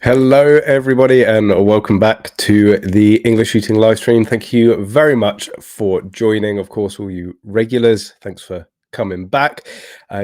Hello, everybody, and welcome back to the English Shooting live stream. Thank you very much for joining. Of course, all you regulars, thanks for coming back.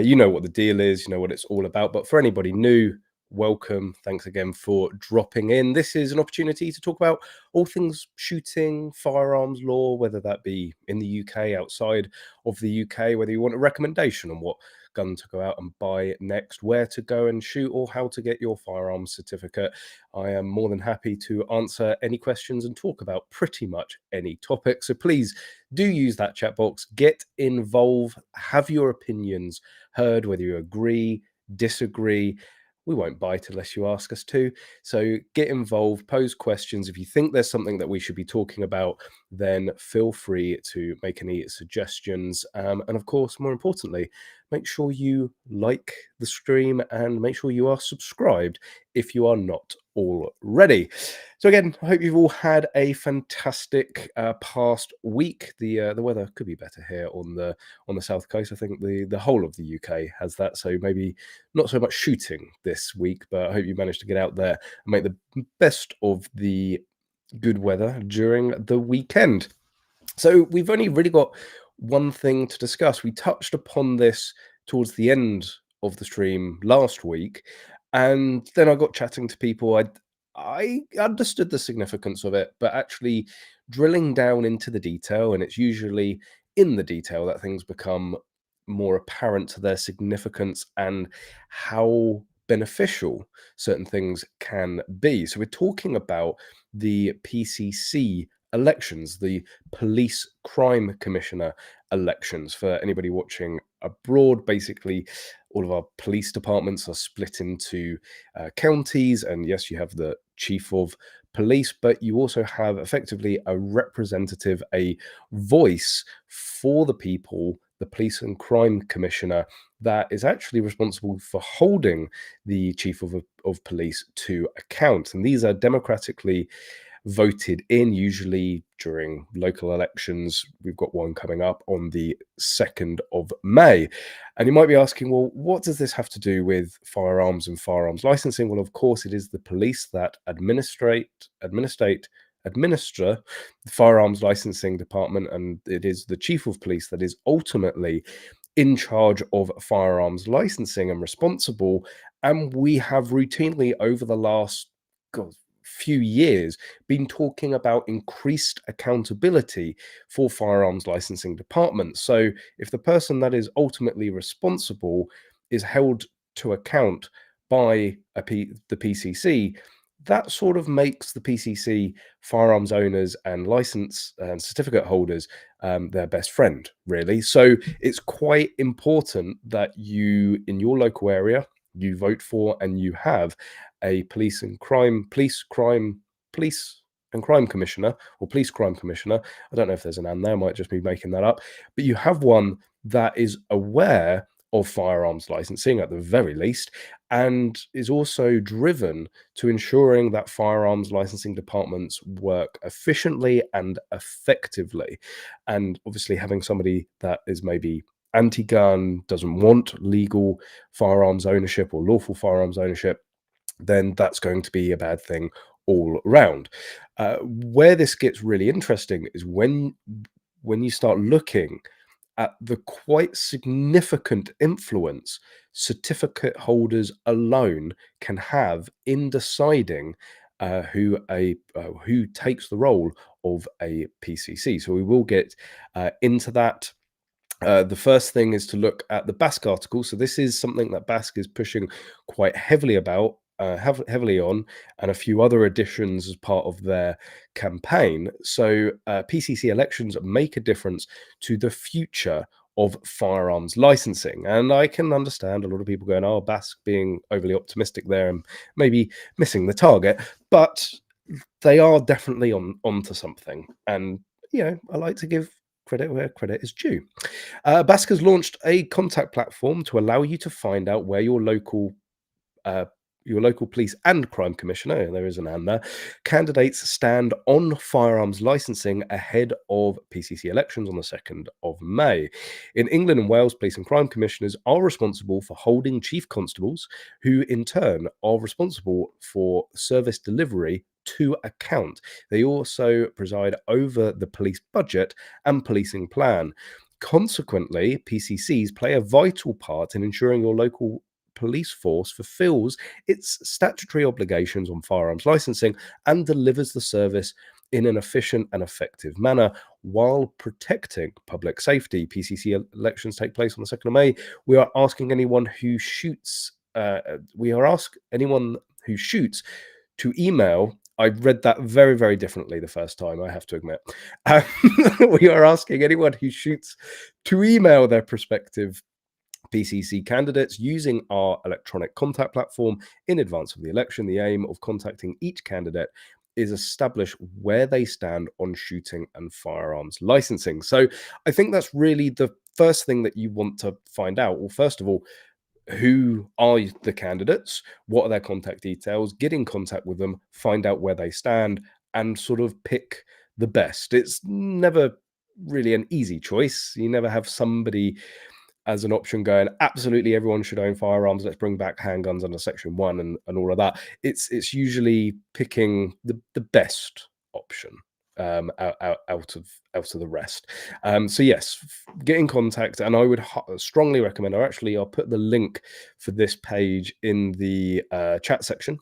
You know what the deal is, you know what it's all about. But for anybody new, welcome. Thanks again for dropping in. This is an opportunity to talk about all things shooting, firearms law, whether that be in the UK, outside of the UK, whether you want a recommendation on what gun to go out and buy next, where to go and shoot, or how to get your firearms certificate. I am more than happy to answer any questions and talk about pretty much any topic. So please do use that chat box, get involved, have your opinions heard, whether you agree, disagree. We won't bite unless you ask us to. So get involved, pose questions. If you think there's something that we should be talking about, then feel free to make any suggestions. And of course, more importantly, make sure you like the stream and make sure you are subscribed if you are not already. So again, I hope you've all had a fantastic past week. The weather could be better here on the south coast. I think the whole of the UK has that, so maybe not so much shooting this week, but I hope you managed to get out there and make the best of the good weather during the weekend. So we've only really got one thing to discuss. We touched upon this towards the end of the stream last week, and then I got chatting to people. I understood the significance of it, but actually drilling down into the detail, and it's usually in the detail that things become more apparent to their significance and how beneficial certain things can be. So we're talking about the PCC elections, the Police Crime Commissioner elections. For anybody watching abroad, basically all of our police departments are split into counties, and yes, you have the chief of police, but you also have effectively a representative, a voice for the people, the Police and Crime Commissioner, that is actually responsible for holding the chief of police to account. And these are democratically voted in, usually during local elections. We've got one coming up on the 2nd of May. And you might be asking, well, what does this have to do with firearms and firearms licensing? Well, of course, it is the police that administer the firearms licensing department, and it is the chief of police that is ultimately in charge of firearms licensing and responsible. And we have routinely over the last few years been talking about increased accountability for firearms licensing departments. So if the person that is ultimately responsible is held to account by the PCC, that sort of makes the PCC, firearms owners and license and certificate holders, their best friend, really. So it's quite important that you, in your local area, you vote for and you have a police and crime commissioner, or police crime commissioner. I don't know if there's an and there, I might just be making that up, but you have one that is aware of firearms licensing at the very least, and is also driven to ensuring that firearms licensing departments work efficiently and effectively. And obviously having somebody that is maybe anti-gun, doesn't want legal firearms ownership or lawful firearms ownership, then that's going to be a bad thing all around. Where this gets really interesting is when you start looking at the quite significant influence certificate holders alone can have in deciding who takes the role of a PCC. So we will get into that. The first thing is to look at the Basque article. So this is something that Basque is pushing quite heavily heavily on, and a few other additions as part of their campaign. So PCC elections make a difference to the future of firearms licensing. And I can understand a lot of people going, oh, Basque being overly optimistic there and maybe missing the target, but they are definitely onto something. And, you know, I like to give credit where credit is due. Basque has launched a contact platform to allow you to find out where your local your local police and crime commissioner, there is an and there, candidates stand on firearms licensing ahead of PCC elections on the 2nd of May. In England and Wales, police and crime commissioners are responsible for holding chief constables, who in turn are responsible for service delivery to account. They also preside over the police budget and policing plan. Consequently, PCCs play a vital part in ensuring your local police force fulfills its statutory obligations on firearms licensing and delivers the service in an efficient and effective manner while protecting public safety. PCC elections take place on the 2nd of May. We are asking anyone who shoots, to email. I read that very, very differently the first time, I have to admit. Um, we are asking anyone who shoots to email their prospective PCC candidates using our electronic contact platform in advance of the election. The aim of contacting each candidate is establish where they stand on shooting and firearms licensing. So I think that's really the first thing that you want to find out. Well, first of all, who are the candidates? What are their contact details? Get in contact with them, find out where they stand, and sort of pick the best. It's never really an easy choice. You never have somebody as an option going, absolutely everyone should own firearms, let's bring back handguns under section 1 and all of that. It's usually picking the best option out of the rest. So yes, get in contact, and I would strongly recommend, I'll put the link for this page in the chat section,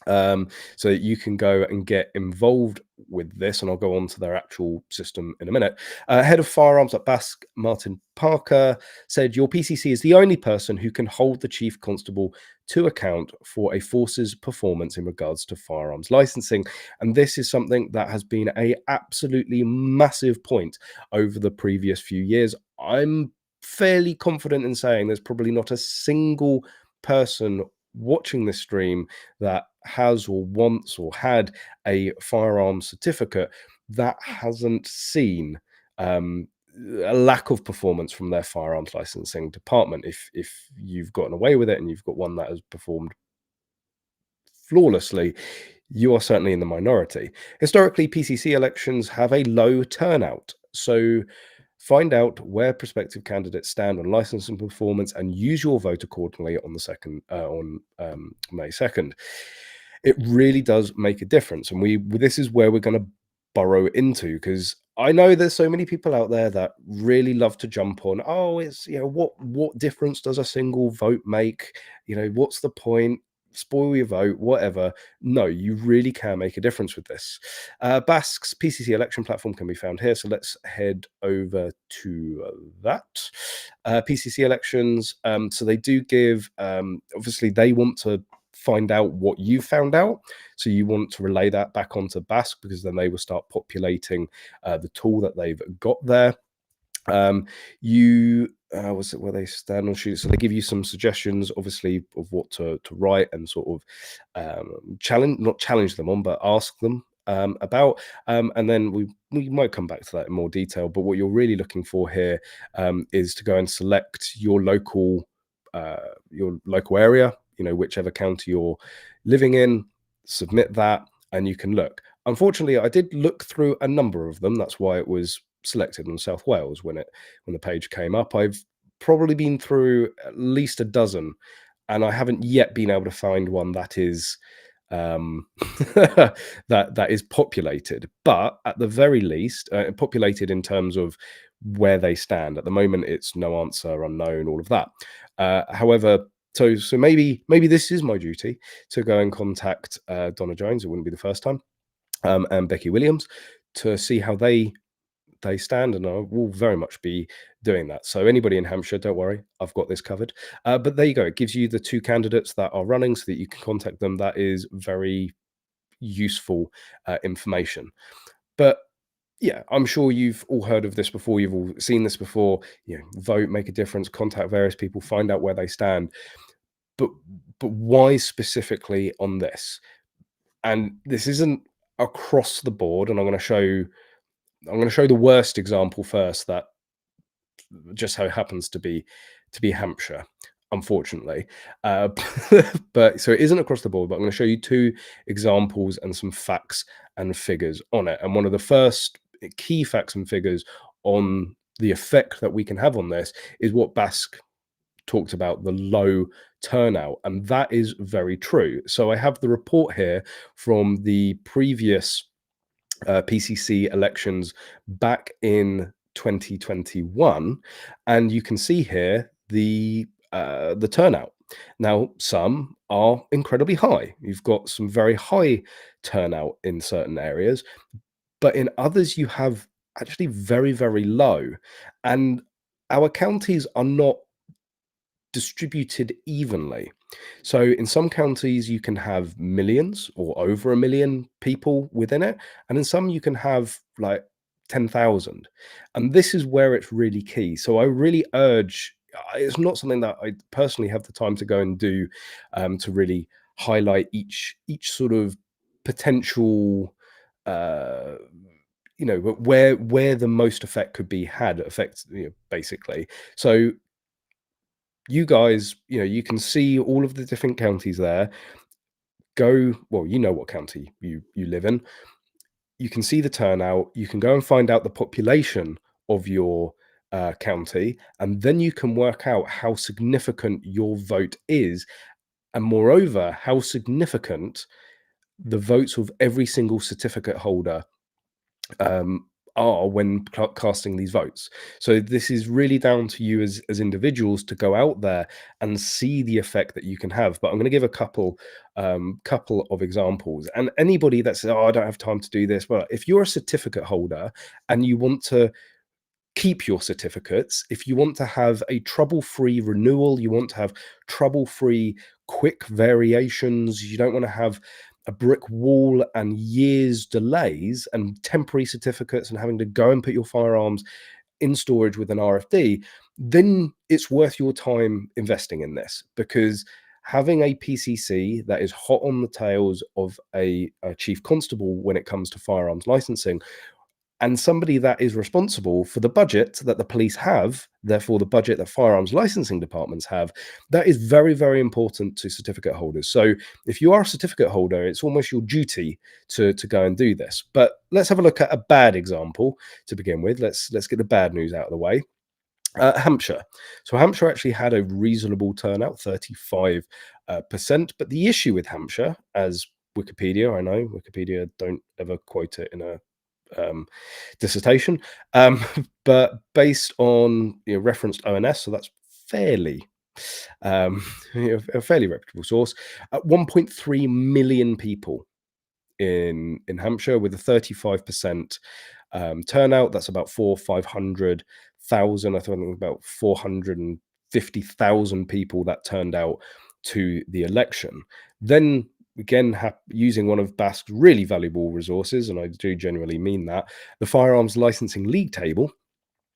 so that you can go and get involved with this, and I'll go on to their actual system in a minute. Head of Firearms at Basque, Martin Parker, said, your PCC is the only person who can hold the chief constable to account for a force's performance in regards to firearms licensing. And this is something that has been a absolutely massive point over the previous few years. I'm fairly confident in saying there's probably not a single person watching this stream that has or wants or had a firearms certificate that hasn't seen a lack of performance from their firearms licensing department. If you've gotten away with it and you've got one that has performed flawlessly, you are certainly in the minority. Historically, PCC elections have a low turnout, so find out where prospective candidates stand on licensing performance and use your vote accordingly on May 2nd. It really does make a difference, and this is where we're going to burrow into, because I know there's so many people out there that really love to jump on, oh, it's, what difference does a single vote make? What's the point? Spoil your vote, whatever. No, you really can make a difference with this. Basque's PCC election platform can be found here, so let's head over to that. PCC elections, so they do give, obviously they want to find out what you found out, so you want to relay that back onto Basque, because then they will start populating the tool that they've got there. Was it where they stand on shoot? So they give you some suggestions, obviously, of what to write and sort of not challenge them on, but ask them about. And then we might come back to that in more detail. But what you're really looking for here is to go and select your local area, whichever county you're living in, submit that, and you can look. Unfortunately, I did look through a number of them. That's why it was selected in South Wales when the page came up. I've probably been through at least a dozen, and I haven't yet been able to find one that is that is populated, but at the very least populated in terms of where they stand. At the moment, it's no answer, unknown, all of that. However, so maybe this is my duty to go and contact Donna Jones. It wouldn't be the first time, and Becky Williams, to see how they stand, and I will very much be doing that. So anybody in Hampshire, don't worry, I've got this covered. But there you go. It gives you the two candidates that are running so that you can contact them. That is very useful information. But yeah, I'm sure you've all heard of this before. You've all seen this before. Vote, make a difference, contact various people, find out where they stand. But why specifically on this? And this isn't across the board, and I'm going to show the worst example first, that just so happens to be Hampshire. unfortunately. Uh, but so it isn't across the board, but I'm going to show you two examples and some facts and figures on it. And one of the first key facts and figures on the effect that we can have on this is what Bask talked about, the low turnout. And that is very true. So I have the report here from the previous PCC elections back in 2021, and you can see here the turnout. Now, some are incredibly high. You've got some very high turnout in certain areas, but in others you have actually very, very low. And our counties are not distributed evenly. So in some counties, you can have millions or over a million people within it, and in some you can have like 10,000. And this is where it's really key. So I really urge. It's not something that I personally have the time to go and do, to really highlight each sort of potential. Uh, but where the most effect could be had, effect, basically. So you guys, you can see all of the different counties there. Well, you know what county you live in. You can see the turnout. You can go and find out the population of your county, and then you can work out how significant your vote is, and moreover, how significant the votes of every single certificate holder um, are when casting these votes. So this is really down to you as individuals to go out there and see the effect that you can have. But I'm going to give a couple of examples. And anybody that says, "Oh, I don't have time to do this," well, if you're a certificate holder and you want to keep your certificates, if you want to have a trouble-free renewal, you want to have trouble-free quick variations, you don't want to have a brick wall and years delays and temporary certificates and having to go and put your firearms in storage with an RFD, then it's worth your time investing in this, because having a PCC that is hot on the tails of a chief constable when it comes to firearms licensing, and somebody that is responsible for the budget that the police have, therefore the budget that firearms licensing departments have, that is very, very important to certificate holders. So if you are a certificate holder, it's almost your duty to go and do this. But let's have a look at a bad example to begin with. Let's get the bad news out of the way. Hampshire. So Hampshire actually had a reasonable turnout, 35%. But the issue with Hampshire, as Wikipedia, I know Wikipedia don't ever quote it in a dissertation, but based on referenced ONS, so that's fairly a fairly reputable source. 1.3 million people in Hampshire with a 35% turnout. That's about 500,000. I think about 450,000 people that turned out to the election. Then again, using one of Bask's really valuable resources, and I do genuinely mean that, the Firearms Licensing League Table.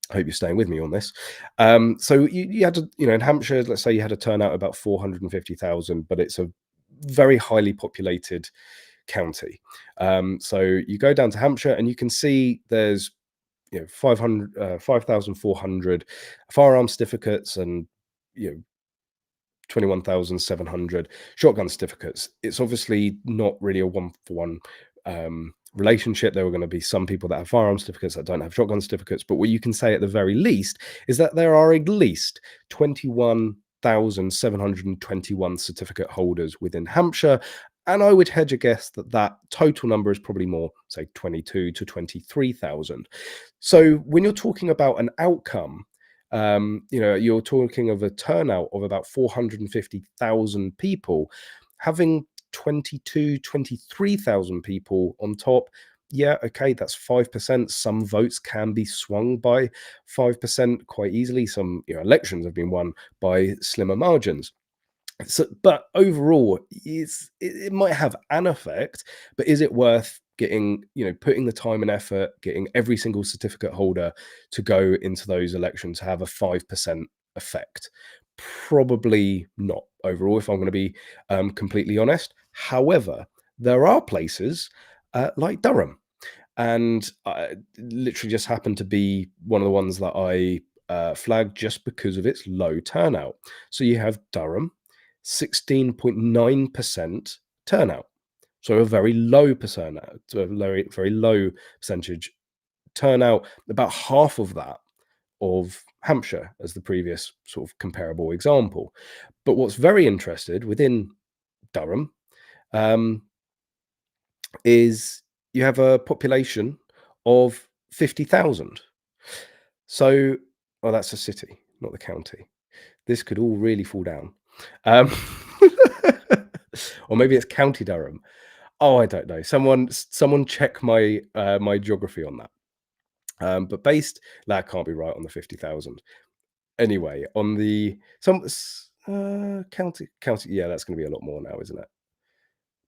I hope you're staying with me on this. So you had to, in Hampshire, let's say you had a turnout about 450,000, but it's a very highly populated county. So you go down to Hampshire and you can see there's 5,400 firearm certificates and 21,700 shotgun certificates. It's obviously not really a one-for-one relationship. There are going to be some people that have firearm certificates that don't have shotgun certificates. But what you can say at the very least is that there are at least 21,721 certificate holders within Hampshire. And I would hedge a guess that that total number is probably more, say, 22 to 23,000. So when you're talking about an outcome, you're talking of a turnout of about 450,000 people, having 23,000 people on top. Yeah, okay, that's 5%. Some votes can be swung by 5% quite easily. Some elections have been won by slimmer margins. So, but overall, it might have an effect, but is it worth getting, putting the time and effort, getting every single certificate holder to go into those elections to have a 5% effect? Probably not overall, if I'm going to be completely honest. However, there are places like Durham, and I literally just happened to be one of the ones that I flag just because of its low turnout. So you have Durham, 16.9% turnout. So a very low percent, so a very, very low percentage turnout, about half of that of Hampshire as the previous sort of comparable example. But what's very interested within Durham is you have a population of 50,000. So, well, that's a city, not the county. This could all really fall down. Um, or maybe it's County Durham. Oh, I don't know. Someone check my my geography on that. But based that can't be right on the 50,000. Anyway, on the county, yeah, that's going to be a lot more now, isn't it?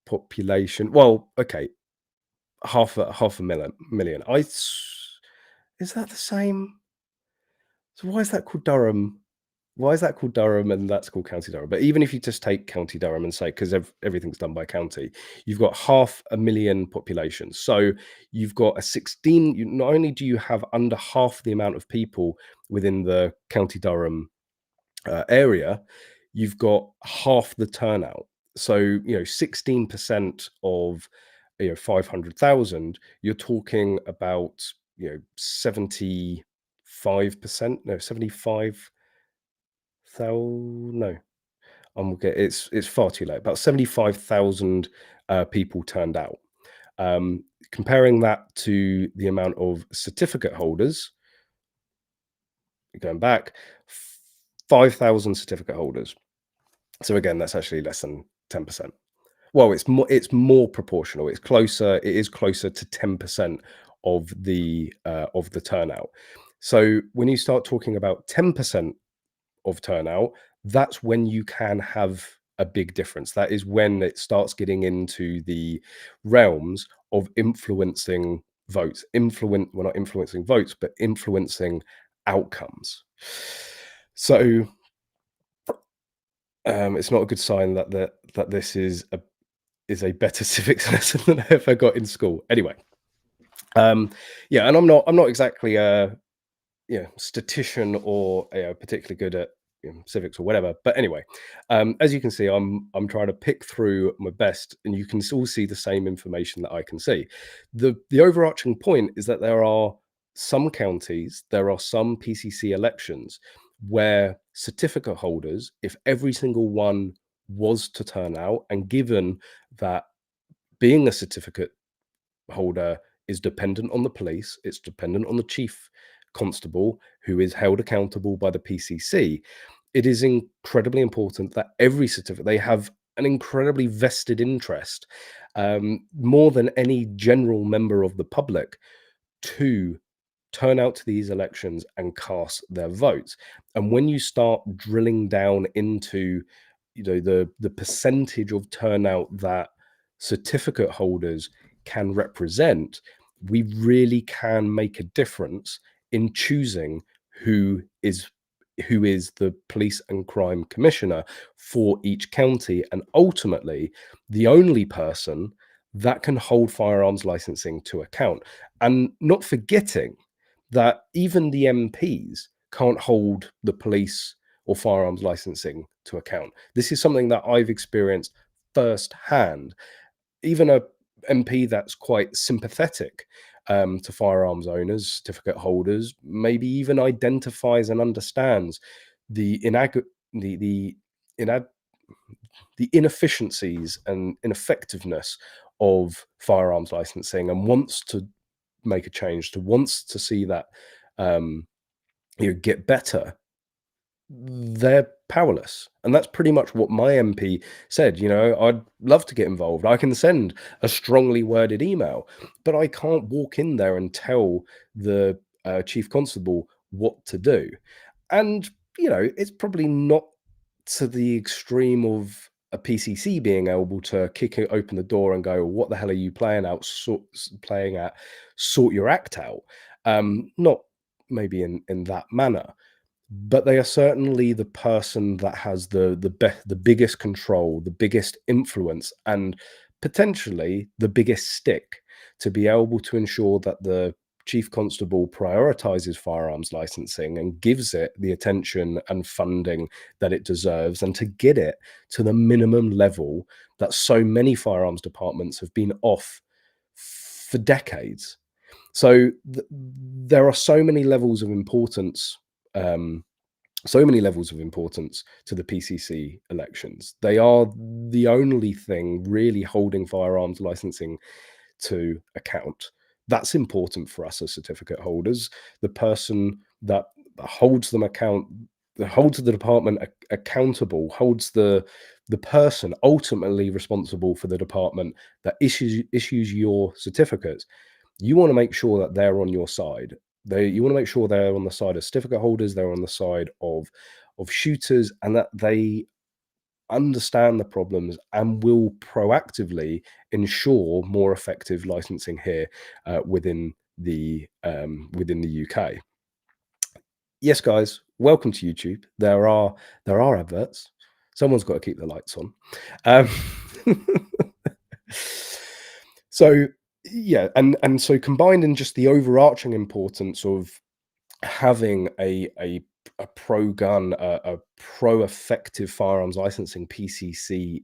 Population. Well, okay, half a million. Is that the same? So why is that called Durham? Why is that called Durham and that's called County Durham? But even if you just take County Durham and say, because everything's done by county, you've got 500,000 population. So you've got a 16, not only do you have under half the amount of people within the County Durham area, you've got half the turnout. So, 16% of, 500,000, you're talking about, 75%, no, 75,000, no, it's far too late. About 75,000 people turned out. Comparing that to the amount of certificate holders, going back, 5,000 certificate holders. So again, that's actually less than 10%. Well, it's more proportional. It is closer to 10% of the turnout. So when you start talking about 10% of turnout, that's when you can have a big difference. That is when it starts getting into the realms of influencing votes. We're not influencing votes, but influencing outcomes. So it's not a good sign that this is a better civics lesson than I ever got in school. Anyway, yeah, and I'm not exactly a statistician or particularly good at civics or whatever. But anyway, as you can see, I'm trying to pick through my best, and you can all see the same information that I can see. The overarching point is that there are some counties, there are some PCC elections where certificate holders, if every single one was to turn out, and given that being a certificate holder is dependent on the police, it's dependent on the chief constable who is held accountable by the PCC. It is incredibly important that every certificate, they have an incredibly vested interest, more than any general member of the public, to turn out to these elections and cast their votes. And when you start drilling down into the percentage of turnout that certificate holders can represent, we really can make a difference in choosing who is the police and crime commissioner for each county, and ultimately the only person that can hold firearms licensing to account. And not forgetting that even the MPs can't hold the police or firearms licensing to account. This is something that I've experienced firsthand. Even a MP that's quite sympathetic to firearms owners, certificate holders, maybe even identifies and understands the the inefficiencies and ineffectiveness of firearms licensing, and wants to make a change, wants to see that get better, they're powerless. And that's pretty much what my MP said. I'd love to get involved. I can send a strongly worded email, but I can't walk in there and tell the chief constable what to do. And it's probably not to the extreme of a PCC being able to kick it open the door and go, "What the hell are you playing at? Sort your act out." Not maybe in that manner, but they are certainly the person that has the biggest control, the biggest influence, and potentially the biggest stick to be able to ensure that the chief constable prioritizes firearms licensing and gives it the attention and funding that it deserves, and to get it to the minimum level that so many firearms departments have been off for decades. So there are so many levels of importance, so many levels of importance to the PCC elections. They are the only thing really holding firearms licensing to account. That's important for us as certificate holders. The person that holds them account, that holds the department accountable, holds the person ultimately responsible for the department that issues your certificates. You want to make sure that they're on your side. You want to make sure they're on the side of certificate holders, they're on the side of shooters, and that they understand the problems and will proactively ensure more effective licensing here within the UK. Yes, guys, welcome to YouTube. There are adverts. Someone's got to keep the lights on. Um, so yeah, and so combined in just the overarching importance of having a pro gun, a pro effective firearms licensing PCC.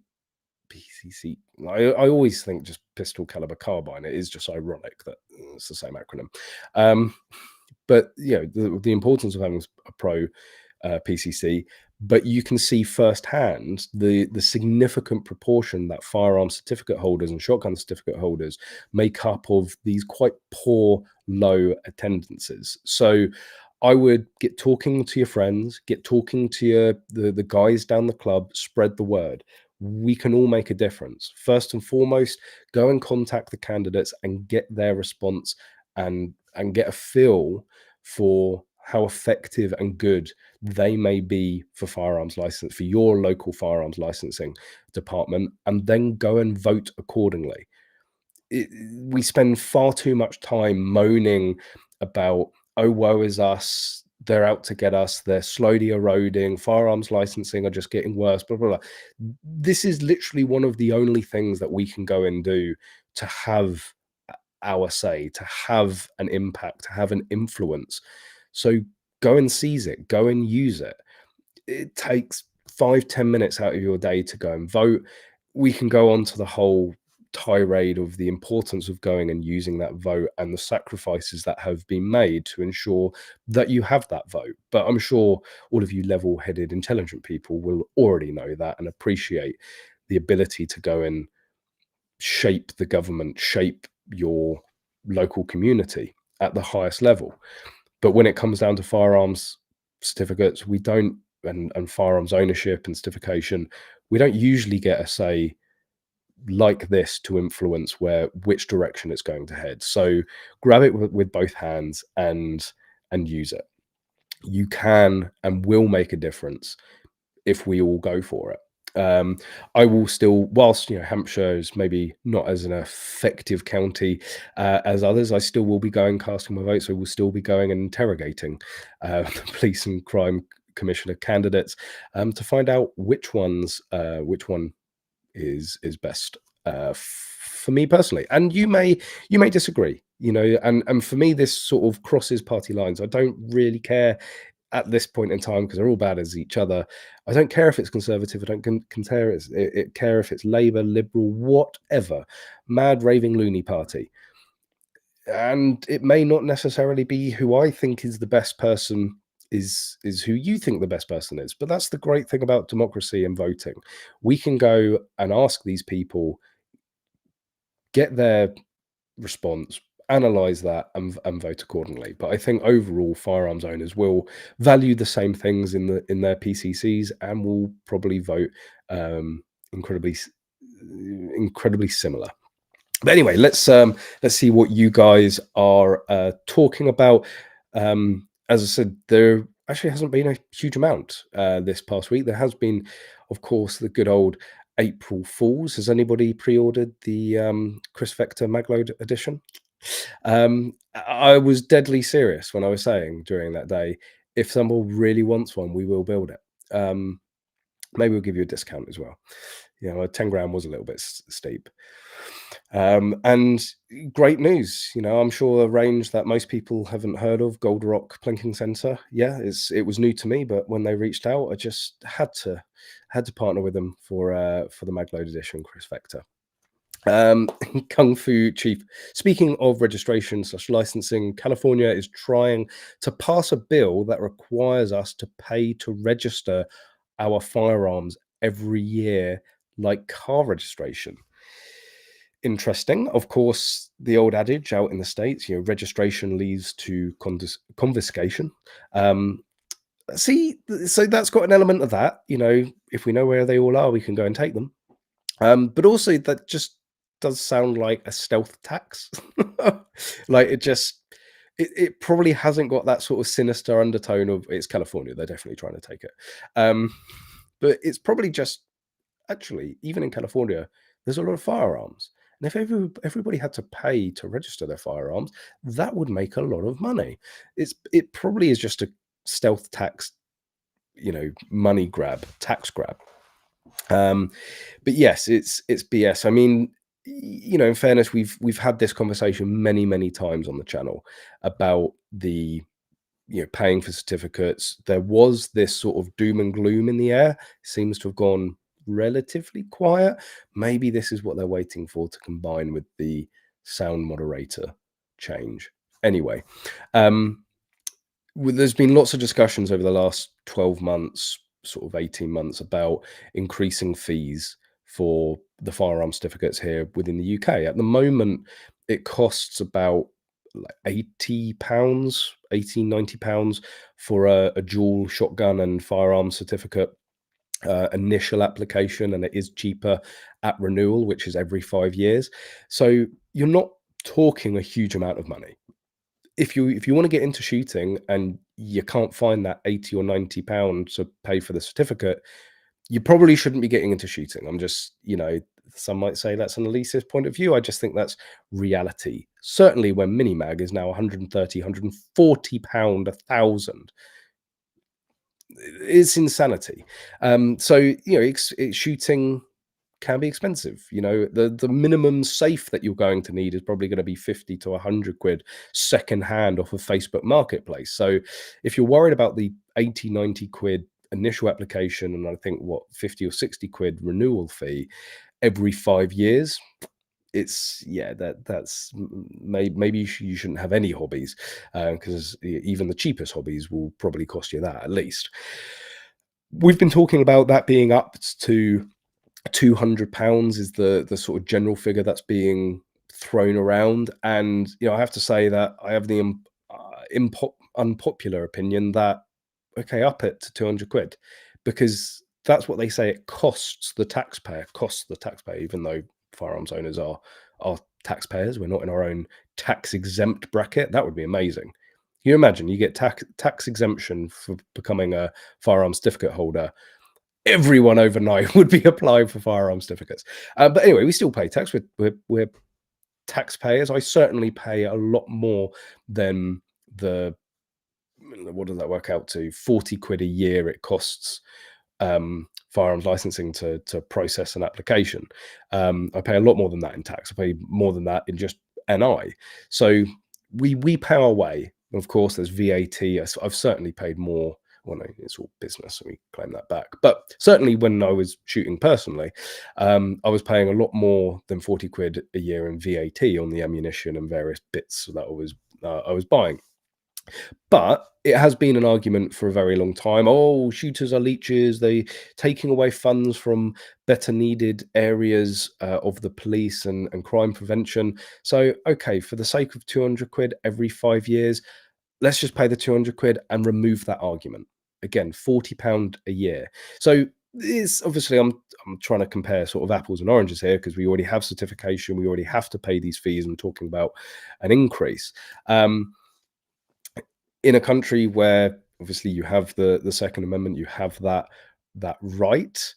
I always think just pistol caliber carbine. It is just ironic that it's the same acronym. But the importance of having a pro PCC, but you can see firsthand the significant proportion that firearm certificate holders and shotgun certificate holders make up of these quite poor, low attendances. So I would get talking to your friends, get talking to the guys down the club, spread the word. We can all make a difference. First and foremost, go and contact the candidates and get their response, and get a feel for how effective and good they may be for firearms license, for your local firearms licensing department, and then go and vote accordingly. We spend far too much time moaning about, oh, woe is us, they're out to get us, they're slowly eroding, firearms licensing are just getting worse, blah, blah, blah. This is literally one of the only things that we can go and do to have our say, to have an impact, to have an influence. So go and seize it, go and use it. It takes 5-10 minutes out of your day to go and vote. We can go on to the whole tirade of the importance of going and using that vote and the sacrifices that have been made to ensure that you have that vote. But I'm sure all of you level-headed, intelligent people will already know that and appreciate the ability to go and shape the government, shape your local community at the highest level. But when it comes down to firearms certificates, we don't, and firearms ownership and certification, we don't usually get a say like this to influence which direction it's going to head. So grab it with both hands and use it. You can and will make a difference if we all go for it. I will still, whilst Hampshire is maybe not as an effective county as others, I still will be going casting my vote. So we'll still be going and interrogating the police and crime commissioner candidates to find out which one is best for me personally. And you may disagree, and for me this sort of crosses party lines. I don't really care at this point in time because they're all bad as each other. I don't care if it's conservative. I don't care if it's Labour, Liberal, whatever, mad raving loony party. And it may not necessarily be who I think is the best person is who you think the best person is. But that's the great thing about democracy and voting. We can go and ask these people, get their response, analyze that, and vote accordingly. But I think overall firearms owners will value the same things in their PCCs and will probably vote incredibly similar. But anyway, let's see what you guys are talking about. As I said, there actually hasn't been a huge amount this past week. There has been, of course, the good old April Fools. Has anybody pre-ordered the Chris Vector Magload edition? I was deadly serious when I was saying during that day, if someone really wants one, we will build it. Maybe we'll give you a discount as well. 10 grand was a little bit steep. And great news, I'm sure a range that most people haven't heard of, Gold Rock Plinking Center. Yeah, it was new to me, but when they reached out, I just had to partner with them for the Magload edition, Chris Vector. Kung Fu Chief. Speaking of registration/licensing, California is trying to pass a bill that requires us to pay to register our firearms every year, like car registration. Interesting. Of course, the old adage out in the States, registration leads to confiscation. Um, See, so that's got an element of that. If we know where they all are, we can go and take them. But also that just does sound like a stealth tax. Like it probably hasn't got that sort of sinister undertone of it's California. They're definitely trying to take it. Um, but it's probably just actually, even in California, there's a lot of firearms. And if everybody had to pay to register their firearms, that would make a lot of money. It probably is just a stealth tax, money grab, tax grab. But yes, it's BS. I mean, in fairness, we've had this conversation many times on the channel about the paying for certificates. There was this sort of doom and gloom in the air. Seems to have gone relatively quiet. Maybe this is what they're waiting for to combine with the sound moderator change. Anyway, there's been lots of discussions over the last 12 months, sort of 18 months, about increasing fees for the firearm certificates here within the UK. At the moment, it costs about like £80, 80, £90 for a dual shotgun and firearm certificate initial application, and it is cheaper at renewal, which is every 5 years. So you're not talking a huge amount of money. If you want to get into shooting and you can't find that 80 or £90 to pay for the certificate, you probably shouldn't be getting into shooting. I'm just, some might say that's an elitist point of view. I just think that's reality. Certainly when Minimag is now 130, £140 a thousand. It's insanity. So, shooting can be expensive. The minimum safe that you're going to need is probably going to be 50 to 100 quid second hand off of Facebook Marketplace. So if you're worried about the 80, 90 quid initial application, and I think 50 or 60 quid renewal fee every 5 years, that's maybe you shouldn't have any hobbies, because even the cheapest hobbies will probably cost you that at least. We've been talking about that being up to £200 is the sort of general figure that's being thrown around. And I have to say that I have the unpopular opinion that up it to 200 quid, because that's what they say it costs the taxpayer, even though firearms owners are taxpayers. We're not in our own tax exempt bracket. That would be amazing. You imagine you get tax exemption for becoming a firearm certificate holder. Everyone overnight would be applying for firearm certificates. But anyway, we still pay tax. We're taxpayers. I certainly pay a lot more than what does that work out to? 40 quid a year it costs firearms licensing to process an application. I pay a lot more than that in tax. I pay more than that in just NI. So we pay our way. Of course, there's VAT. I've certainly paid more. Well, no, it's all business, so we claim that back. But certainly when I was shooting personally, I was paying a lot more than 40 quid a year in VAT on the ammunition and various bits that I was buying. But it has been an argument for a very long time. Oh, shooters are leeches. They taking away funds from better needed areas of the police and crime prevention. So, okay, for the sake of 200 quid every 5 years, let's just pay the 200 quid and remove that argument. Again, £40 a year. So it's obviously I'm trying to compare sort of apples and oranges here, because we already have certification. We already have to pay these fees. I'm talking about an increase. In a country where obviously you have the Second Amendment, you have that right.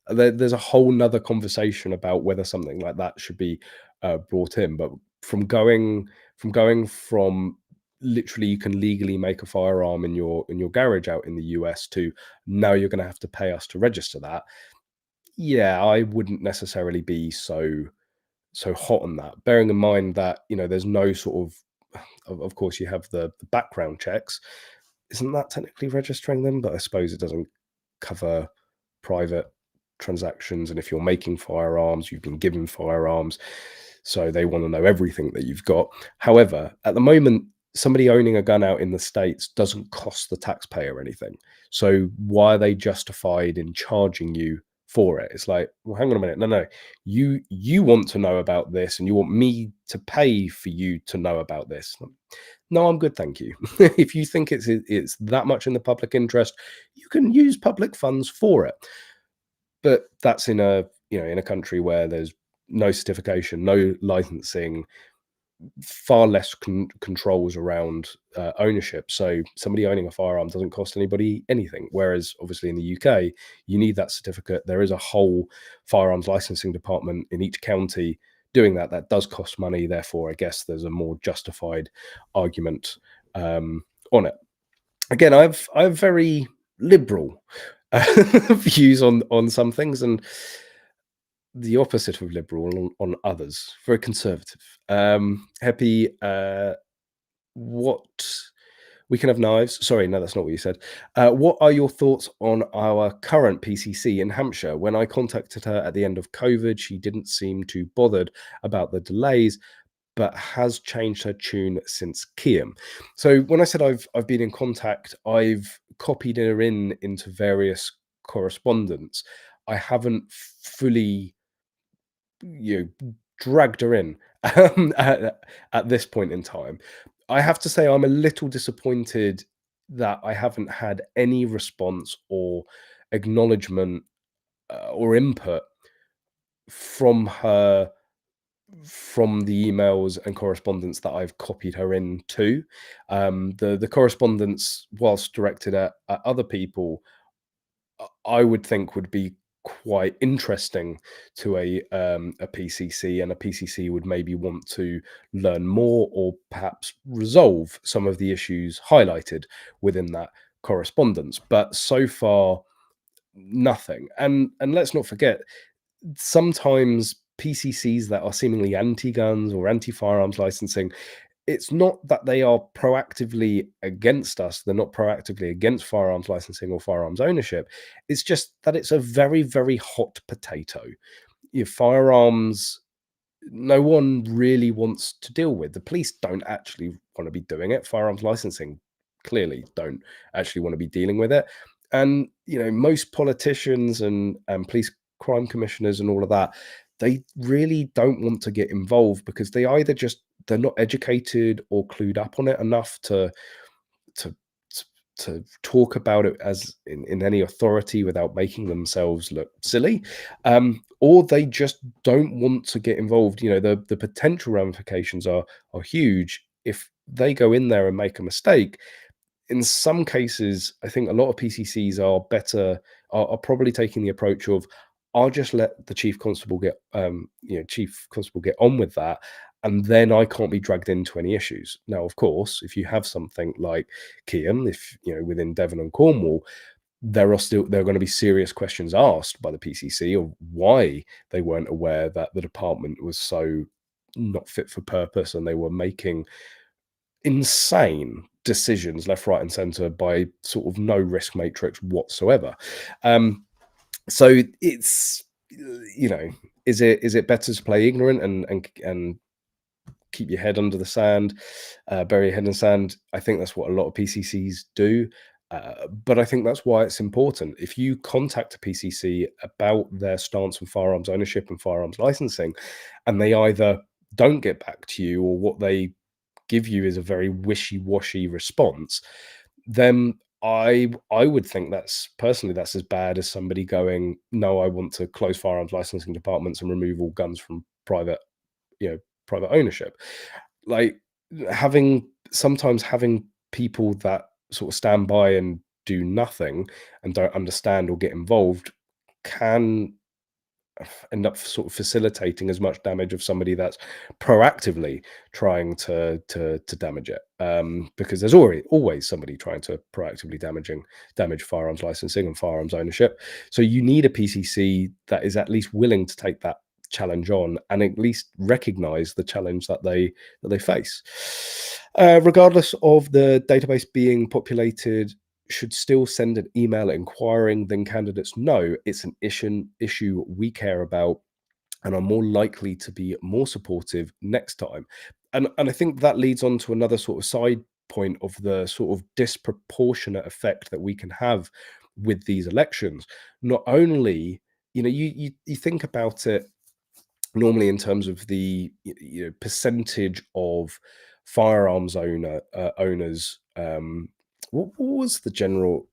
There's a whole nother conversation about whether something like that should be brought in. But from going from literally you can legally make a firearm in your garage out in the US to now you're going to have to pay us to register that. yeah, I wouldn't necessarily be so hot on that. Bearing in mind that, there's no sort of course, you have the background checks. Isn't that technically registering them? But I suppose it doesn't cover private transactions. And if you're making firearms, you've been given firearms, so they want to know everything that you've got. However, at the moment, somebody owning a gun out in the States doesn't cost the taxpayer anything. So why are they justified in charging you for it? It's like, well, hang on a minute. No, you want to know about this and you want me to pay for you to know about this. No, I'm good, thank you. If you think it's that much in the public interest, you can use public funds for it. But that's in a country where there's no certification, no licensing, far less controls around ownership. So somebody owning a firearm doesn't cost anybody anything. Whereas obviously in the UK, you need that certificate. There is a whole firearms licensing department in each county doing that. That does cost money. Therefore, I guess there's a more justified argument on it. Again, I've very liberal views on some things, and the opposite of liberal on others. Very conservative. Happy. What we can have knives. Sorry, no, that's not what you said. What are your thoughts on our current PCC in Hampshire? When I contacted her at the end of COVID, she didn't seem too bothered about the delays, but has changed her tune since Kiam. So when I said I've been in contact, I've copied her into various correspondence. I haven't fully dragged her in at this point in time. I have to say I'm a little disappointed that I haven't had any response or acknowledgement or input from her from the emails and correspondence that I've copied her into. The correspondence, whilst directed at other people, I would think would be quite interesting to a PCC, and a PCC would maybe want to learn more or perhaps resolve some of the issues highlighted within that correspondence. But so far, nothing. And let's not forget, sometimes PCCs that are seemingly anti-guns or anti-firearms licensing, it's not that they are proactively against us. They're not proactively against firearms licensing or firearms ownership. It's just that it's a very, very hot potato. Your firearms, no one really wants to deal with. The police don't actually want to be doing it. Firearms licensing clearly don't actually want to be dealing with it. And most politicians and police crime commissioners and all of that, they really don't want to get involved because they either just they're not educated or clued up on it enough to to talk about it as in any authority without making themselves look silly, or they just don't want to get involved. The potential ramifications are huge if they go in there and make a mistake. In some cases, I think a lot of PCCs are probably taking the approach of, I'll just let the chief constable get on with that, and then I can't be dragged into any issues. Now, of course, if you have something like Kiam, if within Devon and Cornwall, there are going to be serious questions asked by the PCC of why they weren't aware that the department was so not fit for purpose and they were making insane decisions left, right, and center by sort of no risk matrix whatsoever. So it's is it better to play ignorant and keep your head under the sand, bury your head in the sand? I think that's what a lot of PCCs do. But I think that's why it's important. If you contact a PCC about their stance on firearms ownership and firearms licensing, and they either don't get back to you or what they give you is a very wishy-washy response, then I would think that's as bad as somebody going, no, I want to close firearms licensing departments and remove all guns from private ownership. Like sometimes having people that sort of stand by and do nothing and don't understand or get involved can end up sort of facilitating as much damage of somebody that's proactively trying to damage it, because there's always somebody trying to proactively damage firearms licensing and firearms ownership. So you need a PCC that is at least willing to take that challenge on and at least recognize the challenge that they face, regardless of the database being populated. Should still send an email inquiring, then candidates know it's an issue we care about and are more likely to be more supportive next time. And I think that leads on to another sort of side point of the sort of disproportionate effect that we can have with these elections. Not only, you think about it normally in terms of the percentage of firearms owners. What was the general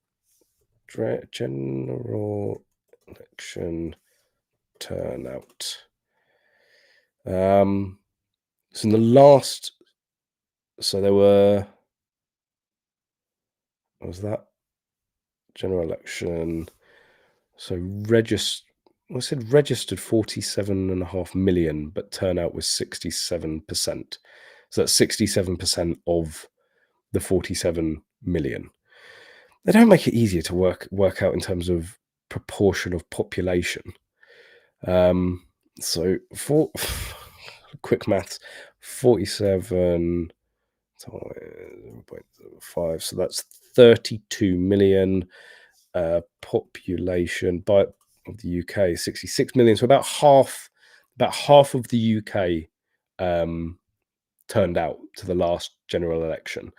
election turnout? So in the last, so there were, what was that general election? So I said registered 47.5 million, but turnout was 67%. So that's 67% of the 47 million. They don't make it easier to work out in terms of proportion of population. So for quick maths, 47 times 0.5, so that's 32 million. Population of the UK, 66 million. So about half of the UK turned out to the last general election.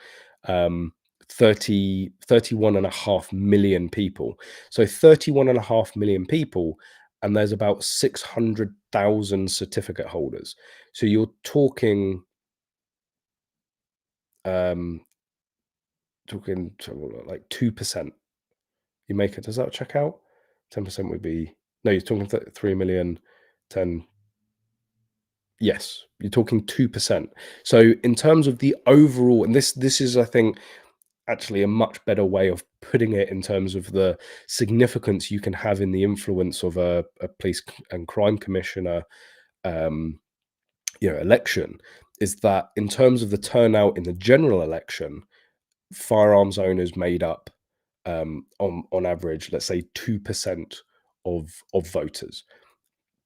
31.5 million people. So 31.5 million people, and there's about 600,000 certificate holders. So you're talking like 2%. You make it, does that check out? 10% would be, no, you're talking 3 million, 10. Yes, you're talking 2%. So in terms of the overall, and this is, I think, actually a much better way of putting it in terms of the significance you can have in the influence of a police and crime commissioner election, is that in terms of the turnout in the general election, firearms owners made up on average, let's say 2% of voters.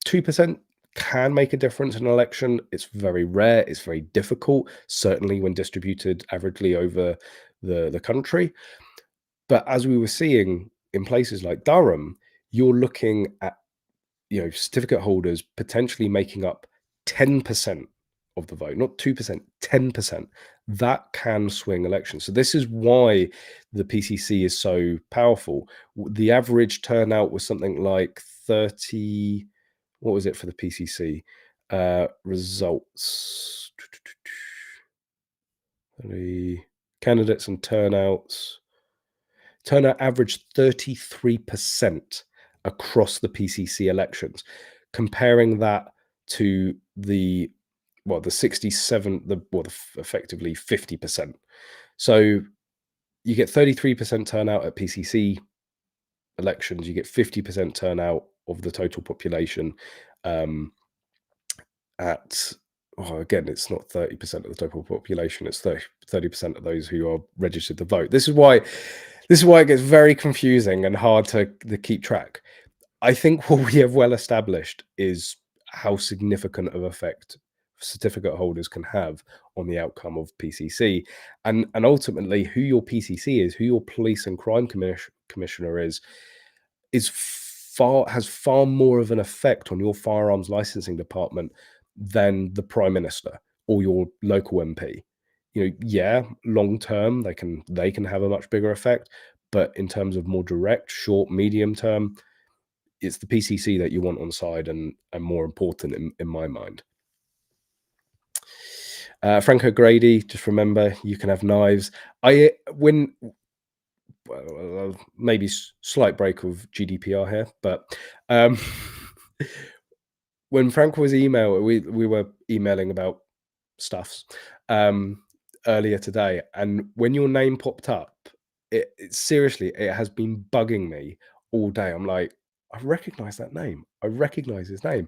2% can make a difference in an election. It's very rare. It's very difficult, certainly when distributed averagely over the country. But as we were seeing in places like Durham, you're looking at certificate holders potentially making up 10% of the vote, not 2%, 10%. That can swing elections. So this is why the PCC is so powerful. The average turnout was something like 30. What was it for the PCC? Results. The candidates and turnouts. Turnout averaged 33% across the PCC elections. Comparing that to the 67, effectively 50%. So you get 33% turnout at PCC elections, you get 50% turnout of the total population again, it's not 30% of the total population, it's 30% of those who are registered to vote. This is why it gets very confusing and hard to keep track. I think what we have well established is how significant of effect certificate holders can have on the outcome of PCC, and ultimately who your PCC is, who your police and crime commissioner is has far more of an effect on your firearms licensing department than the prime minister or your local MP. Yeah, long term they can have a much bigger effect, but in terms of more direct, short, medium term, it's the PCC that you want on side and more important in my mind. Franco Grady, just remember you can have knives. Maybe slight break of GDPR here, but when Franco was we were emailing about stuffs earlier today, and when your name popped up, it seriously, it has been bugging me all day. I'm like, I recognize that name. I recognize his name.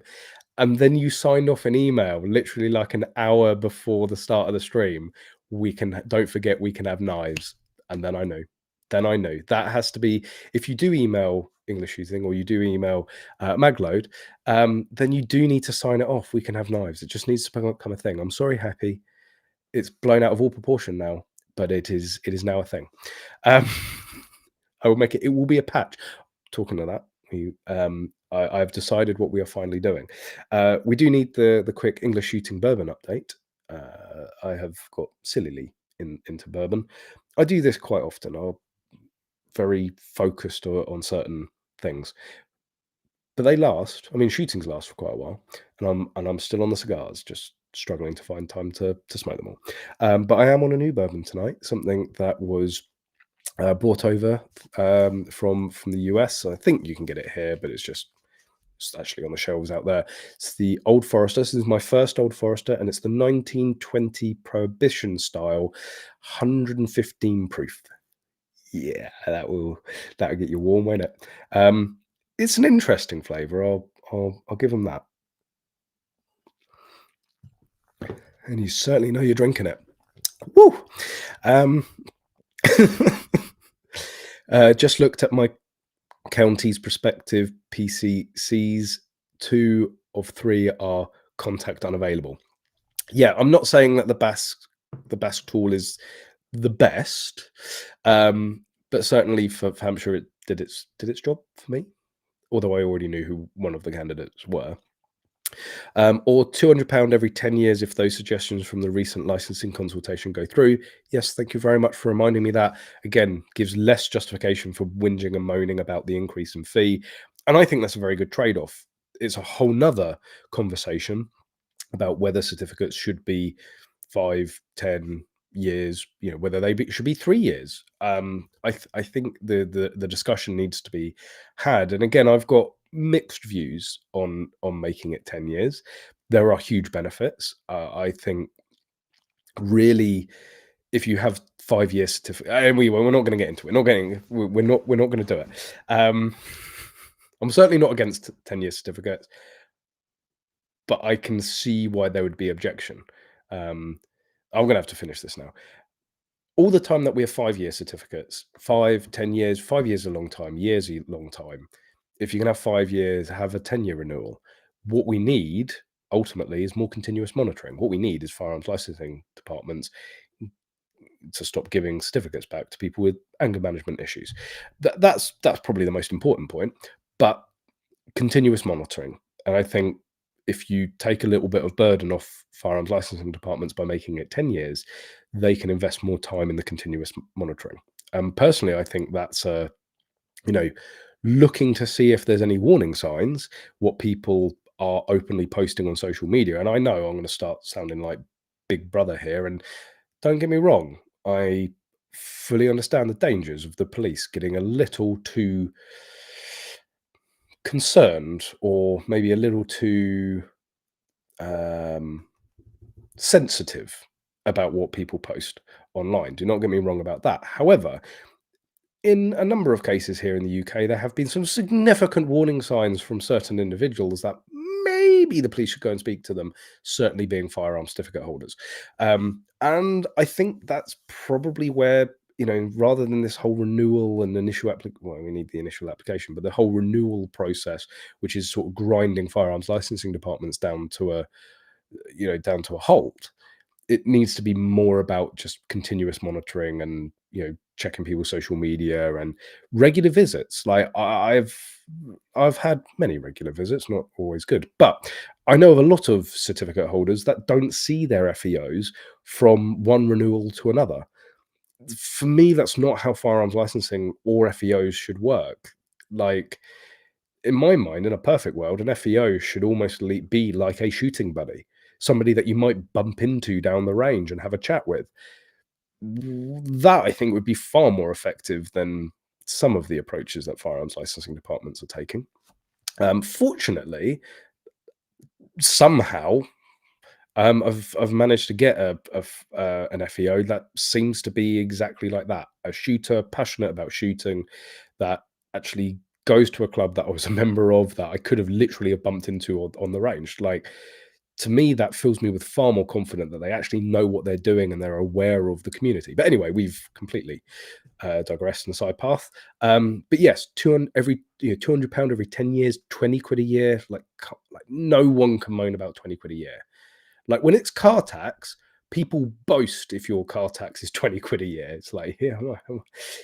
And then you signed off an email literally like an hour before the start of the stream. Don't forget, we can have knives. And then I know. Then I know that has to be, if you do email English Shooting or you do email Magload, then you do need to sign it off. We can have knives. It just needs to become a thing. I'm sorry, Happy. It's blown out of all proportion now, but it is now a thing. I will make it. It will be a patch. Talking of that, I've decided what we are finally doing. We do need the quick English Shooting bourbon update. I have got sillily into bourbon. I do this quite often. I'm very focused on certain things, but they last. I mean, shootings last for quite a while, and I'm still on the cigars, just struggling to find time to smoke them all. But I am on a new bourbon tonight, something that was brought over from the US. I think you can get it here, but it's actually on the shelves out there. It's the Old Forester. This is my first Old Forester, and it's the 1920 Prohibition style, 115 proof. Yeah, that'll get you warm, won't it? It's an interesting flavor. I'll give them that. And you certainly know you're drinking it. Woo! Just looked at my county's prospective PCCs. 2 of 3 are contact unavailable. Yeah, I'm not saying that the best tool is the best, but certainly for Hampshire, it did its job for me. Although I already knew who one of the candidates were. Or £200 every 10 years if those suggestions from the recent licensing consultation go through. Yes, thank you very much for reminding me that. Again, gives less justification for whinging and moaning about the increase in fee. And I think that's a very good trade-off. It's a whole nother conversation about whether certificates should be 5, 10 years, whether should be 3 years. I think the discussion needs to be had. And again, I've got mixed views on making it 10 years. There are huge benefits. I think really, if you have 5-year certificate, and we're not going to get into it. We're not going to do it. I'm certainly not against 10-year certificates, but I can see why there would be objection. I'm going to have to finish this now. All the time that we have 5-year certificates, 5, 10 years, 5 years is a long time, years a long time. If you can have 5 years, have a 10-year renewal. What we need ultimately is more continuous monitoring. What we need is firearms licensing departments to stop giving certificates back to people with anger management issues. That's probably the most important point, but continuous monitoring. And I think if you take a little bit of burden off firearms licensing departments by making it 10 years, they can invest more time in the continuous monitoring. Personally, I think that's looking to see if there's any warning signs, what people are openly posting on social media. And I know I'm going to start sounding like Big Brother here. And don't get me wrong, I fully understand the dangers of the police getting a little too concerned or maybe a little too sensitive about what people post online. Do not get me wrong about that. However, in a number of cases here in the UK, there have been some significant warning signs from certain individuals that maybe the police should go and speak to them, certainly being firearm certificate holders. And I think that's probably where, rather than this whole renewal and initial we need the initial application, but the whole renewal process, which is sort of grinding firearms licensing departments down to a halt, it needs to be more about just continuous monitoring and checking people's social media and regular visits. Like I've had many regular visits, not always good, but I know of a lot of certificate holders that don't see their FEOs from one renewal to another. For me, that's not how firearms licensing or FEOs should work. Like, in my mind, in a perfect world, an FEO should almost be like a shooting buddy, somebody that you might bump into down the range and have a chat with. That, I think, would be far more effective than some of the approaches that firearms licensing departments are taking. Fortunately, somehow, I've managed to get an FEO that seems to be exactly like that. A shooter, passionate about shooting, that actually goes to a club that I was a member of that I could have literally have bumped into on the range. Like, to me, that fills me with far more confident that they actually know what they're doing and they're aware of the community. But anyway, we've completely digressed on the side path. But yes, 200 every £200 every 10 years, 20 quid a year. Like no one can moan about 20 quid a year. Like when it's car tax, people boast if your car tax is 20 quid a year. It's like, yeah,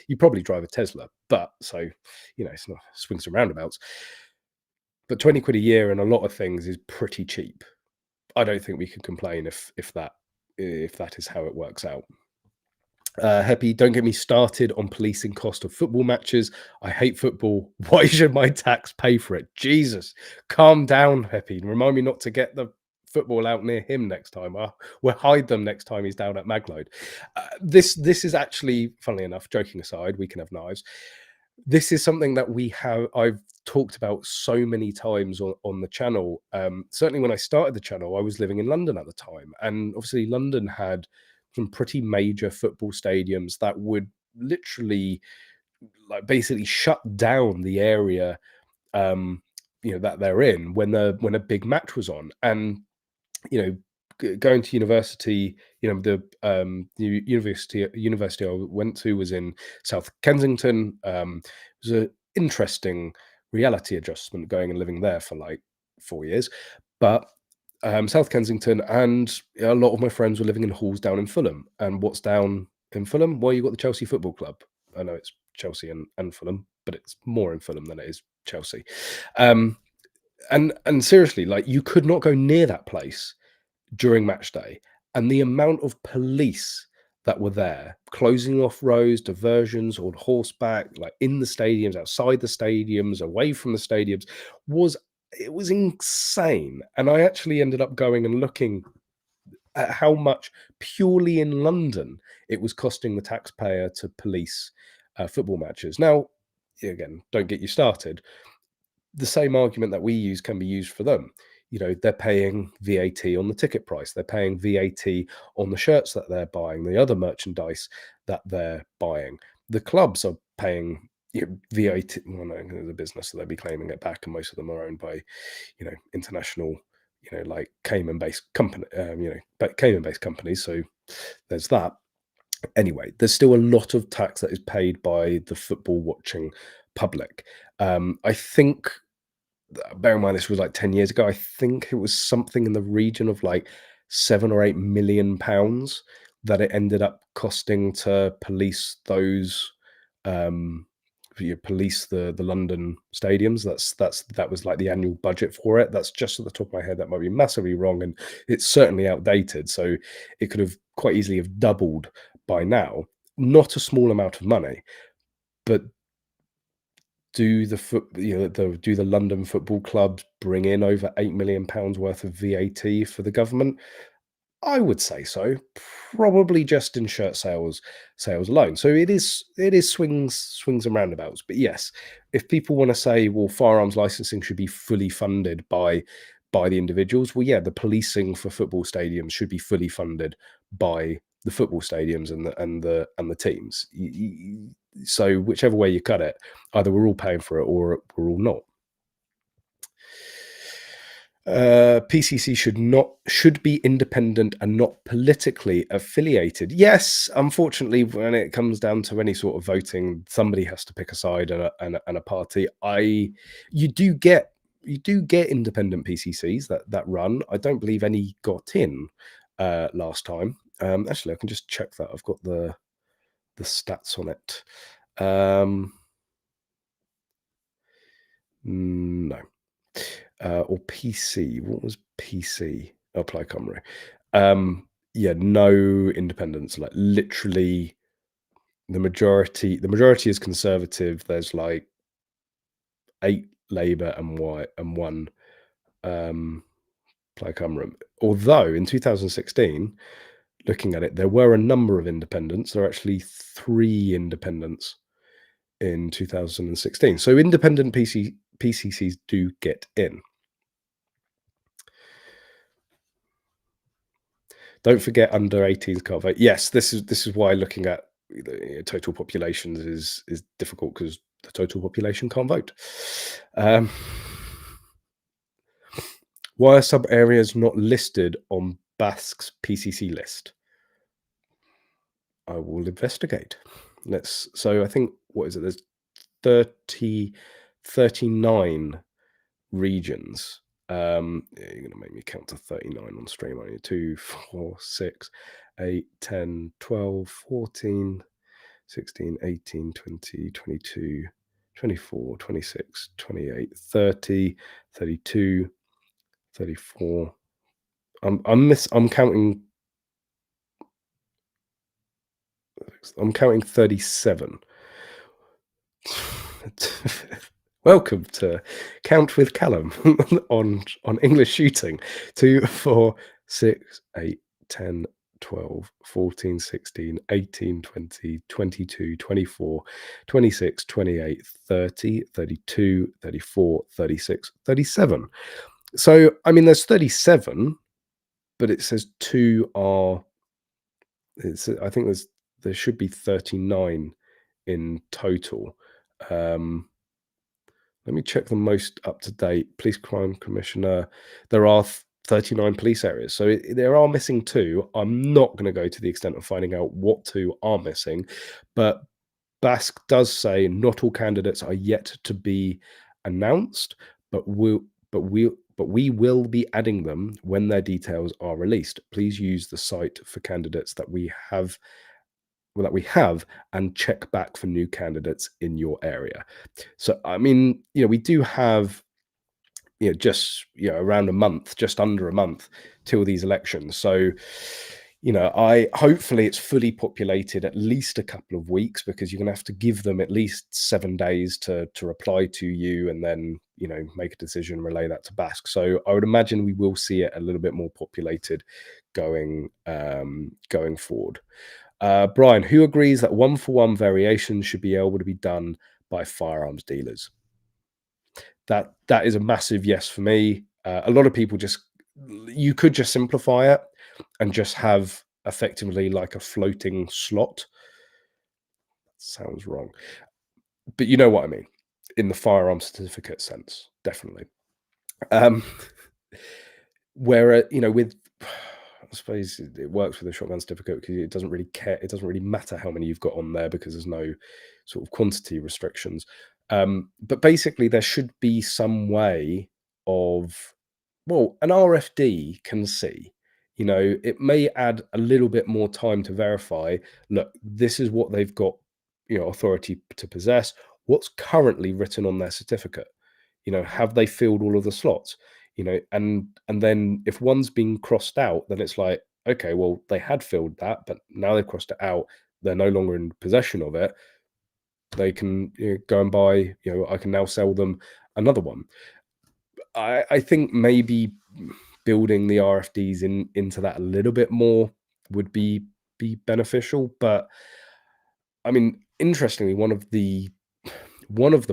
you probably drive a Tesla, but so, it's not swings and roundabouts. But 20 quid a year and a lot of things is pretty cheap. I don't think we can complain if that is how it works out. Happy, don't get me started on policing cost of football matches. I hate football. Why should my tax pay for it? Jesus, calm down, Happy. Remind me not to get the football out near him next time. We'll hide them next time he's down at Magload. This is actually, funnily enough, joking aside, we can have knives. This is something that I've talked about so many times on the channel. Certainly when I started the channel, I was living in London at the time, and obviously London had some pretty major football stadiums that would literally like basically shut down the area that they're in when a big match was on. And going to university, the university I went to was in South Kensington. It was an interesting reality adjustment going and living there for like 4 years, but South Kensington, and a lot of my friends were living in halls down in Fulham. And what's down in Fulham? Well, you've got the Chelsea Football Club. I know it's Chelsea and Fulham, but it's more in Fulham than it is Chelsea. And seriously, like you could not go near that place during match day, and the amount of police that were there closing off roads, diversions, on horseback, like in the stadiums, outside the stadiums, away from the stadiums, was insane. And I actually ended up going and looking at how much purely in London it was costing the taxpayer to police football matches. Now, again, don't get you started. The same argument that we use can be used for them. They're paying VAT on the ticket price. They're paying VAT on the shirts that they're buying, the other merchandise that they're buying. The clubs are paying VAT. Well, no, the business, so they'll be claiming it back, and most of them are owned by, international, like Cayman-based company, Cayman-based companies. So there's that. Anyway, there's still a lot of tax that is paid by the football watching public. I think, bear in mind this was like 10 years ago, I think it was something in the region of like £7 or £8 million that it ended up costing to police those police the London stadiums. That was like the annual budget for it. That's just at the top of my head. That might be massively wrong, and it's certainly outdated, so it could have quite easily have doubled by now. Not a small amount of money, but do the London football clubs bring in over £8 million worth of VAT for the government? I would say so, probably just in shirt sales alone. So it is swings and roundabouts. But yes, if people want to say, well, firearms licensing should be fully funded by the individuals, well, yeah, the policing for football stadiums should be fully funded by the football stadiums and the teams. So whichever way you cut it, either we're all paying for it or we're all not. PCC should be independent and not politically affiliated. Yes, unfortunately, when it comes down to any sort of voting, somebody has to pick a side and a party. You do get independent PCCs that run. I don't believe any got in last time. Actually, I can just check that. I've got the stats on it. No. Or PC. What was PC? Apply Cymru. Yeah, no independents. Like literally, the majority is Conservative. There's like 8 Labour and one Plaid Cymru. Although in 2016, looking at it, there were a number of independents. There are actually 3 independents in 2016. So independent PCCs do get in. Don't forget under 18s can't vote. Yes, this is why looking at the total populations is difficult because the total population can't vote. Um, why are sub areas not listed on Basque's PCC list? I will investigate. So I think, what is it? There's 39 regions. You're gonna make me count to 39 on stream, aren't you? 2, 4, 6, 8, 10, 12, 14, 16, 18, 20, 22, 24, 26, 28, 30, 32, 34. I'm counting 37. Welcome to Count with Callum on English Shooting. 2, 4, 6, 8, 10, 12, 14, 16, 18, 20, 22, 24, 26, 28, 30, 32, 34, 36, 37. So, I mean, there's 37, but it says 2 are, I think there should be 39 in total. Let me check the most up-to-date police crime commissioner. There are 39 police areas, so there are missing 2. I'm not going to go to the extent of finding out what 2 are missing, but Basque does say not all candidates are yet to be announced, but we will be adding them when their details are released. Please use the site for candidates that we have and check back for new candidates in your area. So, I mean, we do have, just, around a month, just under a month till these elections. So, hopefully it's fully populated at least a couple of weeks, because you're going to have to give them at least 7 days to reply to you, and then, make a decision, relay that to Basque. So I would imagine we will see it a little bit more populated going forward. Brian, who agrees that 1-for-1 variations should be able to be done by firearms dealers? That is a massive yes for me. A lot of people you could just simplify it and just have effectively like a floating slot. Sounds wrong, but you know what I mean, in the firearm certificate sense, definitely. Where with, I suppose it works with a shotgun certificate because it doesn't really care. It doesn't really matter how many you've got on there because there's no sort of quantity restrictions. But basically, there should be some way of, well, an RFD can see. It may add a little bit more time to verify. Look, this is what they've got, authority to possess. What's currently written on their certificate? Have they filled all of the slots? And then if one's been crossed out, then it's like, okay, well, they had filled that, but now they've crossed it out. They're no longer in possession of it. They can go and buy, I can now sell them another one. I think maybe building the RFDs into that a little bit more would be beneficial. But I mean, interestingly, one of the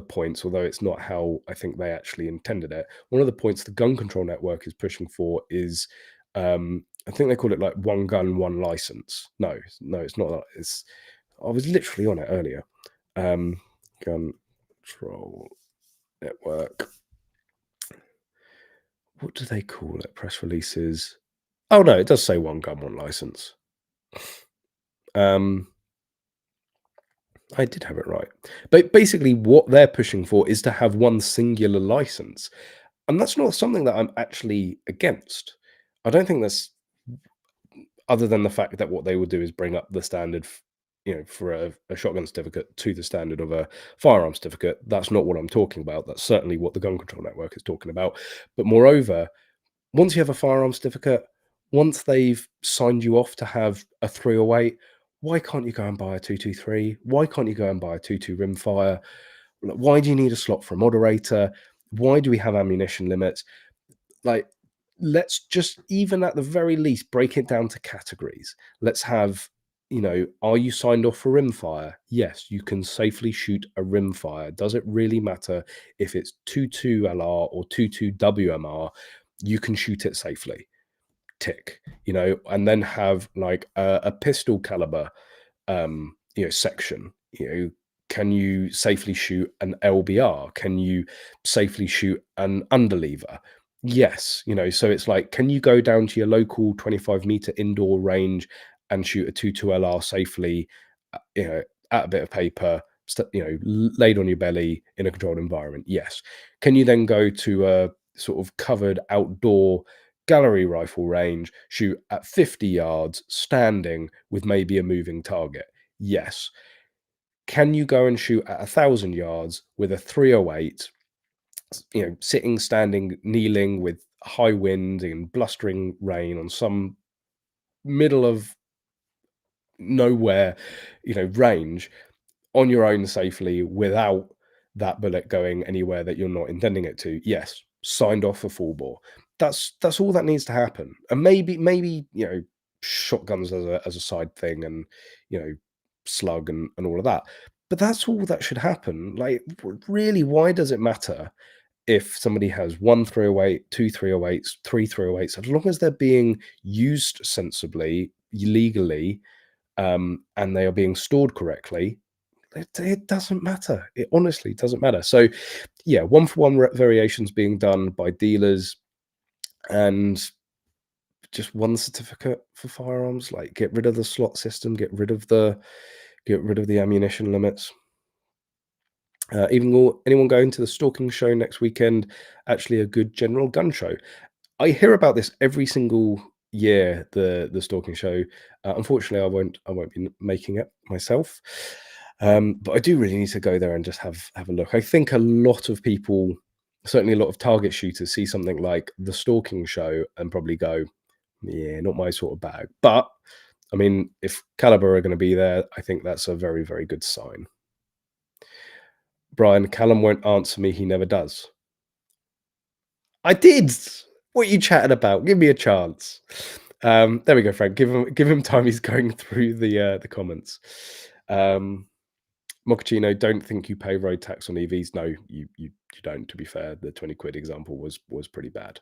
points, although it's not how I think they actually intended it, one of the points the gun control network is pushing for is, I think they call it like one gun, one license. No, it's not that. I was literally on it earlier. Gun control network. What do they call it? Press releases. Oh no, it does say one gun, one license. I did have it right. But basically what they're pushing for is to have one singular license. And that's not something that I'm actually against. I don't think that's, other than the fact that what they would do is bring up the standard, for a shotgun certificate to the standard of a firearm certificate. That's not what I'm talking about. That's certainly what the gun control network is talking about. But moreover, once you have a firearm certificate, once they've signed you off to have a 308, why can't you go and buy a 223? Why can't you go and buy a 22 rimfire? Why do you need a slot for a moderator? Why do we have ammunition limits? Like, let's just, even at the very least, break it down to categories. Let's have, are you signed off for rimfire? Yes, you can safely shoot a rimfire. Does it really matter if it's 22 LR or 22 WMR? You can shoot it safely. Tick. And then have like a pistol caliber section. Can you safely shoot an LBR? Can you safely shoot an underlever? Yes. So it's like, can you go down to your local 25-meter indoor range and shoot a 22 LR safely, at a bit of paper, laid on your belly in a controlled environment? Yes. Can you then go to a sort of covered outdoor gallery rifle range, shoot at 50 yards, standing with maybe a moving target? Yes. Can you go and shoot at 1,000 yards with a 308, sitting, standing, kneeling with high wind and blustering rain on some middle of nowhere, range, on your own safely without that bullet going anywhere that you're not intending it to? Yes, signed off for full bore. That's all that needs to happen. And maybe shotguns as a side thing, and slug and all of that. But that's all that should happen. Like, really, why does it matter if somebody has one 308, two 308s, three 308s, as long as they're being used sensibly, legally, and they are being stored correctly? It doesn't matter. It honestly doesn't matter. So, yeah, one-for-one variations being done by dealers, and just one certificate for firearms. Like, get rid of the slot system, get rid of the ammunition limits. Anyone going to the stalking show next weekend? Actually, a good general gun show. I hear about this every single year. The stalking show. Unfortunately, I won't be making it myself. But I do really need to go there and just have a look. I think a lot of people, certainly a lot of target shooters, see something like the stalking show and probably go, "Yeah, not my sort of bag." But I mean, if Caliber are going to be there, I think that's a very, very good sign. Brian, Callum won't answer me. He never does. I did. What are you chatting about? Give me a chance. There we go, Frank. Give him time. He's going through the comments. Mochaccino, don't think you pay road tax on EVs. No, you don't. To be fair, the 20 quid example was pretty bad.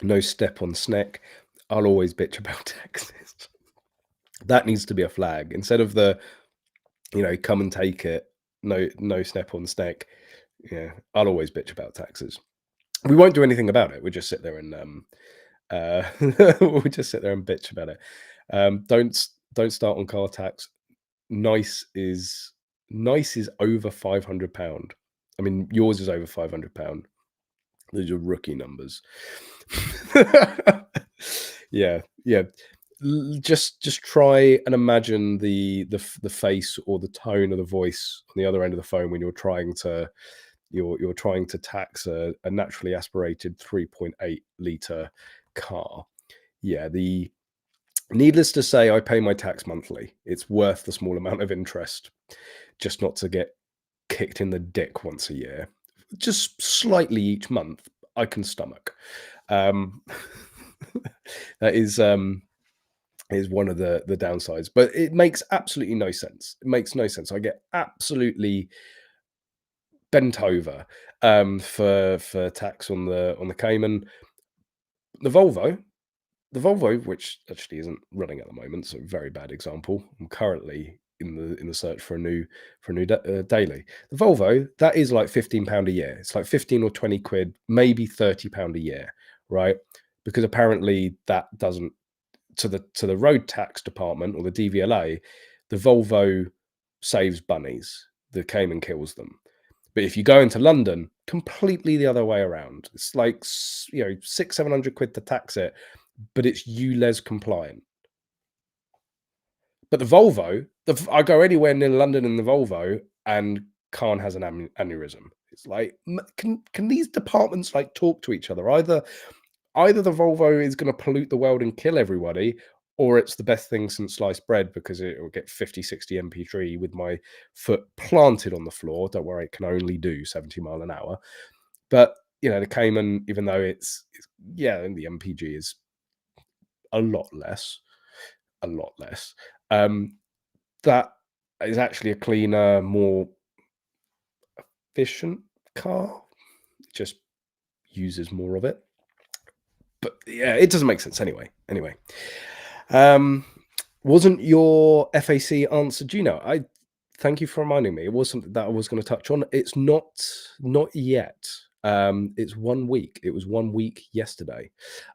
No step on snack. I'll always bitch about taxes. That needs to be a flag instead of the, come and take it. No step on snack. Yeah, I'll always bitch about taxes. We won't do anything about it. We'll just sit there and we'll just sit there and bitch about it. Don't start on car tax. Nice is over £500. I mean, yours is over £500. Those are rookie numbers. Yeah. Just try and imagine the face or the tone of the voice on the other end of the phone when you're trying to tax a naturally aspirated 3.8 liter car. Yeah, needless to say, I pay my tax monthly. It's worth the small amount of interest, just not to get kicked in the dick once a year. Just slightly each month, I can stomach. That is one of the downsides, but it makes absolutely no sense. It makes no sense. I get absolutely bent over for tax on the Cayman. The Volvo, which actually isn't running at the moment, so very bad example. I'm currently in the search for a new daily. The Volvo, that is like £15 a year. It's like 15 or 20 quid, maybe £30 a year, right? Because apparently that doesn't, to the road tax department or the DVLA, the Volvo saves bunnies. The Cayman kills them. But if you go into London, completely the other way around. It's like 600-700 quid to tax it, but it's ULEZ compliant. But the Volvo, I go anywhere near London in the Volvo, and Khan has an aneurysm. It's like, can these departments like talk to each other? Either the Volvo is going to pollute the world and kill everybody, or it's the best thing since sliced bread because it will get 50, 60 MP3 with my foot planted on the floor. Don't worry, it can only do 70 mile an hour. But, the Cayman, even though it's and the MPG is a lot less, that is actually a cleaner, more efficient car. It just uses more of it. but yeah, it doesn't make sense anyway. Anyway, wasn't your FAC answer? Do you know? I thank you for reminding me. It was something that I was going to touch on. It's not yet. It's 1 week. It was 1 week yesterday,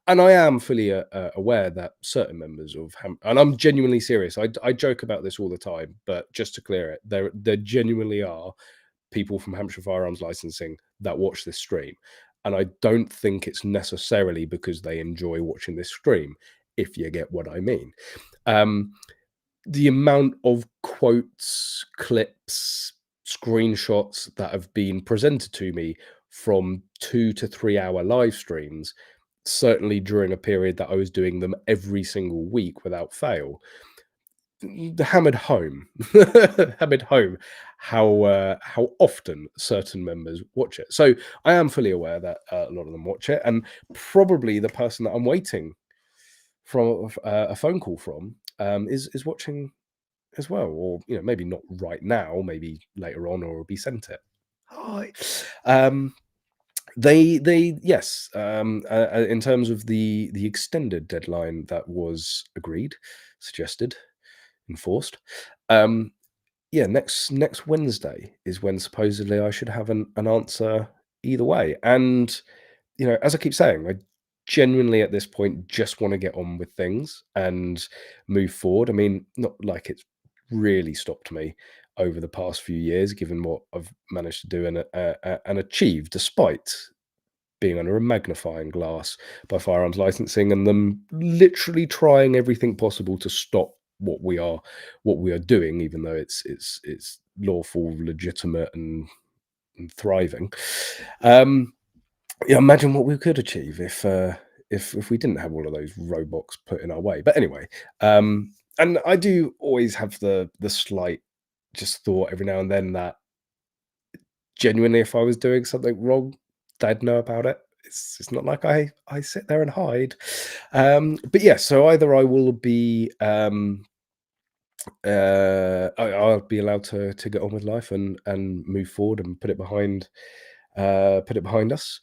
and I am fully aware that certain members of and I'm genuinely serious. I joke about this all the time, but just to clear it, there genuinely are people from Hampshire Firearms Licensing that watch this stream. And I don't think it's necessarily because they enjoy watching this stream, if you get what I mean. The amount of quotes, clips, screenshots that have been presented to me from 2 to 3 hour live streams, certainly during a period that I was doing them every single week without fail, hammered home hammered home how often certain members watch it. So I am fully aware that a lot of them watch it, and probably the person that I'm waiting from a phone call from is watching as well, or maybe not right now, maybe later on, or will be sent it. Hi. They yes, in terms of the extended deadline that was agreed, suggested, enforced. Yeah, next Wednesday is when supposedly I should have an answer either way. And as I keep saying, I genuinely at this point just want to get on with things and move forward. I mean, not like it's really stopped me over the past few years, given what I've managed to do and achieve, despite being under a magnifying glass by Firearms Licensing and them literally trying everything possible to stop what we are doing, even though it's lawful, legitimate, and thriving. Yeah, imagine what we could achieve if we didn't have all of those roadblocks put in our way. But anyway, and I do always have the slight just thought every now and then that genuinely, if I was doing something wrong, they'd know about it. It's not like I sit there and hide. But yeah, so either I will be I'll be allowed to get on with life and move forward and put it behind us.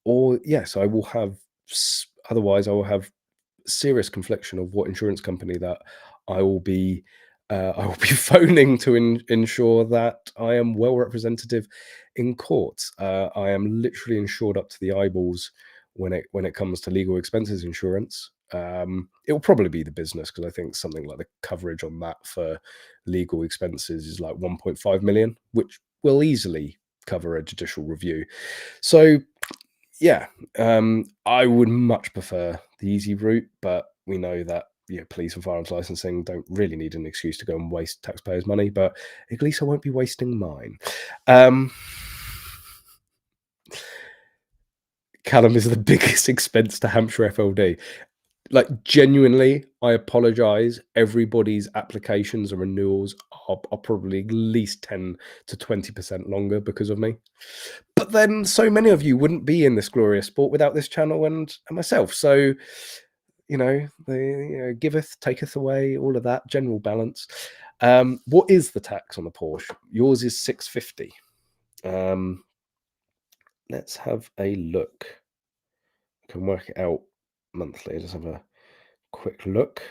Or yes, I will have otherwise I will have serious confliction of what insurance company that I will be I will be phoning to ensure that I am well representative in court. I am literally insured up to the eyeballs when it comes to legal expenses insurance. It will probably be the business, because I think something like the coverage on that for legal expenses is like 1.5 million, which will easily cover a judicial review. So yeah, I would much prefer the easy route, but we know that police and firearms licensing don't really need an excuse to go and waste taxpayers' money, but at least I won't be wasting mine. Callum is the biggest expense to Hampshire FLD. Like, genuinely, I apologize. Everybody's applications and renewals are probably at least 10 to 20% longer because of me. But then so many of you wouldn't be in this glorious sport without this channel and myself. So, the giveth, taketh away, all of that general balance. What is the tax on the Porsche? Yours is 650. Let's have a look. I can work it out monthly. Let's have a quick look.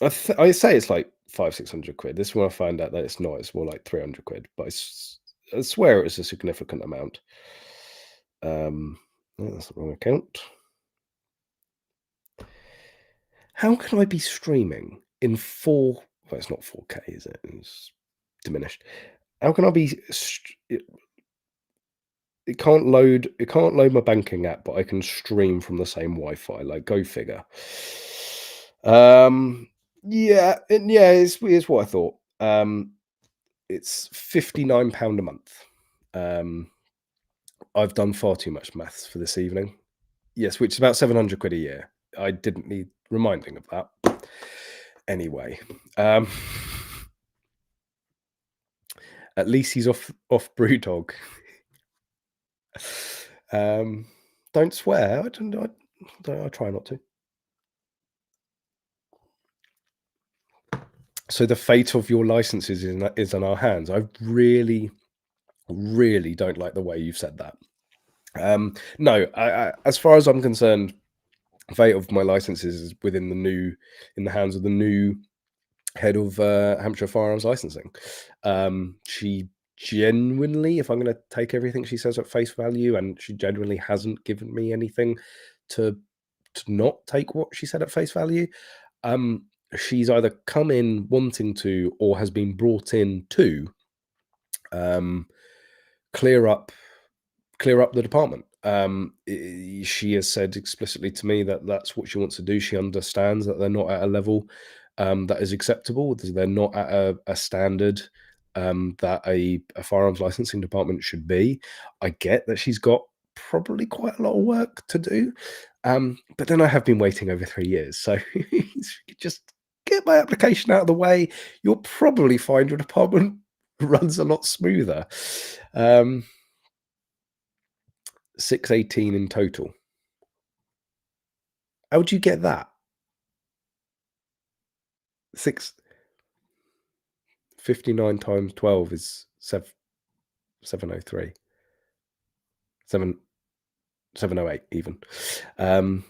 I say it's like 500-600 quid. This is when I find out that it's not. It's more like 300 quid. But I swear it's a significant amount. That's the wrong account. How can I be streaming in 4? Well, it's not 4K, is it? It's diminished. How can I be? It can't load. It can't load my banking app, but I can stream from the same Wi-Fi. Like, go figure. Yeah, it's what I thought. It's £59 a month. I've done far too much maths for this evening. Yes, which is about 700 quid a year. I didn't need reminding of that. Anyway, at least he's off Brewdog. Don't swear. I try not to. So the fate of your licenses is in our hands. I really, really don't like the way you've said that. No, as far as I'm concerned, fate of my licenses is within in the hands of the new head of Hampshire Firearms Licensing. She genuinely, if I'm going to take everything she says at face value, and she genuinely hasn't given me anything to not take what she said at face value. She's either come in wanting to, or has been brought in to um, clear up the department. She has said explicitly to me that that's what she wants to do. She understands that they're not at a level that is acceptable. They're not at a standard that a firearms licensing department should be. I get that she's got probably quite a lot of work to do, but then I have been waiting over 3 years, so just get my application out of the way. You'll probably find your department runs a lot smoother. 618 in total. How would you get that? 659 times 12 is 703. 708 even. I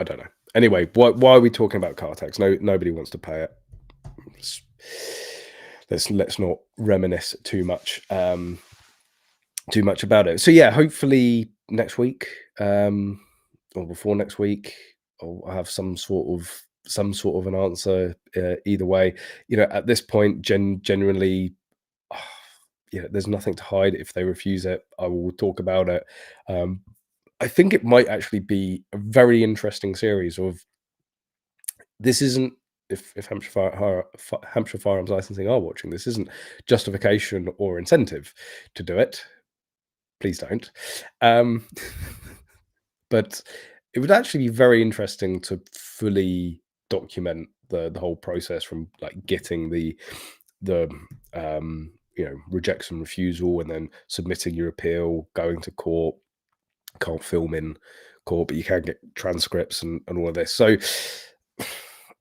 don't know. Anyway, why are we talking about car tax? Nobody wants to pay it. Let's not reminisce too much about it. So yeah, hopefully next week, or before next week, I'll have some sort of an answer. Either way, at this point, genuinely, there's nothing to hide. If they refuse it, I will talk about it. I think it might actually be a very interesting series of. This isn't, if Hampshire Firearms Licensing are watching, this isn't justification or incentive to do it. Please don't. But it would actually be very interesting to fully document the whole process from like getting the rejection, refusal, and then submitting your appeal, going to court. Can't film in court, but you can get transcripts and all of this. So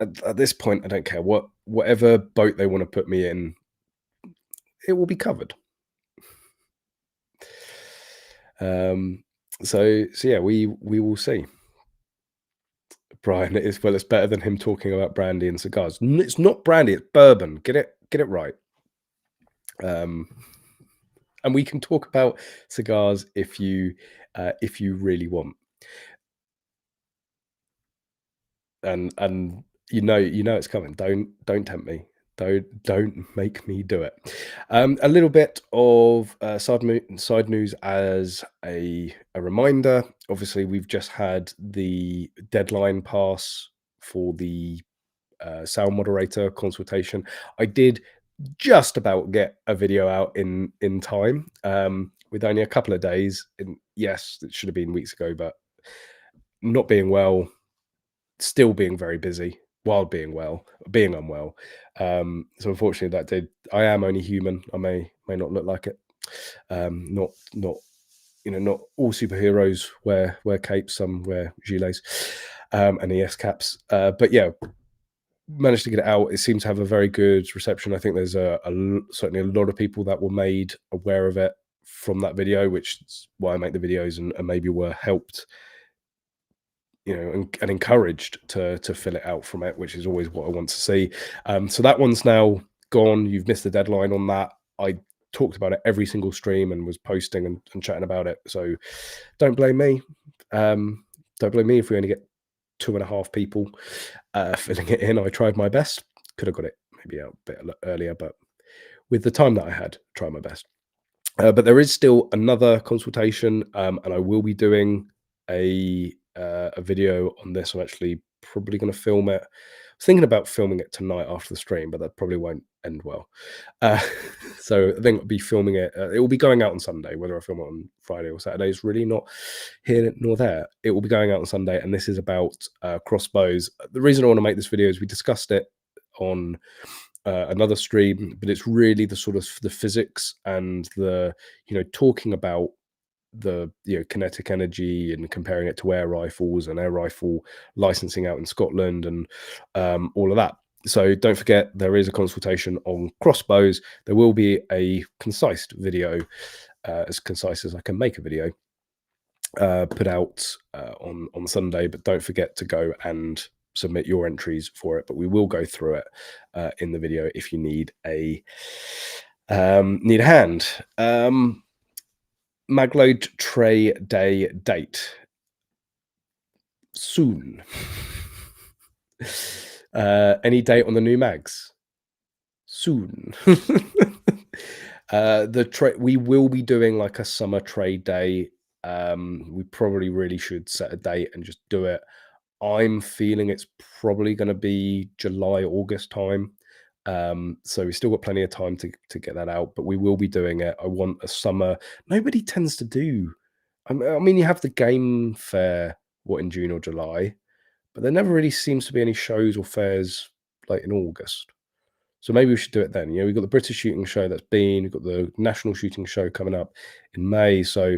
at this point, I don't care whatever boat they want to put me in, it will be covered. So yeah, we will see. Brian, it's better than him talking about brandy and cigars. It's not brandy, it's bourbon. Get it right. And we can talk about cigars if you really want. And you know it's coming. Don't tempt me. Don't make me do it. A little bit of side news as a reminder. Obviously, we've just had the deadline pass for the sound moderator consultation. I did just about get a video out in time, with only a couple of days. Yes, it should have been weeks ago, but not being well, still being very busy while being unwell. So unfortunately that did. I am only human. I may not look like it. Not not all superheroes wear capes, some wear gilets and ES caps. But yeah, managed to get it out. It seems to have a very good reception. I think there's certainly a lot of people that were made aware of it from that video, which is why I make the videos, and maybe were helped and encouraged to fill it out from it, which is always what I want to see. So that one's now gone. You've missed the deadline on that. I talked about it every single stream and was posting and chatting about it. So don't blame me. Don't blame me if we only get 2.5 people filling it in. I tried my best. Could have got it maybe out a bit earlier, but with the time that I had, try my best. But there is still another consultation, and I will be doing a video on this. I'm actually probably going to film it. I was thinking about filming it tonight after the stream, but that probably won't end well. So I think I'll be filming it. It will be going out on Sunday. Whether I film it on Friday or Saturday is really not here nor there. It will be going out on Sunday, and this is about crossbows. The reason I want to make this video is we discussed it on another stream, but it's really the sort of the physics and the talking about the kinetic energy and comparing it to air rifles and air rifle licensing out in Scotland and all of that. So don't forget, there is a consultation on crossbows. There will be a concise video as concise as I can make a video, put out on Sunday. But don't forget to go and submit your entries for it. But we will go through it in the video if you need a hand. Magload tray day date soon. Any date on the new mags? Soon. We will be doing like a summer trade day. We probably really should set a date and just do it. I'm feeling it's probably going to be July, August time. So we've still got plenty of time to get that out, but we will be doing it. I want a summer. Nobody tends to do. I mean, you have the game fair, in June or July, but there never really seems to be any shows or fairs like in August. So maybe we should do it then. We've got the British Shooting Show that's been, we've got the National Shooting Show coming up in May. So,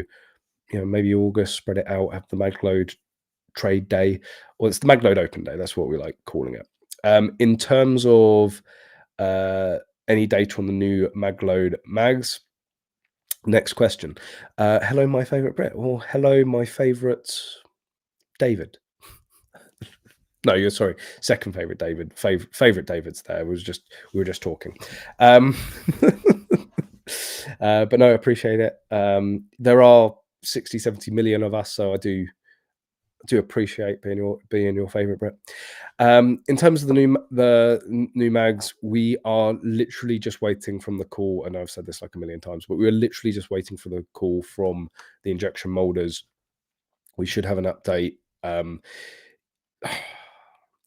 maybe August, spread it out, have the Magload Trade Day. Well, it's the Magload Open Day. That's what we like calling it. In terms of any data on the new Magload mags, next question. Hello, my favorite Brit. Or hello, my favorite David. No, you're sorry. Second favorite David. Favorite David's there. We were just talking. But no, I appreciate it. There are 60, 70 million of us, so I do appreciate being your favorite Brit. In terms of the new mags, we are literally just waiting from the call. And I've said this like a million times, but we are literally just waiting for the call from the injection molders. We should have an update.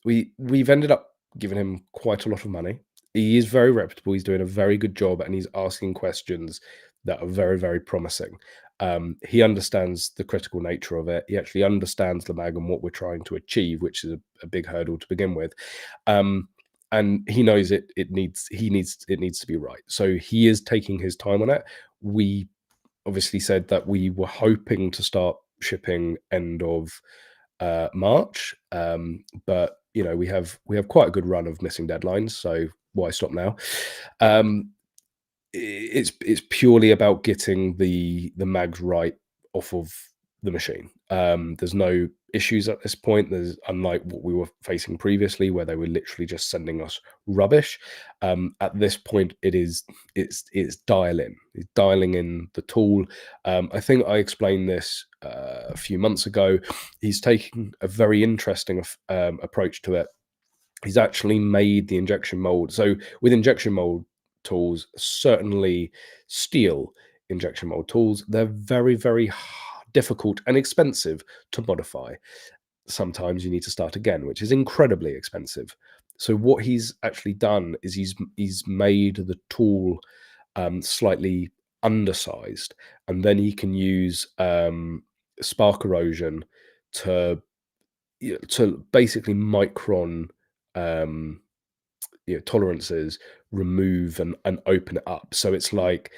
We've ended up giving him quite a lot of money. He is very reputable. He's doing a very good job, and he's asking questions that are very, very promising. He understands the critical nature of it. He actually understands the mag and what we're trying to achieve, which is a big hurdle to begin with. And he knows it needs to be right. So he is taking his time on it. We obviously said that we were hoping to start shipping end of March, but we have quite a good run of missing deadlines, so why stop now? It's purely about getting the mags right off of the machine. There's no issues at this point. There's, unlike what we were facing previously, where they were literally just sending us rubbish. At this point, it's dialing in the tool. I think I explained this a few months ago. He's taking a very interesting approach to it. He's actually made the injection mold. So with injection mold tools, certainly steel injection mold tools, they're very, very difficult and expensive to modify. Sometimes you need to start again, which is incredibly expensive. So what he's actually done is he's made the tool slightly undersized, and then he can use spark erosion to basically micron tolerances, remove and open it up. So it's like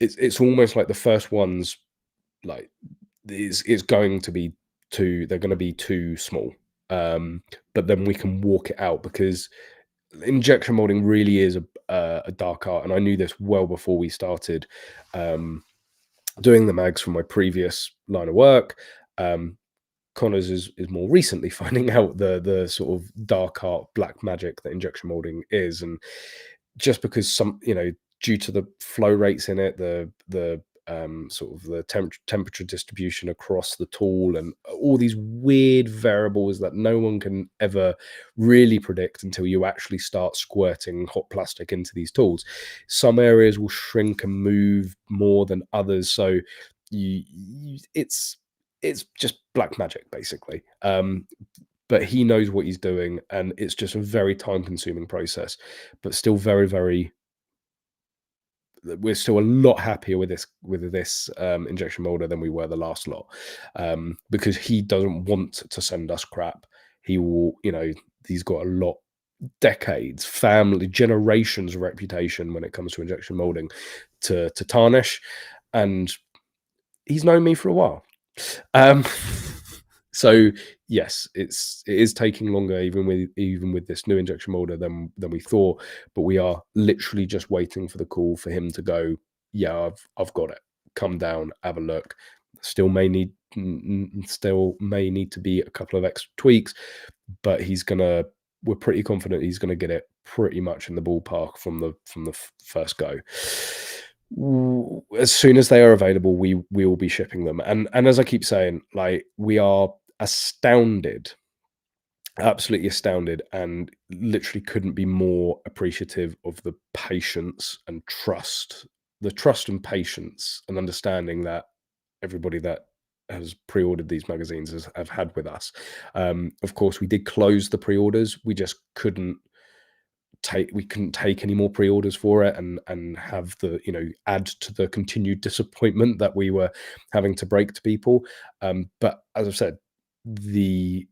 it's almost like the first ones, like is going to be they're going to be too small, but then we can walk it out, because injection molding really is a dark art. And I knew this well before we started doing the mags from my previous line of work. Connors is more recently finding out the sort of dark art, black magic that injection molding is. And just because due to the flow rates in it, the sort of the temperature distribution across the tool, and all these weird variables that no one can ever really predict until you actually start squirting hot plastic into these tools. Some areas will shrink and move more than others. So it's just black magic, basically. But he knows what he's doing, and it's just a very time-consuming process, but still very, very. We're still a lot happier with this injection molder than we were the last lot, because he doesn't want to send us crap. He will, he's got a lot, decades, family, generations of reputation when it comes to injection molding to tarnish, and he's known me for a while. So yes, it is taking longer, even with this new injection molder than we thought. But we are literally just waiting for the call for him to go, yeah, I've got it, come down, have a look. Still may need to be a couple of extra tweaks, but we're pretty confident he's gonna get it pretty much in the ballpark from the first go. As soon as they are available, we will be shipping them. And as I keep saying, like, we are astounded, absolutely astounded, and literally couldn't be more appreciative of the patience and the trust and patience and understanding that everybody that has pre-ordered these magazines have had with us. Of course, we did close the pre-orders. We just couldn't take any more pre-orders for it and have the, add to the continued disappointment that we were having to break to people. But as I've said, the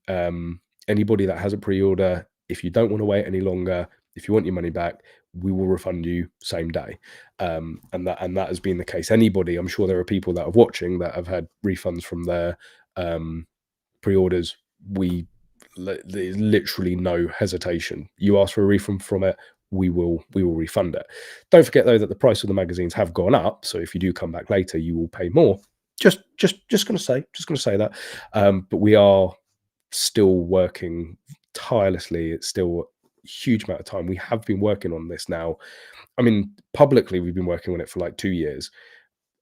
anybody that has a pre-order, if you don't want to wait any longer, if you want your money back, we will refund you same day. And that has been the case. Anybody, I'm sure there are people that are watching that have had refunds from their pre-orders. There's literally no hesitation. You ask for a refund from it, we will refund it. Don't forget though that the price of the magazines have gone up, so if you do come back later, you will pay more. Just gonna say that. But we are still working tirelessly. It's still a huge amount of time. We have been working on this now. I mean, publicly we've been working on it for like 2 years.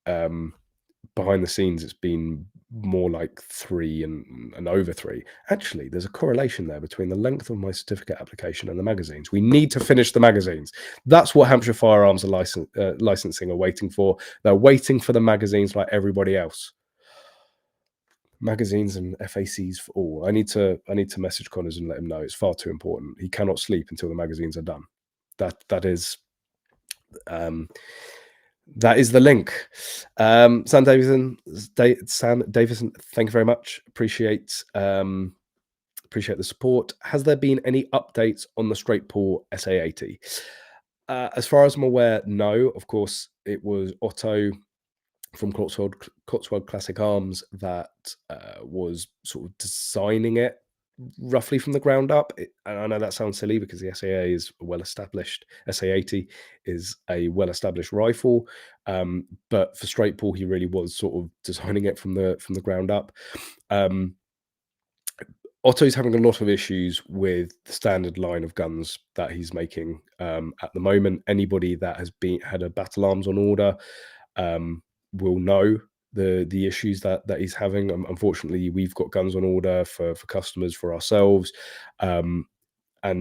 Behind the scenes, it's been more like 3 and over 3. Actually, there's a correlation there between the length of my certificate application and the magazines. We need to finish the magazines. That's what Hampshire Firearms are licensing are waiting for. They're waiting for the magazines like everybody else. Magazines and FACs for all. I need to message Connors and let him know it's far too important. He cannot sleep until the magazines are done. That is the link. Sam Davison, thank you very much. Appreciate the support. Has there been any updates on the straight pull SA80? As far as I'm aware, no. Of course, it was Otto from Cotswold Classic Arms that was sort of designing it roughly from the ground up. And I know that sounds silly because the SAA is well-established. SA80 is a well-established rifle, but for straight pull, he really was sort of designing it from the ground up. Otto's having a lot of issues with the standard line of guns that he's making at the moment. Anybody that has had a battle arms on order will know the issues that he's having. Unfortunately, we've got guns on order for customers, for ourselves, and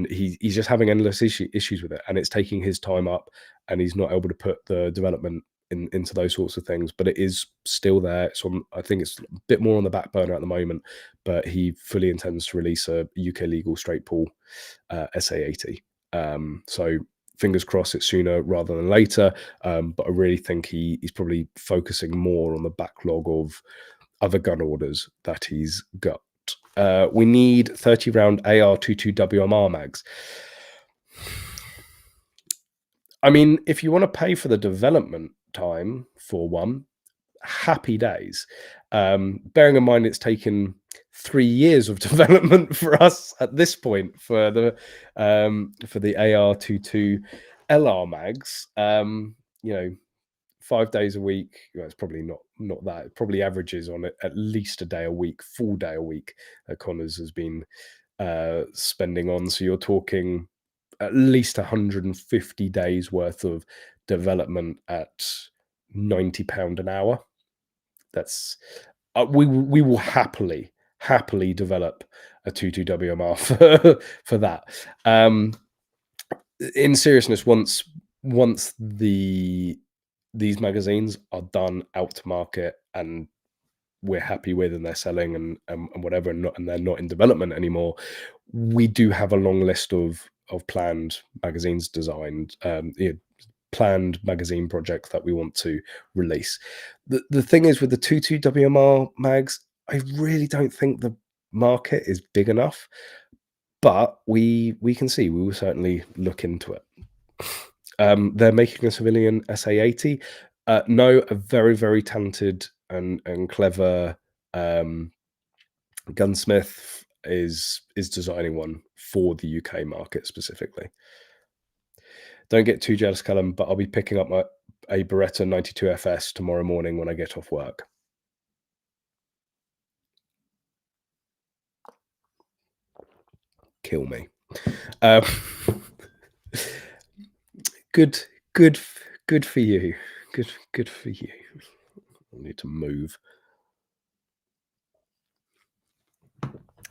he's just having endless issues with it, and it's taking his time up, and he's not able to put the development into those sorts of things. But it is still there. So I think it's a bit more on the back burner at the moment, but he fully intends to release a UK legal straight pull SA80. So fingers crossed it's sooner rather than later, but I really think he's probably focusing more on the backlog of other gun orders that he's got. We need 30 round AR-22 WMR mags. I mean, if you want to pay for the development time for one, happy days. Bearing in mind it's taken 3 years of development for us at this point for the AR-22 LR mags. 5 days a week. It's probably not that. It probably averages on at least a day a week, full day a week that Connors has been spending on. So you're talking at least 150 days worth of development at £90 an hour. That's we will happily develop a 22 WMR for that. In seriousness, once these magazines are done out to market and we're happy with and they're selling and whatever, and they're not in development anymore, we do have a long list of planned magazines designed, planned magazine projects that we want to release. The thing is with the 22 WMR mags, I really don't think the market is big enough, but we can see. We will certainly look into it. They're making a civilian SA80. No, a very, very talented and clever gunsmith is designing one for the UK market specifically. Don't get too jealous, Callum, but I'll be picking up a Beretta 92 FS tomorrow morning when I get off work. Kill me. Um, good, good, good for you. Good for you. I need to move.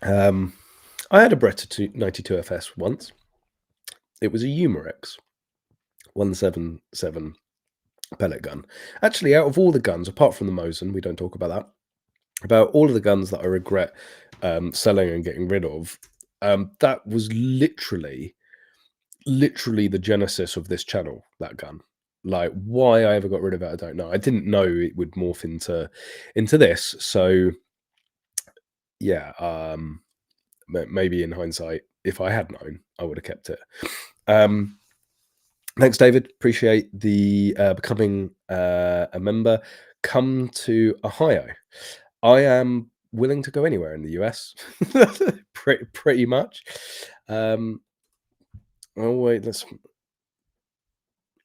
I had a Beretta 92 FS once. It was a Umarex 177 pellet gun. Actually, out of all the guns, apart from the Mosin, we don't talk about that. About all of the guns that I regret selling and getting rid of, that was literally the genesis of this channel. That gun, like why I ever got rid of it, I don't know. I didn't know it would morph into this. So yeah, maybe in hindsight, if I had known, I would have kept it. Thanks, David. Appreciate the becoming a member. Come to Ohio. I am willing to go anywhere in the US, pretty much. Oh wait,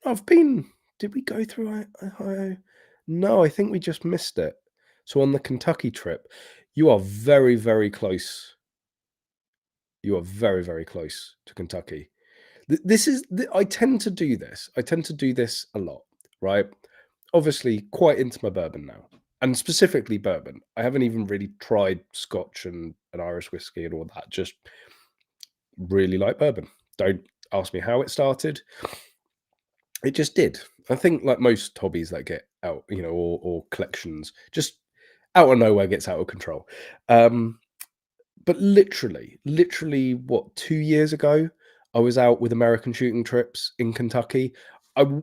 I've been. Did we go through Ohio? No, I think we just missed it. So on the Kentucky trip, you are very, very close. You are very, very close to Kentucky. This is. I tend to do this. I tend to do this a lot, right? Obviously, quite into my bourbon now, and specifically bourbon. I haven't even really tried Scotch and Irish whiskey and all that. Just really like bourbon. Don't ask me how it started. It just did. I think, like most hobbies that get out, or collections, just out of nowhere gets out of control. But literally, what, 2 years ago, I was out with American shooting trips in Kentucky.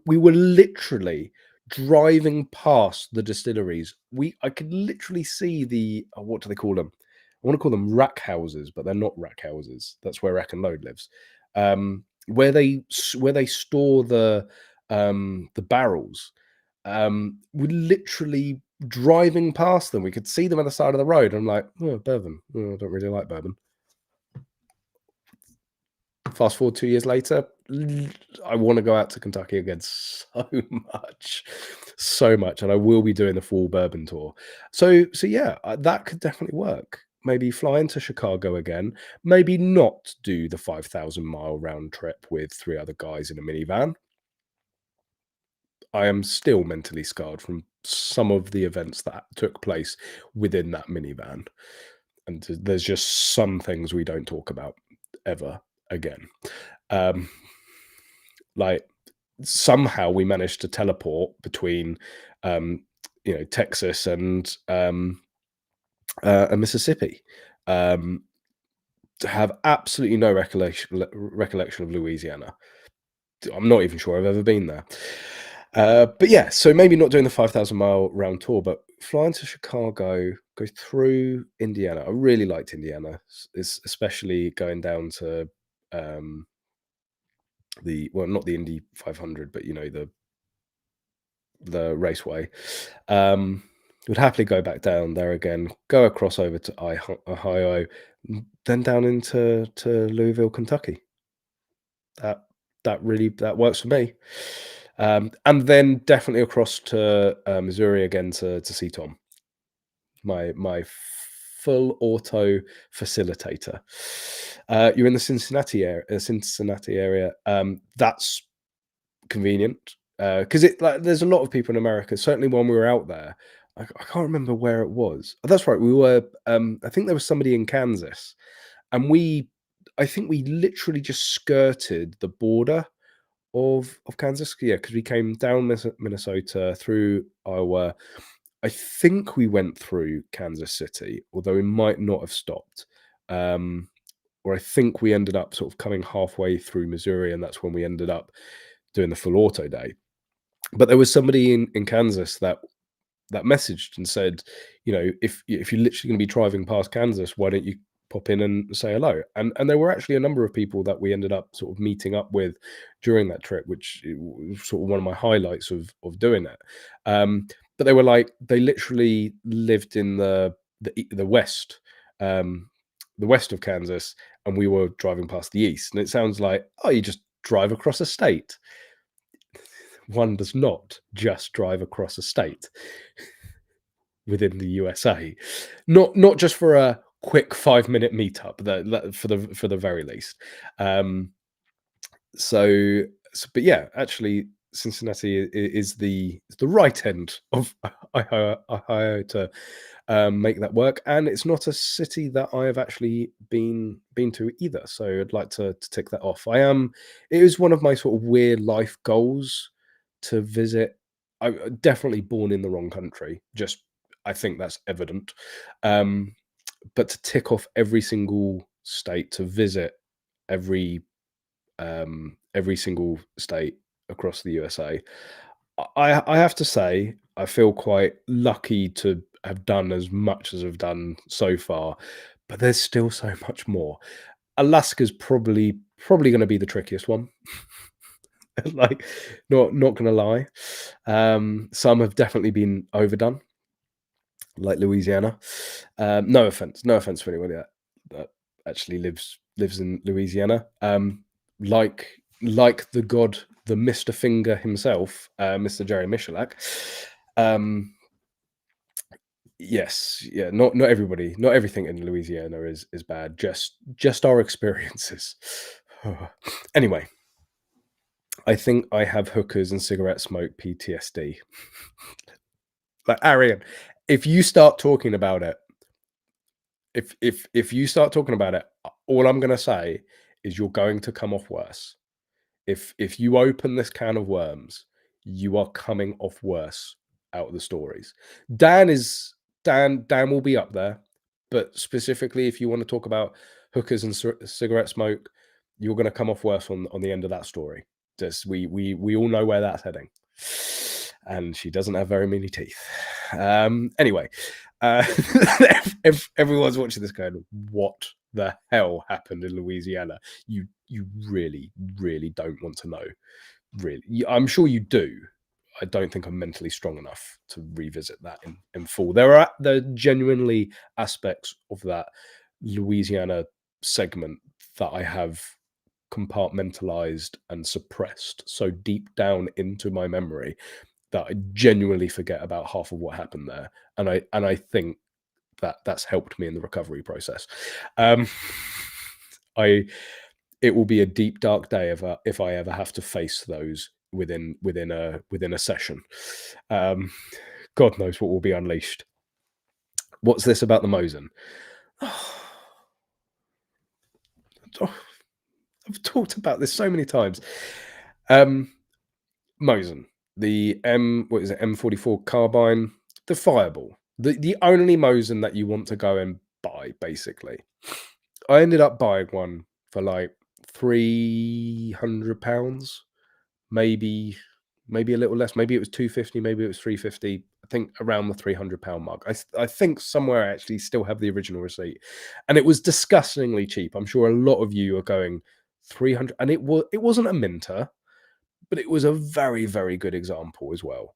We were literally driving past the distilleries. I could literally see the what do they call them? I want to call them rack houses, but they're not rack houses. That's where Rack and Load lives. Where they store the barrels. We literally driving past them. We could see them on the side of the road. I'm like, oh, bourbon. Oh, I don't really like bourbon. Fast forward 2 years later, I want to go out to Kentucky again so much, and I will be doing the full bourbon tour. So yeah, that could definitely work. Maybe fly into Chicago again. Maybe not do the 5,000-mile round trip with 3 other guys in a minivan. I am still mentally scarred from some of the events that took place within that minivan. And there's just some things we don't talk about ever again. Like somehow we managed to teleport between, Texas and Mississippi. To have absolutely no recollection of Louisiana. I'm not even sure I've ever been there. But yeah, so maybe not doing the 5,000-mile round tour, but flying to Chicago, go through Indiana. I really liked Indiana, especially going down to not the Indy 500, but the raceway. Would happily go back down there again, go across over to Ohio, then down into Louisville, Kentucky. That works for me. And then definitely across to Missouri again to see Tom, my full auto facilitator. You're in the Cincinnati area. That's convenient because there's a lot of people in America. Certainly when we were out there, I can't remember where it was. Oh, that's right. We were. I think there was somebody in Kansas, and I think we literally just skirted the border of Kansas. Yeah, because we came down Minnesota through Iowa. I think we went through Kansas City, although we might not have stopped. Or I think we ended up sort of coming halfway through Missouri, and that's when we ended up doing the full auto day. But there was somebody in Kansas that messaged and said, if you're literally going to be driving past Kansas, why don't you pop in and say hello? And there were actually a number of people that we ended up sort of meeting up with during that trip, which was sort of one of my highlights of doing it. But they literally lived in the west, the west of Kansas, and we were driving past the east. And it sounds like, oh, you just drive across a state. one does not just drive across a state within the USA, not just for a quick 5-minute meetup, for the very least. Um, so, but yeah, actually, Cincinnati is the right end of Ohio to make that work, and it's not a city that I have actually been to either. So I'd like to tick that off. It is one of my sort of weird life goals to visit. I'm definitely born in the wrong country. Just I think that's evident. Um, but to tick off every single state, to visit every every single state across the USA. I have to say, I feel quite lucky to have done as much as I've done so far, but there's still so much more. Alaska's probably going to be the trickiest one. Like, not going to lie. Some have definitely been overdone, like Louisiana. No offense to anyone that actually lives in Louisiana. Like the god, the Mister Finger himself, Mr. Jerry Michalak. Yes, yeah. Not everybody, not everything in Louisiana is bad. Just our experiences. Anyway, I think I have hookers and cigarette smoke PTSD. Like Arian, if you start talking about it, if you start talking about it, all I'm gonna say is you're going to come off worse. If you open this can of worms, you are coming off worse out of the stories. Dan will be up there, but specifically if you want to talk about hookers and cigarette smoke, you're going to come off worse on the end of that story. Just we all know where that's heading, and she doesn't have very many teeth. Anyway, if everyone's watching this going, what the hell happened in Louisiana? You really don't want to know. Really, I'm sure you do. I don't think I'm mentally strong enough to revisit that in full. There are genuinely aspects of that Louisiana segment that I have compartmentalized and suppressed so deep down into my memory that I genuinely forget about half of what happened there, and I think that's helped me in the recovery process. Um, I It will be a deep dark day if I ever have to face those within a session. Um, God knows what will be unleashed. What's this about the Mosin? Oh, I've talked about this so many times. Mosin, the M44 carbine, the Fireball, the only Mosin that you want to go and buy, basically. I ended up buying one for like £300, maybe a little less. Maybe it was 250, maybe it was 350. I think around the £300 mark. I think somewhere I actually still have the original receipt, and it was disgustingly cheap. I'm sure a lot of you are going 300, and it wasn't a minter, but it was a very, very good example as well.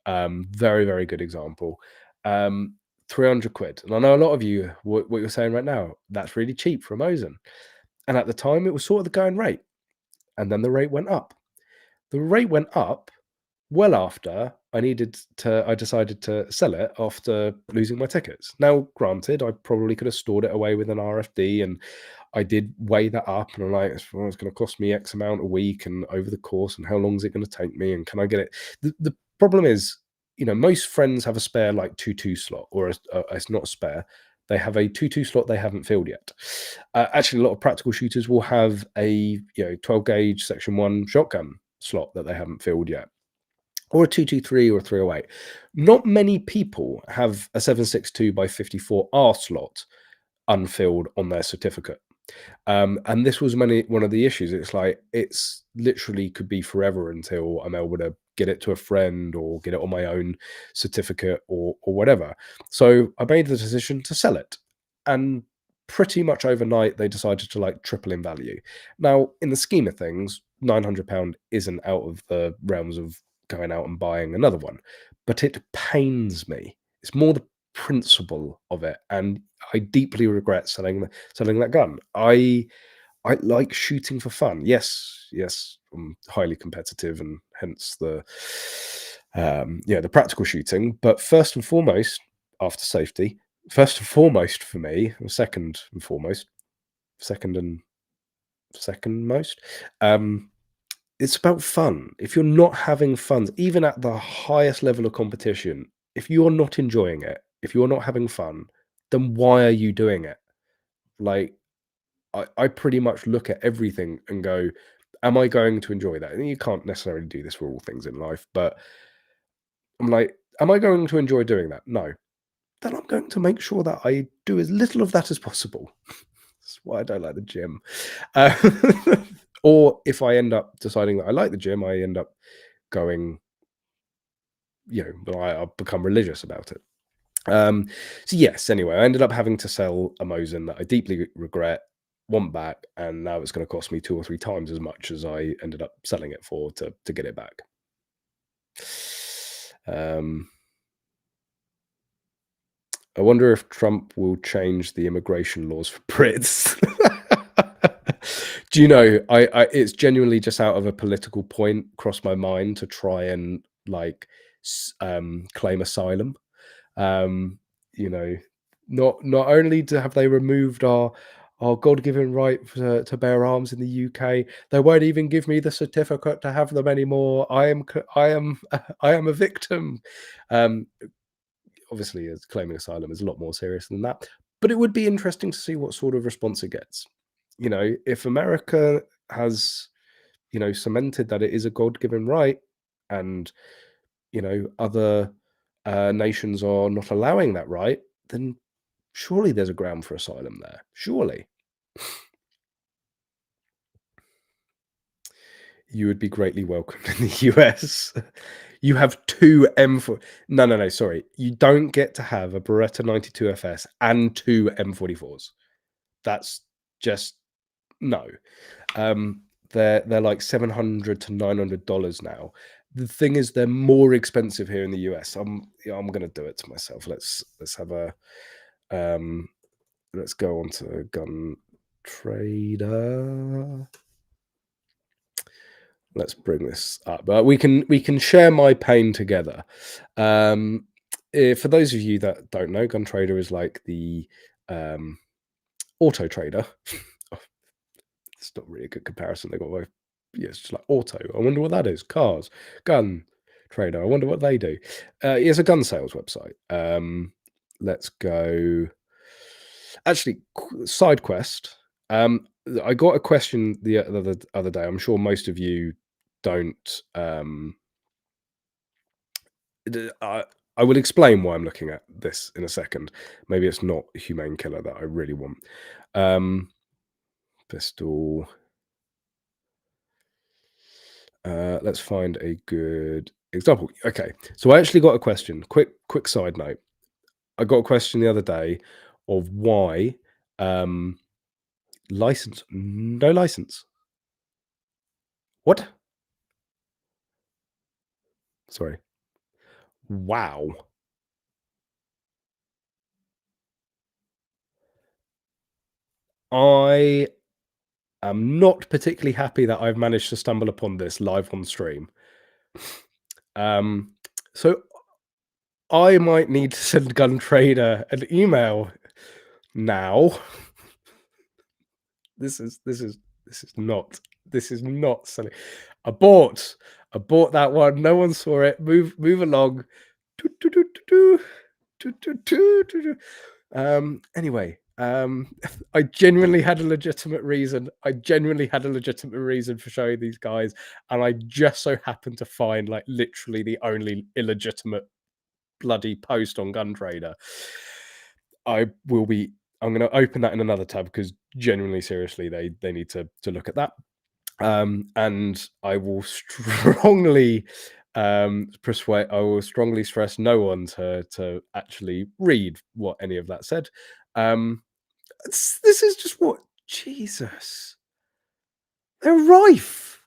Very, very good example. 300 quid. And I know a lot of you, what you're saying right now, that's really cheap for a Mosin. And at the time, it was sort of the going rate. And then the rate went up. The rate went up well after I decided to sell it after losing my tickets. Now, granted, I probably could have stored it away with an RFD, and I did weigh that up, and I'm like, it's going to cost me X amount a week and over the course, and how long is it going to take me, and can I get it? The problem is, most friends have a spare like 2.2 slot, or it's not a spare. They have a 2.2 slot they haven't filled yet. Actually, a lot of practical shooters will have a 12 gauge section 1 shotgun slot that they haven't filled yet, or a 223 or a 308. Not many people have a 7.62 by 54R slot unfilled on their certificate. And this was one of the issues. It's literally could be forever until I'm able to get it to a friend or get it on my own certificate or whatever. So I made the decision to sell it, and pretty much overnight they decided to like triple in value. Now, in the scheme of things, £900 isn't out of the realms of going out and buying another one, but it pains me. It's more the principle of it, and I deeply regret selling that gun. I I like shooting for fun. Yes, yes, I'm highly competitive, and hence the practical shooting. But first and foremost, after safety, first and foremost for me, or second and foremost, second and second most, it's about fun. If you're not having fun, even at the highest level of competition, if you're not enjoying it, if you're not having fun, then why are you doing it? Like, I pretty much look at everything and go, am I going to enjoy that? And you can't necessarily do this for all things in life, but I'm like, am I going to enjoy doing that? No. Then I'm going to make sure that I do as little of that as possible. That's why I don't like the gym. Uh, or if I end up deciding that I like the gym, I end up going, I'll become religious about it. So yes, anyway, I ended up having to sell a Mosin that I deeply regret, want back, and now it's going to cost me 2 or 3 times as much as I ended up selling it for to get it back. I wonder if Trump will change the immigration laws for Brits. Do you know, it's genuinely just out of a political point crossed my mind to try and like claim asylum. Um, you know, not only have they removed our God-given right to bear arms in the UK, they won't even give me the certificate to have them anymore. I am a victim. Um, Obviously, as claiming asylum is a lot more serious than that, but it would be interesting to see what sort of response it gets. If America has, cemented that it is a God-given right, and other nations are not allowing that right, then surely there's a ground for asylum there. Surely. You would be greatly welcomed in the US. You have 2 M4. No, no, no, sorry. You don't get to have a Beretta 92 FS and 2 M44s. That's just no. They're like $700 to $900 now. The thing is, they're more expensive here in the US. I'm gonna do it to myself. Let's have a let's go on to Gun Trader. Let's bring this up. But we can share my pain together. For those of you that don't know, Gun Trader is like the auto trader. It's not really a good comparison. They got both. Yeah, it's just like auto. I wonder what that is. Cars, gun trader. I wonder what they do. It's a gun sales website. Let's go. Actually, side quest. I got a question the other day. I'm sure most of you don't. I will explain why I'm looking at this in a second. Maybe it's not Humane Killer that I really want. Pistol. Let's find a good example. Okay, so I actually got a question. Quick side note. I got a question the other day of why license, no license. What? Sorry. Wow. I am not particularly happy that I've managed to stumble upon this live on stream. So I might need to send Gun Trader an email now. This is not silly. I bought that one. No one saw it. Move along. Anyway, I genuinely had a legitimate reason. For showing these guys, and I just so happened to find like literally the only illegitimate bloody post on Gun Trader. I'm going to open that in another tab because genuinely, seriously, they need to look at that. And I will strongly persuade. I will strongly stress no one to actually read what any of that said. This is just what Jesus. They're rife.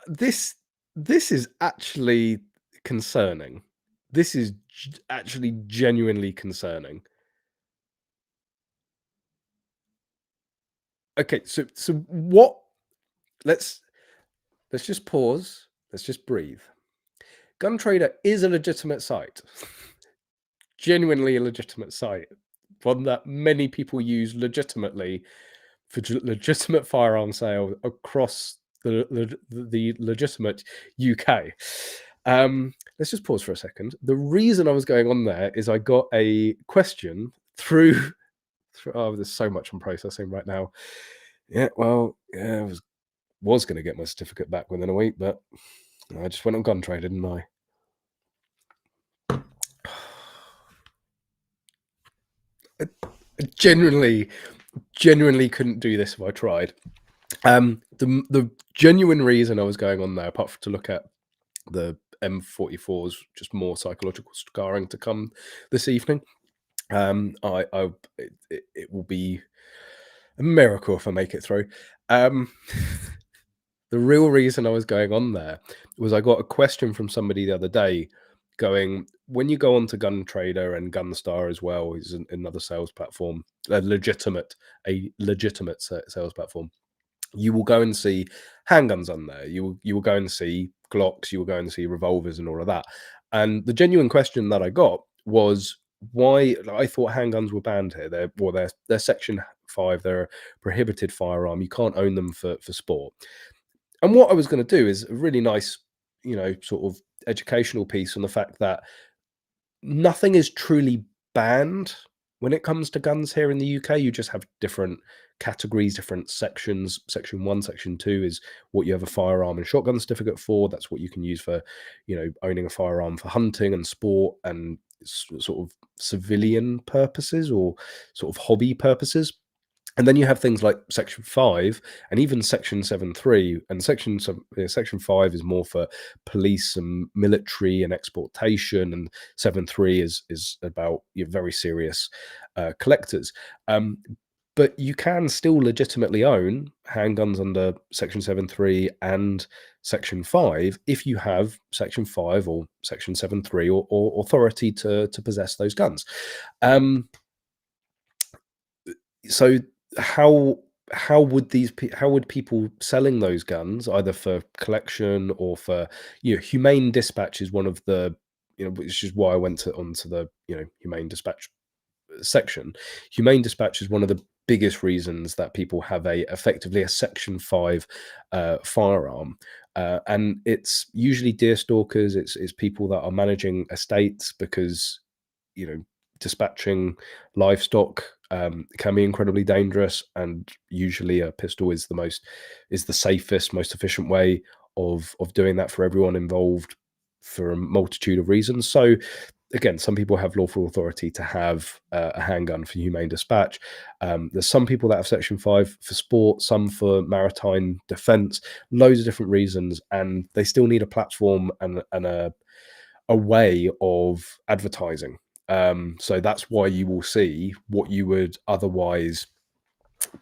This is actually concerning. This is actually genuinely concerning. okay, so what? Let's let's just pause. Let's just breathe. Gun Trader is a legitimate site, genuinely a legitimate site, one that many people use legitimately for legitimate firearm sale across the legitimate UK. Let's just pause for a second. The reason I was going on there is I got a question through. Oh, there's so much I'm processing right now. Yeah, well, yeah, I was going to get my certificate back within a week, but I just went on Gun Trader, didn't I? I genuinely couldn't do this if I tried. The genuine reason I was going on there, apart from to look at the M44's just more psychological scarring to come this evening. It will be a miracle if I make it through. The real reason I was going on there was I got a question from somebody the other day going, when you go on to Gun Trader and Gunstar as well, is another sales platform, a legitimate sales platform, you will go and see handguns on there. You will go and see Glocks, you will go and see revolvers and all of that. And the genuine question that I got was why I thought handguns were banned here. They're section 5, they're a prohibited firearm. You can't own them for sport. And what I was going to do is a really nice, sort of educational piece on the fact that nothing is truly banned when it comes to guns here in the UK. You just have different categories, different sections. Section 1, Section 2 is what you have a firearm and shotgun certificate for. That's what you can use for, owning a firearm for hunting and sport and sort of civilian purposes or sort of hobby purposes. And then you have things like Section 5 and even Section 7.3. And Section 5 is more for police and military and exportation, and 7.3 is about your very serious collectors. But you can still legitimately own handguns under Section 7.3 and Section 5 if you have Section 5 or Section 7.3 or authority to possess those guns. So how would people selling those guns, either for collection or for, Humane Dispatch is one of the, which is why I went onto the, Humane Dispatch section. Humane Dispatch is one of the biggest reasons that people have effectively a Section 5 firearm, and it's usually deer stalkers. It's people that are managing estates because, dispatching livestock can be incredibly dangerous, and usually a pistol is the safest, most efficient way of doing that for everyone involved for a multitude of reasons. So again, some people have lawful authority to have a handgun for Humane Dispatch. There's some people that have Section 5 for sport, some for maritime defense, loads of different reasons, and they still need a platform and a way of advertising. So that's why you will see what you would otherwise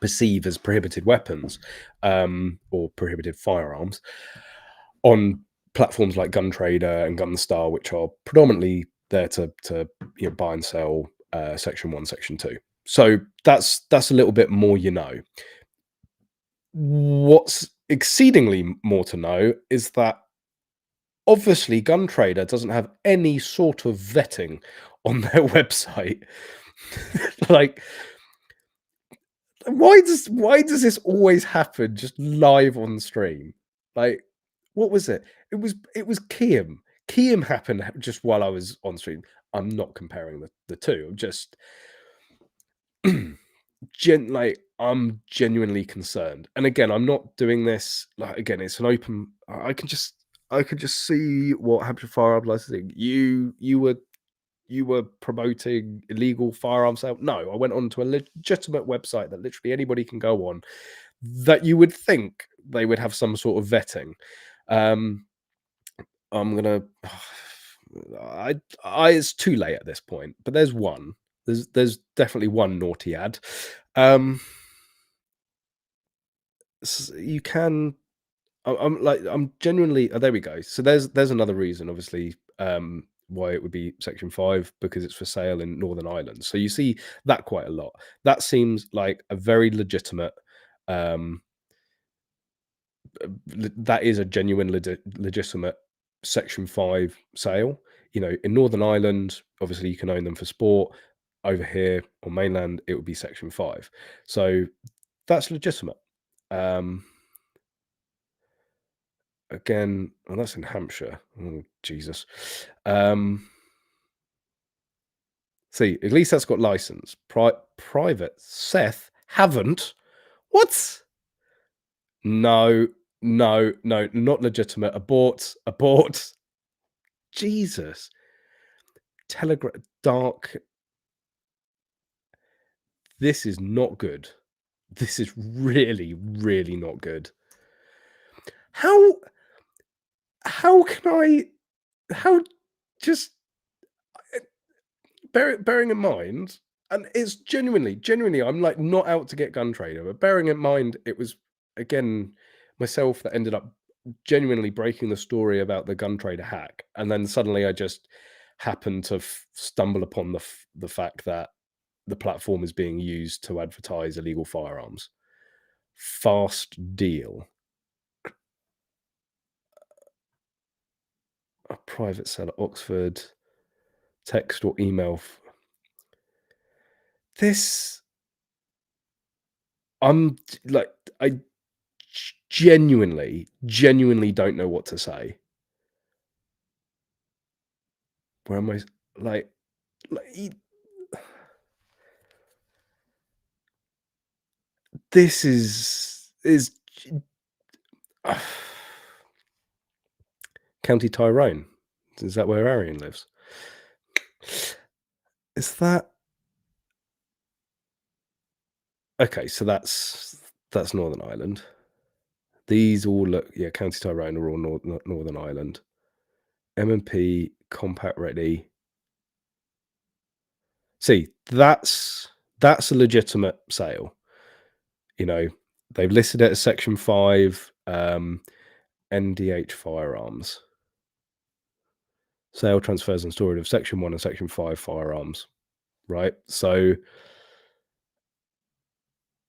perceive as prohibited weapons, or prohibited firearms on platforms like Gun Trader and Gunstar, which are predominantly there to buy and sell Section 1, Section 2. So that's a little bit more, What's exceedingly more to know is that obviously Gun Trader doesn't have any sort of vetting on their website. Like, why does this always happen just live on stream? Like, what was it? It was Kiam. Kiam happened just while I was on stream. I'm not comparing the two. I'm just I'm genuinely concerned. And again, I'm not doing this like, again, it's an open. I can just see what happened to firearms licensing. You were promoting illegal firearms sale. No, I went onto a legitimate website that literally anybody can go on, that you would think they would have some sort of vetting. I'm gonna. It's too late at this point, but there's one. There's definitely one naughty ad. You can. I'm genuinely. Oh, there we go. So there's another reason, obviously, why it would be Section 5, because it's for sale in Northern Ireland. So you see that quite a lot. That seems like a very legitimate um, that is a genuine legitimate Section 5 sale. You know, in Northern Ireland, obviously you can own them for sport. Over here on mainland, it would be Section 5. So that's legitimate. Again, well, that's in Hampshire. Oh, Jesus. See, at least that's got license. Private. Seth haven't. What? No, no, no, not legitimate. Abort, abort. Jesus. Telegram dark. This is not good. This is really, really not good. How can I how just bearing in mind, and it's genuinely, I'm like not out to get Gun Trader, but bearing in mind it was again myself that ended up genuinely breaking the story about the Gun Trader hack, and then suddenly I just happened to stumble upon the fact that the platform is being used to advertise illegal firearms. Fast deal. A private seller, Oxford, text or email. This, I'm like, I genuinely don't know what to say. Where am I? Like, like this is County Tyrone. Is that where Arian lives? Is that okay? So that's Northern Ireland. These all look, yeah, County Tyrone are all Northern Ireland. M&P compact ready. See, that's a legitimate sale. You know, they've listed it as Section 5, NDH Firearms. Sale, transfers, and storage of Section 1 and Section 5 firearms, right? So,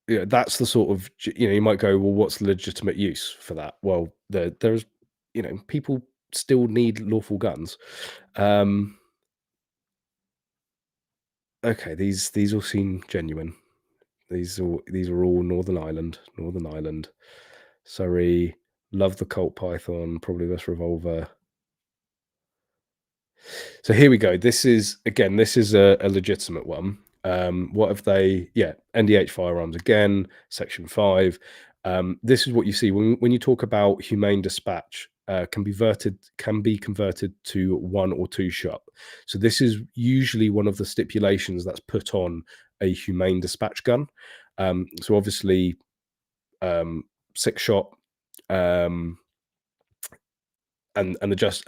yeah, that's the sort of, you know, you might go, well, what's legitimate use for that? Well, there's, you know, people still need lawful guns. Okay, these all seem genuine. These are all Northern Ireland. Surrey, love the Colt Python, probably this revolver. So here we go. This is a legitimate one. What have they? Yeah, NDH Firearms again, Section 5. This is what you see when you talk about humane dispatch. Can be converted to 1 or 2 shot. So this is usually one of the stipulations that's put on a humane dispatch gun. So obviously, 6 shot, and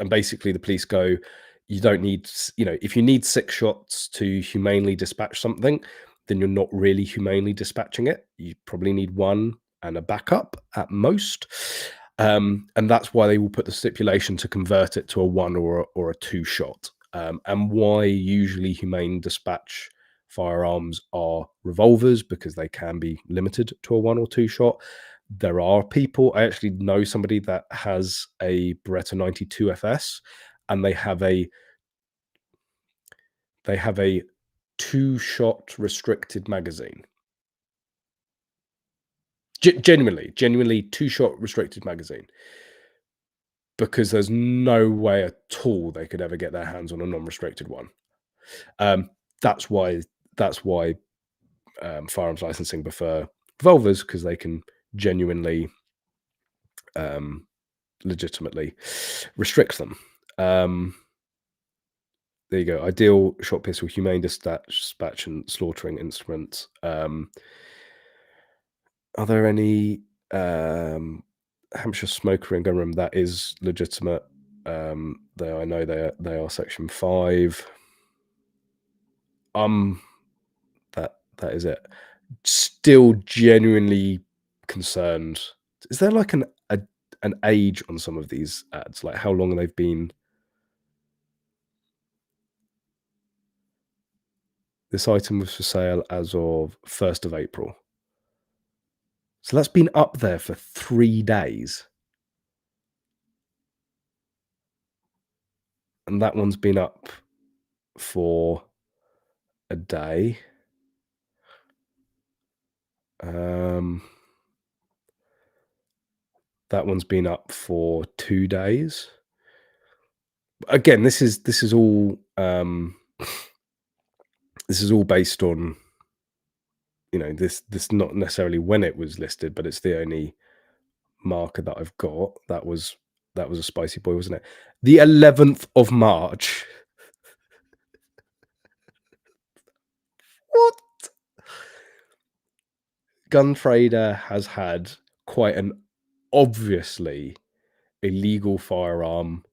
basically the police go, you don't need, you know, if you need 6 shots to humanely dispatch something, then you're not really humanely dispatching it. You probably need 1 and a backup at most. And that's why they will put the stipulation to convert it to a 1 or a 2 shot. And why usually humane dispatch firearms are revolvers, because they can be limited to a 1 or 2 shot. There are people, I actually know somebody that has a Beretta 92 FS, and they have a 2-shot restricted magazine. Genuinely 2-shot restricted magazine, because there's no way at all they could ever get their hands on a non-restricted one. That's why firearms licensing prefer revolvers, because they can genuinely, legitimately restrict them. There you go. Ideal shot pistol, humane dispatch and slaughtering instruments. Are there any Hampshire smoker and gun room? That is legitimate. I know they are Section 5. That is it. Still genuinely concerned. Is there like an age on some of these ads? Like how long they've been? This item was for sale as of 1st of April. So that's been up there for 3 days. And that one's been up for a day. That one's been up for 2 days. Again, this is all this is all based on, you know, this not necessarily when it was listed, but it's the only marker that I've got. That was a spicy boy, wasn't it? The 11th of March. What? Gun Trader has had quite an obviously illegal firearm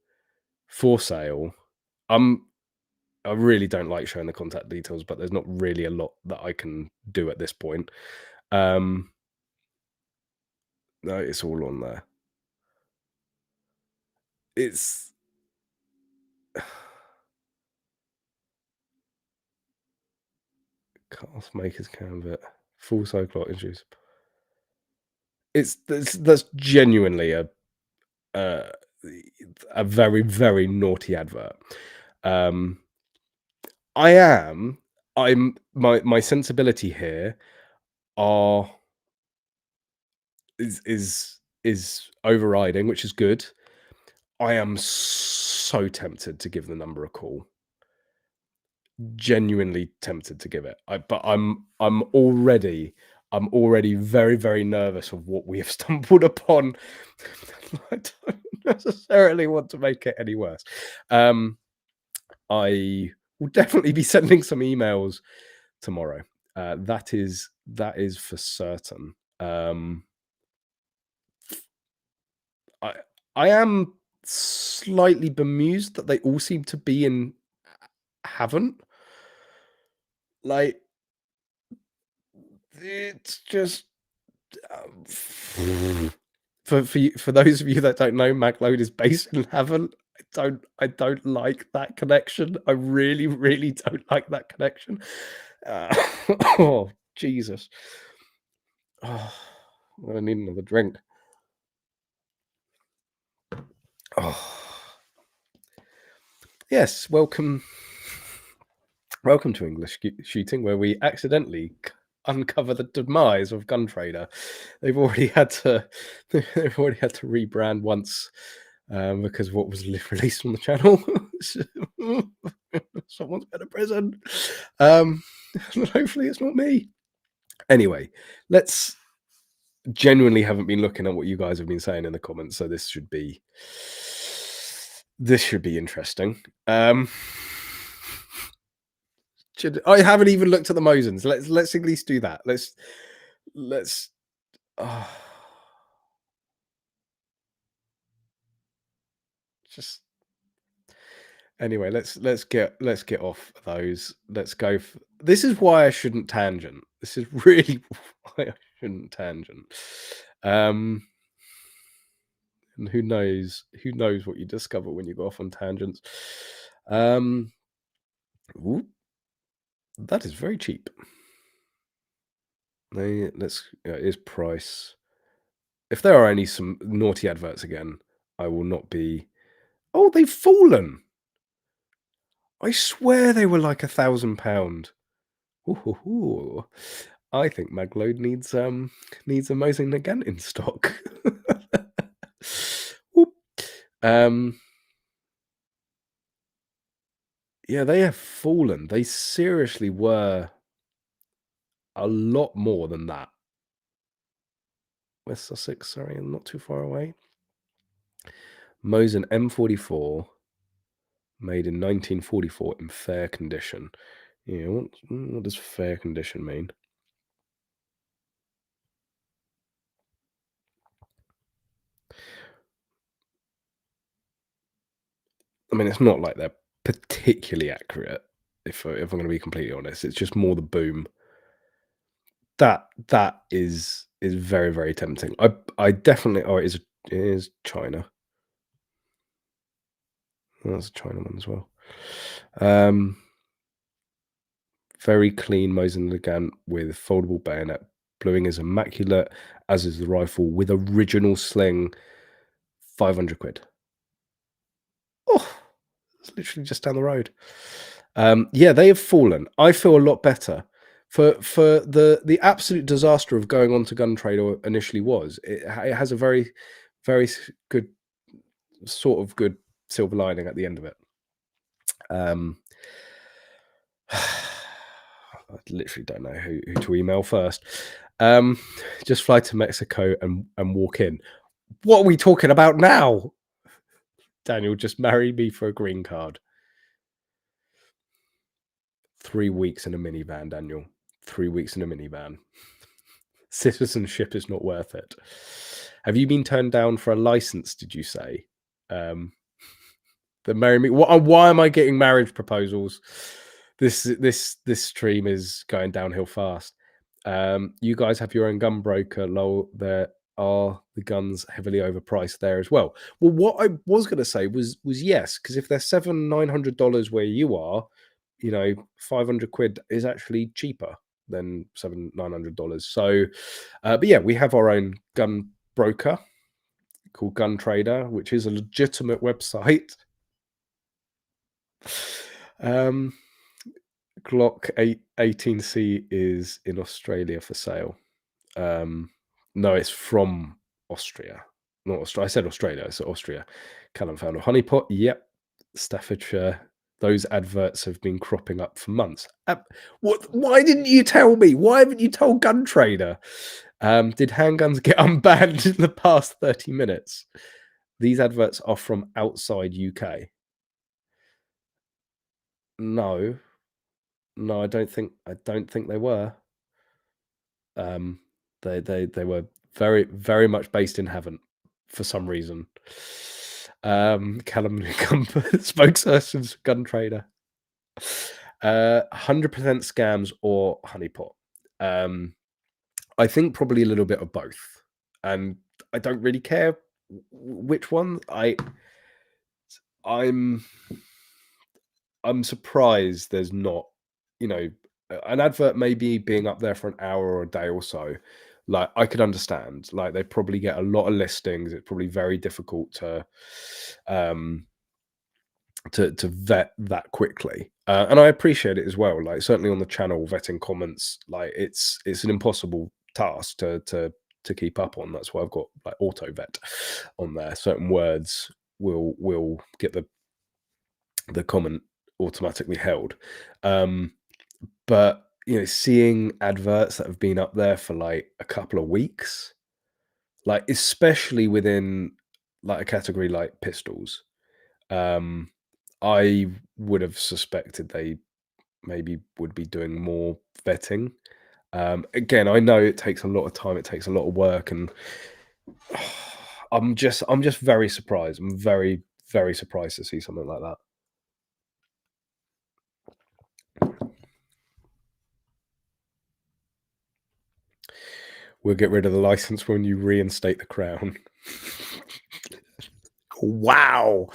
for sale. I really don't like showing the contact details, but there's not really a lot that I can do at this point. No, it's all on there. It's cast makers canvas, full cycle issues. That's genuinely uh, a very, very naughty advert. I'm my sensibility here are is overriding, which is good. I am so tempted to give the number a call. Genuinely tempted to give it. But I'm already very, very nervous of what we have stumbled upon. I don't necessarily want to make it any worse. I will definitely be sending some emails tomorrow. That is for certain. I I am slightly bemused that they all seem to be in haven't. Like, it's just for those of you that don't know, MacLoad is based in Haven. I don't like that connection. I really, really don't like that connection. Oh, Jesus. Oh, I'm gonna need another drink. Oh. Yes, welcome to English Shooting, where we accidentally uncover the demise of Gun Trader. They've already had to rebrand once because of what was released on the channel. Someone's been to prison. Hopefully it's not me. Anyway, let's genuinely haven't been looking at what you guys have been saying in the comments, so this should be interesting. I haven't even looked at the Mosins. Let's at least do that. Let's just anyway. Let's get off those. Let's go. This is why I shouldn't tangent. This is really why I shouldn't tangent. And who knows what you discover when you go off on tangents. Ooh, that is very cheap. Let's is price. If there are any some naughty adverts again, I will not be. Oh, they've fallen. I swear they were like £1,000. I think Magload needs a Mosing again in stock. Yeah, they have fallen. They seriously were a lot more than that. West Sussex, sorry, I'm not too far away. Mosin M44, made in 1944 in fair condition. Yeah, what does fair condition mean? I mean, it's not like they're particularly accurate. If I'm going to be completely honest, it's just more the boom. That is very, very tempting. I definitely. Oh, it is China. That's a China one as well. Very clean Mosin Nagant with foldable bayonet Bluing is immaculate, as is the rifle with original sling. 500 quid. Oh, it's literally just down the road. Yeah, they have fallen. I feel a lot better for the absolute disaster of going on to gun trade, or initially was. It has a very good sort of good silver lining at the end of it. I literally don't know who to email first. Just fly to Mexico and walk in. What are we talking about now? Daniel, just marry me for a green card. 3 weeks in a minivan, Daniel. 3 weeks in a minivan. Citizenship is not worth it. Have you been turned down for a license, did you say? The marry me. Why am I getting marriage proposals? This stream is going downhill fast. You guys have your own gun broker. Lol, there are the guns heavily overpriced there as well. Well, what I was going to say was yes, because if they're $700-900 where you are, you know, 500 quid is actually cheaper than $700-900. So, but yeah, we have our own gun broker called Gun Trader, which is a legitimate website. Glock 18C is in Australia for sale. No, it's from Austria. Not Australia. I said Australia. It's Austria. Callum found a honeypot. Yep. Staffordshire. Those adverts have been cropping up for months. What? Why didn't you tell me? Why haven't you told Gun Trader? Did handguns get unbanned in the past 30 minutes? These adverts are from outside UK. No, I don't think they were. They were very much based in heaven for some reason. Callum spokesperson's Gun Trader. 100% scams or honeypot. I think probably a little bit of both, and I don't really care which one. I'm surprised there's not, you know, an advert maybe being up there for an hour or a day or so. Like, I could understand, like, they probably get a lot of listings. It's probably very difficult to vet that quickly. And I appreciate it as well. Like, certainly on the channel, vetting comments, like, it's an impossible task to keep up on. That's why I've got like auto vet on there. Certain words will get the comment automatically held. But you know, seeing adverts that have been up there for like a couple of weeks, like especially within like a category like pistols, I would have suspected they maybe would be doing more vetting. Again, I know it takes a lot of time, it takes a lot of work, and I'm just very surprised. I'm very surprised to see something like that. We'll get rid of the license when you reinstate the crown. Wow.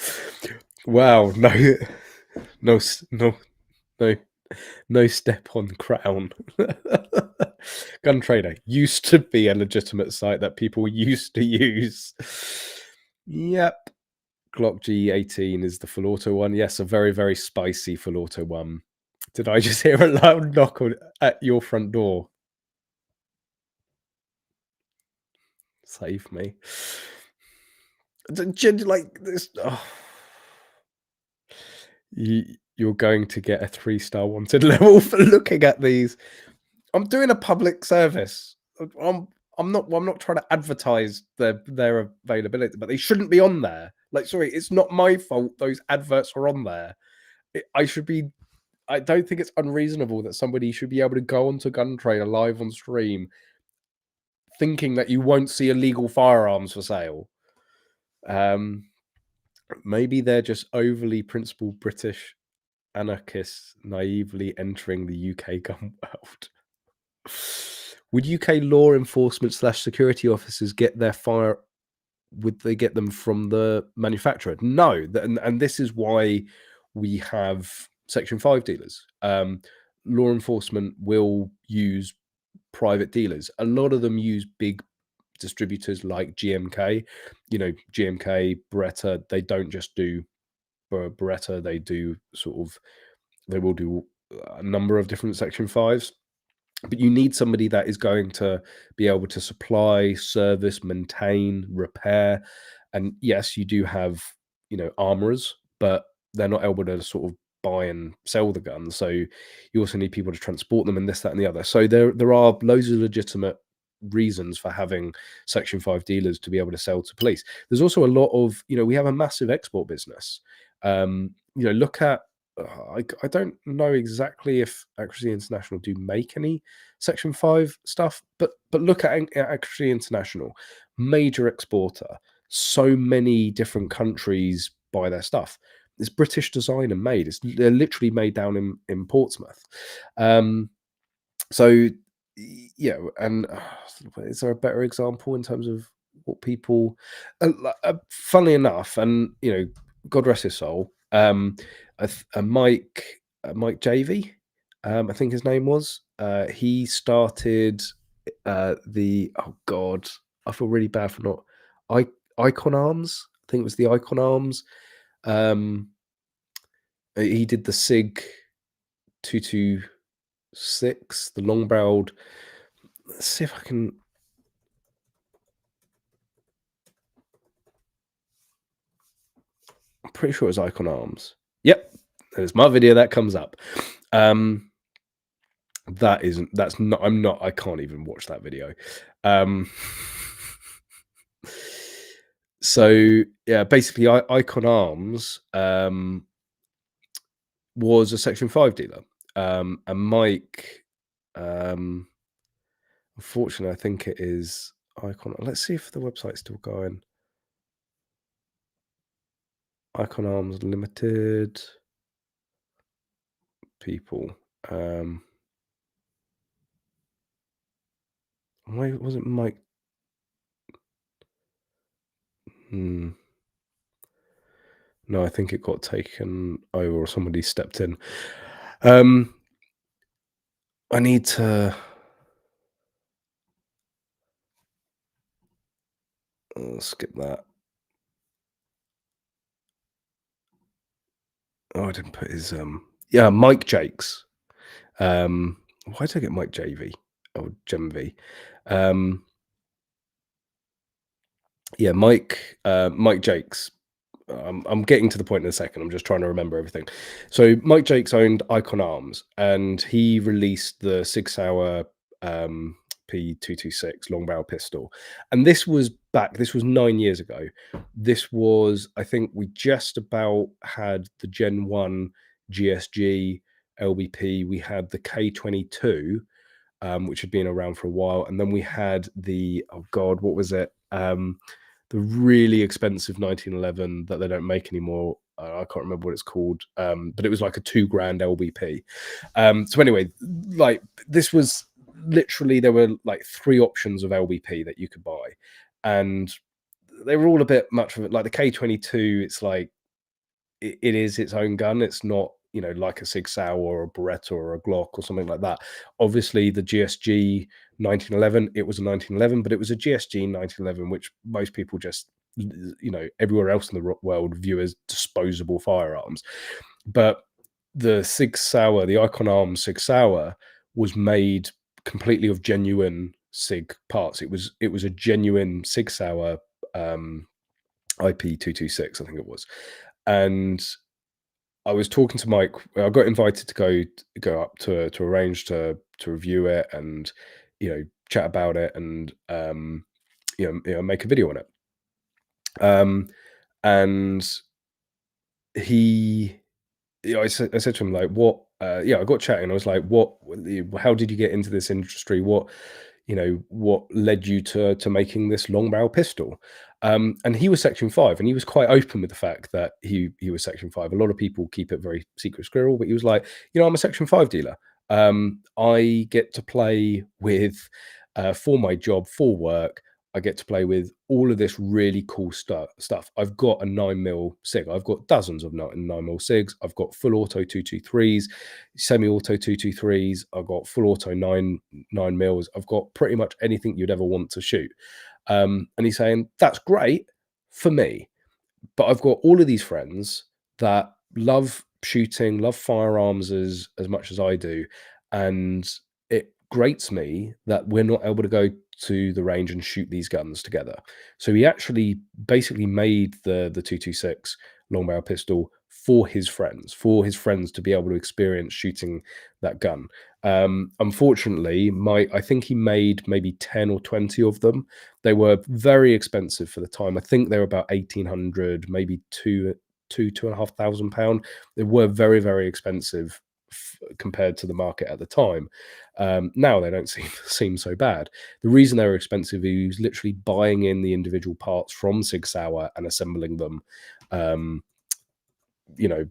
No step on crown. Gun Trader used to be a legitimate site that people used to use. Yep. Glock G18 is the full auto one. Yes, a very spicy full auto one. Did I just hear a loud knock at your front door? Save me. Like this. Oh. You're going to get a 3-star wanted level for looking at these. I'm doing a public service. I'm not trying to advertise their availability, but they shouldn't be on there. Like, sorry, it's not my fault those adverts are on there. I don't think it's unreasonable that somebody should be able to go onto Gun Trader live on stream thinking that you won't see illegal firearms for sale. Maybe they're just overly principled British anarchists naively entering the UK gun world. Would UK law enforcement / security officers get their fire? Would they get them from the manufacturer? No, and this is why we have Section 5 dealers. Law enforcement will use private dealers. A lot of them use big distributors like GMK. You know, GMK, Beretta, they don't just do Beretta, they do sort of, they will do a number of different Section 5s. But you need somebody that is going to be able to supply, service, maintain, repair. And yes, you do have, you know, armorers, but they're not able to sort of buy and sell the guns. So you also need people to transport them and this, that, and the other. So there are loads of legitimate reasons for having Section 5 dealers to be able to sell to police. There's also a lot of, you know, we have a massive export business. You know, look at, I don't know exactly if Accuracy International do make any Section 5 stuff, but look at Accuracy International, major exporter. So many different countries buy their stuff. It's British design and made. They're literally made down in Portsmouth. So yeah, and is there a better example in terms of what people? Funnily enough, and you know, God rest his soul. Mike JV, I think his name was. He started the, oh god, I feel really bad for not Icon Arms. I think it was the Icon Arms. He did the SIG 226, the long barreled. Let's see if I can. I'm pretty sure it was Icon Arms. Yep, there's my video that comes up. That's not, I can't even watch that video. So yeah, basically Icon Arms was a Section 5 dealer. And Mike, unfortunately, I think it is Icon. Let's see if the website's still going. Icon Arms Limited people. Why wasn't Mike? No, I think it got taken over or somebody stepped in. I need to. I'll skip that. Oh, I didn't put his yeah, Mike Jakes. Why did I get Mike JV or GemV? Yeah, Mike Jakes. I'm getting to the point in a second. I'm just trying to remember everything. So Mike Jakes owned Icon Arms, and he released the 6 Hour P226 long barrel pistol. And this was 9 years ago. This was, I think we just about had the Gen 1 GSG LBP. We had the K22, which had been around for a while. And then we had the, oh God, what was it? The really expensive 1911 that they don't make anymore. I can't remember what it's called, but it was like a $2,000 LBP. So anyway, like this was literally, there were like 3 options of LBP that you could buy, and they were all a bit much of it. Like the K22, it's like it is its own gun. It's not, you know, like a Sig Sauer or a Beretta or a Glock or something like that. Obviously, the GSG 1911, it was a 1911, but it was a GSG 1911, which most people just, you know, everywhere else in the world view as disposable firearms. But the Sig Sauer, the Icon Arms Sig Sauer, was made completely of genuine Sig parts. It was a genuine Sig Sauer IP226, I think it was. And I was talking to Mike. I got invited to go up to arrange to review it and, you know, chat about it and you know, make a video on it. And he, you know, I said to him like, what? Yeah, I got chatting. I was like, what? How did you get into this industry? What, you know, what led you to making this long barrel pistol? And he was Section 5, and he was quite open with the fact that he was Section 5. A lot of people keep it very secret squirrel, but he was like, you know, I'm a Section 5 dealer. I get to play with for my job, for work. I get to play with all of this really cool stuff. I've got a 9mm SIG. I've got dozens of 9mm SIGs. I've got full auto 223s, semi-auto 223s. I've got full auto 9mm. I've got pretty much anything you'd ever want to shoot. And he's saying, that's great for me, but I've got all of these friends that love shooting, love firearms as much as I do, and it grates me that we're not able to go to the range and shoot these guns together. So he actually basically made the 226 long barrel pistol for his friends to be able to experience shooting that gun. Unfortunately, I think he made maybe 10 or 20 of them. They were very expensive for the time. I think they were about 1,800, maybe £2,500. They were very, very expensive compared to the market at the time. Now they don't seem so bad. The reason they were expensive is he was literally buying in the individual parts from Sig Sauer and assembling them,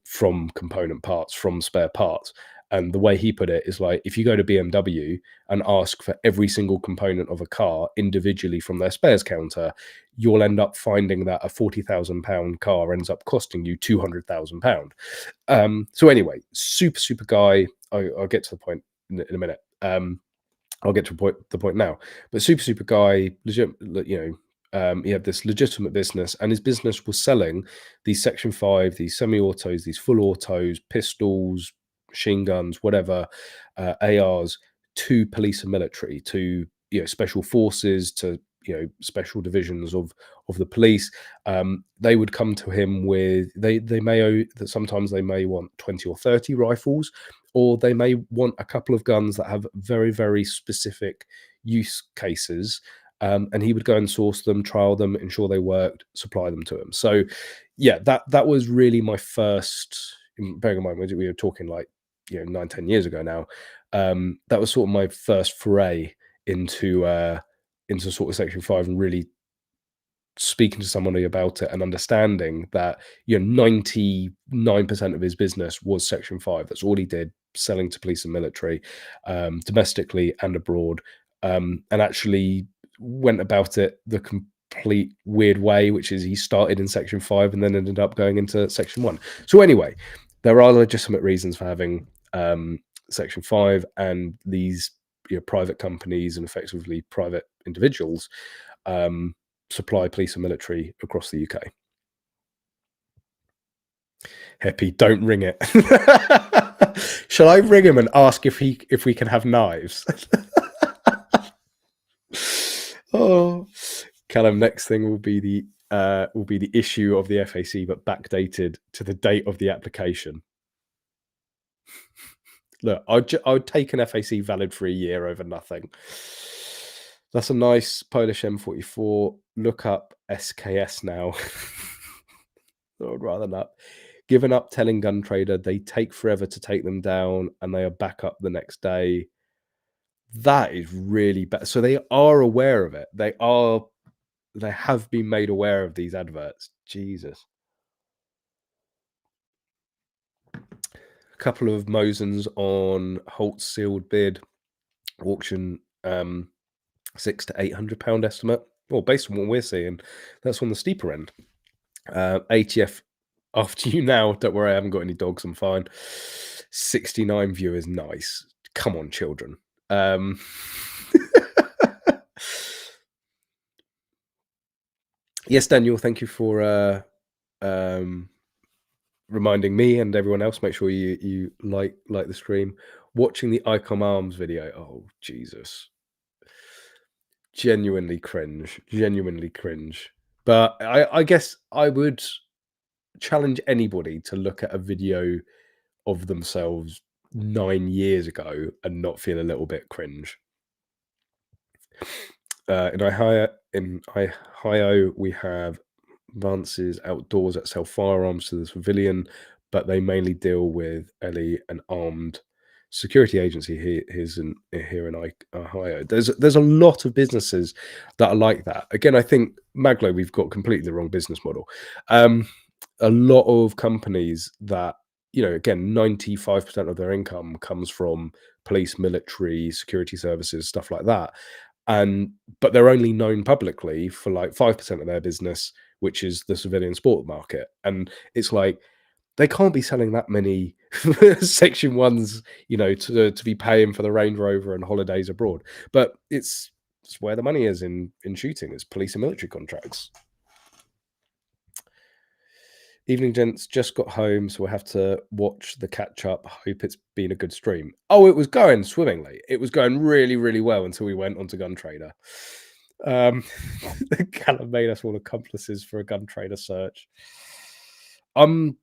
from component parts, from spare parts. And the way he put it is like, if you go to BMW and ask for every single component of a car individually from their spares counter, you'll end up finding that a £40,000 car ends up costing you £200,000. So anyway, super guy. I'll get to the point in a minute. I'll get to the point now. But super guy, legit, he had this legitimate business, and his business was selling these Section 5, these semi-autos, these full autos, pistols, machine guns, whatever, ARs, to police and military, to special forces, to special divisions of the police. They would come to him with sometimes they may want 20 or 30 rifles, or they may want a couple of guns that have very, very specific use cases. And he would go and source them, trial them, ensure they worked, supply them to him. So yeah, that was really my first, bearing in mind we were talking like 9-10 years ago now. That was sort of my first foray into sort of Section 5, and really speaking to somebody about it and understanding that 99% of his business was Section 5. That's all he did, selling to police and military, domestically and abroad, and actually went about it the complete weird way, which is he started in Section 5 and then ended up going into Section 1. So anyway, there are legitimate reasons for having Section 5, and these private companies and effectively private individuals supply police and military across the UK. Happy, don't ring it. Shall I ring him and ask if we can have knives? Oh, Callum, next thing will be the issue of the FAC, but backdated to the date of the application. Look, I'd take an FAC valid for a year over nothing. That's a nice Polish M44. Look up SKS now. I would rather not. Given up telling Gun Trader they take forever to take them down, and they are back up the next day. That is really bad. So they are aware of it. They have been made aware of these adverts. Jesus. A couple of Mosins on Holt's sealed bid auction, £600 to £800 estimate. Well, based on what we're seeing, that's on the steeper end. ATF after you now. Don't worry, I haven't got any dogs. I'm fine. 69 viewers. Nice. Come on, children. Yes, Daniel, thank you for reminding me and everyone else. Make sure you like the stream. Watching the ICOM Arms video. Oh, Jesus. Genuinely cringe. But I guess I would challenge anybody to look at a video of themselves 9 years ago and not feel a little bit cringe. In Ohio, we have Vance's Outdoors that sell firearms to the civilian, but they mainly deal with an armed security agency here in Ohio. There's a lot of businesses that are like that. Again, I think Maglo, we've got completely the wrong business model. A lot of companies that, again, 95% of their income comes from police, military, security services, stuff like that. But they're only known publicly for like 5% of their business, which is the civilian sport market. And it's like they can't be selling that many Section 1s, you know, to be paying for the Range Rover and holidays abroad. But it's where the money is in shooting, is police and military contracts. Evening, gents. Just got home, so we'll have to watch the catch up. Hope it's been a good stream. Oh, it was going swimmingly. It was going really, really well until we went on to Gun Trader. Callum made us all accomplices for a Gun Trader search. I'm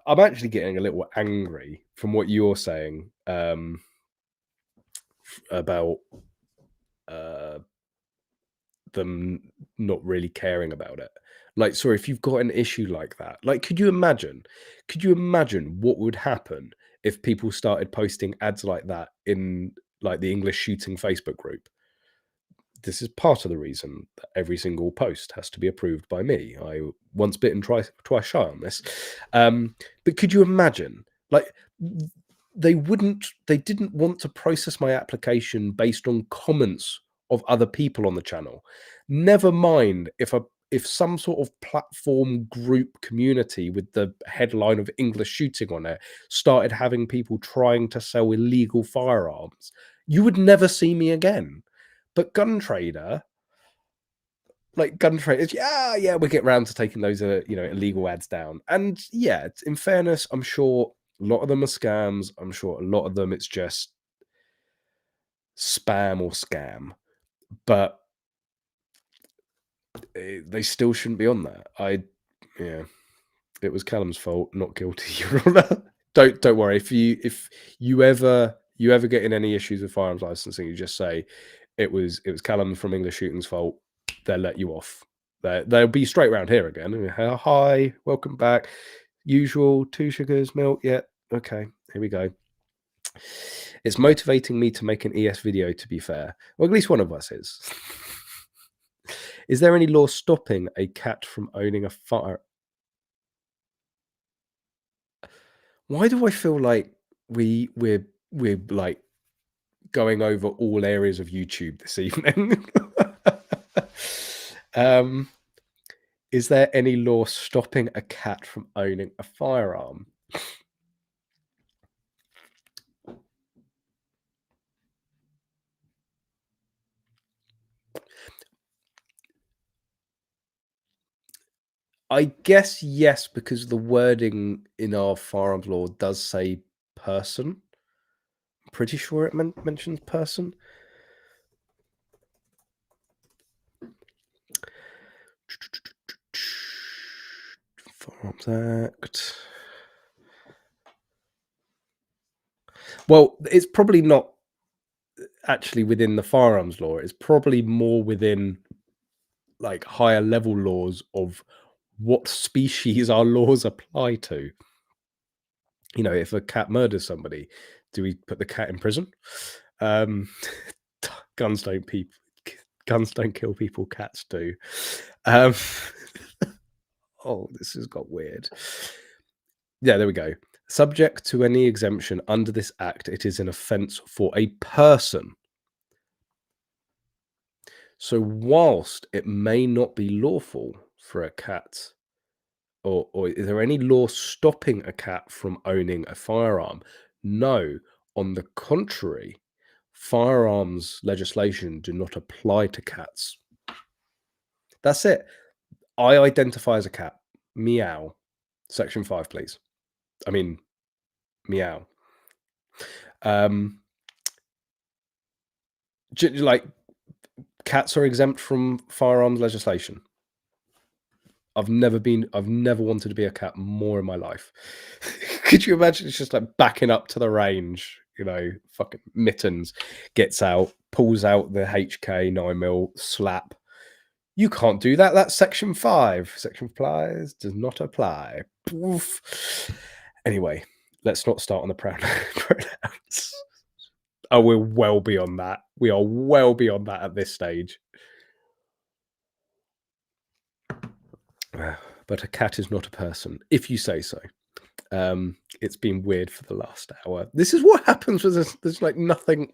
actually getting a little angry from what you're saying about them not really caring about it. Like, sorry, if you've got an issue like that, like, could you imagine what would happen if people started posting ads like that in like the English Shooting Facebook group? This is part of the reason that every single post has to be approved by me. I once bitten, twice shy on this. But could you imagine, like, they didn't want to process my application based on comments of other people on the channel. Never mind if some sort of platform group community with the headline of English Shooting on it started having people trying to sell illegal firearms, you would never see me again. But Gun Trader, yeah, we'll get round to taking those, illegal ads down. And yeah, in fairness, I'm sure a lot of them are scams. I'm sure a lot of them it's just spam or scam. But they still shouldn't be on there. It was Callum's fault, not guilty, Your Honor. Don't worry. If you ever get in any issues with firearms licensing, you just say it was Callum from English Shooting's fault. They'll let you off. They'll be straight round here again. Hi, welcome back. Usual, 2 sugars, milk. Yeah, okay, here we go. It's motivating me to make an ES video, to be fair. Well, at least one of us is. Is there any law stopping a cat from owning a fire? Why do I feel like we're like going over all areas of YouTube this evening? Is there any law stopping a cat from owning a firearm? I guess yes, because the wording in our firearms law does say person. I'm pretty sure it mentions person. Firearms Act. Well, it's probably not actually within the firearms law. It's probably more within like higher level laws of what species our laws apply to. You know, if a cat murders somebody, do we put the cat in prison? Guns don't kill people, cats do. Oh, this has got weird. Yeah, there we go. Subject to any exemption under this act, it is an offence for a person. So whilst it may not be lawful for a cat, or is there any law stopping a cat from owning a firearm? No. On the contrary, firearms legislation do not apply to cats. That's it. I identify as a cat. Meow. Section 5, please. I mean, meow. Like, cats are exempt from firearms legislation. I've never wanted to be a cat more in my life. Could you imagine? It's just like backing up to the range, you know, fucking mittens, gets out, pulls out the HK 9mm, slap. You can't do that. That's Section 5. Section 5 does not apply. Poof. Anyway, let's not start on the pronouns. Oh, we're well beyond that. We are well beyond that at this stage. But a cat is not a person, if you say so. It's been weird for the last hour. This is what happens with this. There's like nothing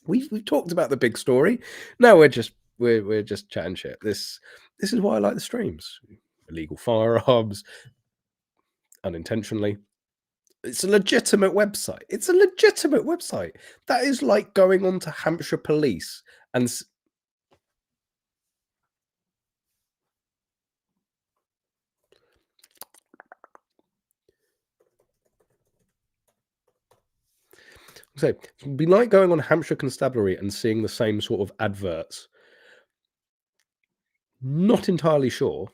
We've talked about the big story. No, we're just chatting shit. This is why I like the streams. Illegal firearms, unintentionally. It's a legitimate website. It's a legitimate website. That is like going on to Hampshire Police and so it'd be like going on Hampshire Constabulary and seeing the same sort of adverts. Not entirely sure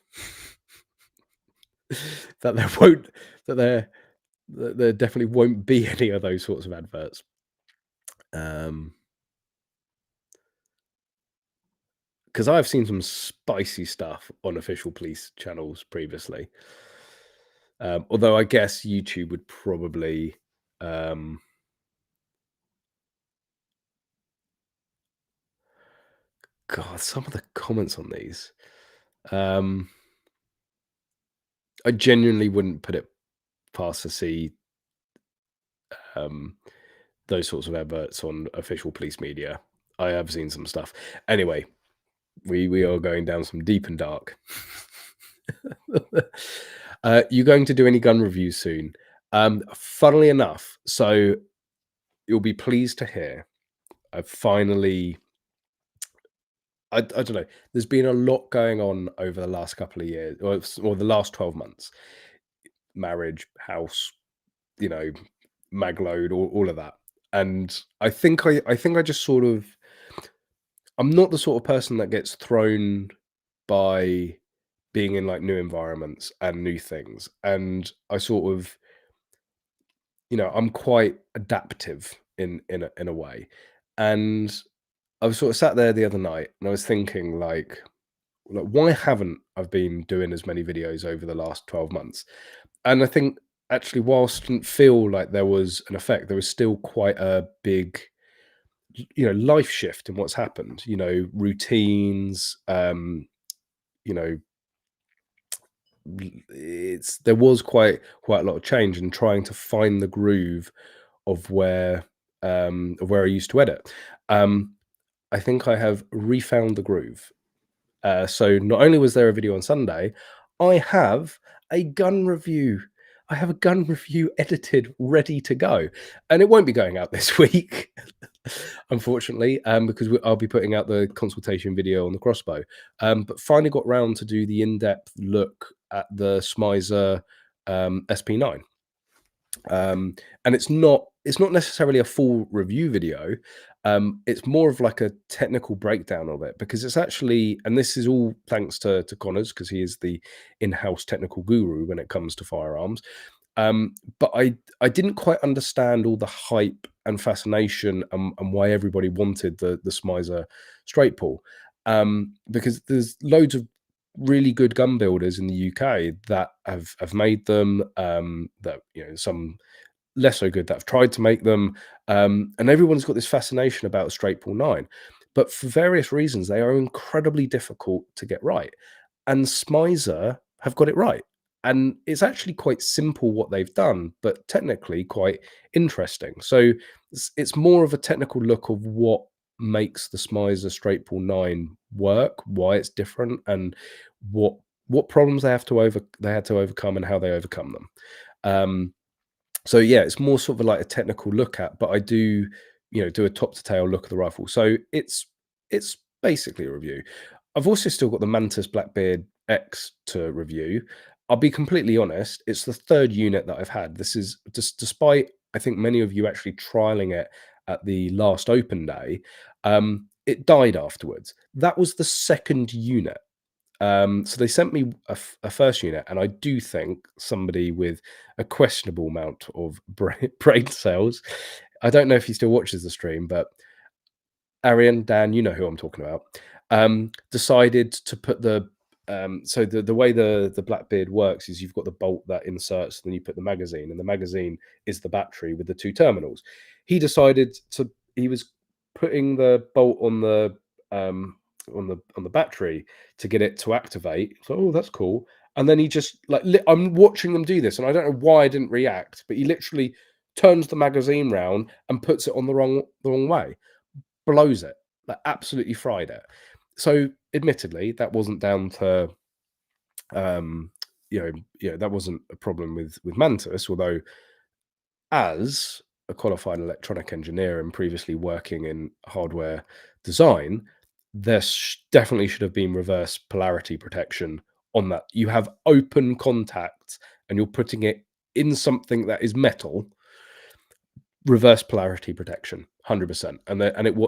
that there won't that there definitely won't be any of those sorts of adverts. Because I've seen some spicy stuff on official police channels previously. Although I guess YouTube would probably God, some of the comments on these. I genuinely wouldn't put it past to see those sorts of adverts on official police media. I have seen some stuff. Anyway, we are going down some deep and dark. You going to do any gun reviews soon? Funnily enough, so you'll be pleased to hear I've finally I don't know. There's been a lot going on over the last couple of years, or the last 12 months. Marriage, house, you know, mag load, all of that. And I think I just sort of I'm not the sort of person that gets thrown by being in like new environments and new things. And I sort of, I'm quite adaptive in a way. And I was sort of sat there the other night and I was thinking like why haven't I been doing as many videos over the last 12 months? And I think actually whilst it didn't feel like there was an effect, there was still quite a big life shift in what's happened, routines, you know there was quite a lot of change and trying to find the groove of where I used to edit. I think I have refound the groove. So not only was there a video on Sunday, I have a gun review. I have a gun review edited, ready to go, and it won't be going out this week, unfortunately, because I'll be putting out the consultation video on the crossbow. But finally got round to do the in-depth look at the Smizer SP9. And it's not necessarily a full review video. It's more of like a technical breakdown of it because it's actually, and this is all thanks to Connors because he is the in-house technical guru when it comes to firearms. But I didn't quite understand all the hype and fascination and why everybody wanted the Smizer straight pull. Because there's loads of really good gun builders in the UK that have made them, that some less so good that have tried to make them, and everyone's got this fascination about a straight pull 9, but for various reasons they are incredibly difficult to get right, and Smizer have got it right, and it's actually quite simple what they've done, but technically quite interesting. So it's more of a technical look of what makes the Smizer straight pull 9 work, why it's different, and what problems they had to overcome and how they overcome them. So yeah, it's more sort of like a technical look at, but I do, do a top to tail look at the rifle. So it's basically a review. I've also still got the Mantis Blackbeard X to review. I'll be completely honest, it's the third unit that I've had. This is just despite I think many of you actually trialing it at the last open day, it died afterwards. That was the second unit. So they sent me a first unit, and I do think somebody with a questionable amount of brain cells. I don't know if he still watches the stream, but Arian, Dan, you know who I'm talking about. Decided to put so the way the Blackbeard works is you've got the bolt that inserts, and then you put the magazine, and the magazine is the battery with the two terminals. He was putting the bolt on the battery to get it to activate. So, oh, that's cool. And then he just I'm watching them do this, and I don't know why I didn't react, but he literally turns the magazine round and puts it on the wrong way. blows it, like absolutely fried it. So admittedly, that wasn't down to um, that wasn't a problem with Mantis, although as a qualified electronic engineer and previously working in hardware design, there definitely should have been reverse polarity protection on that. You have open contact and you're putting it in something that is metal. Reverse polarity protection, 100%,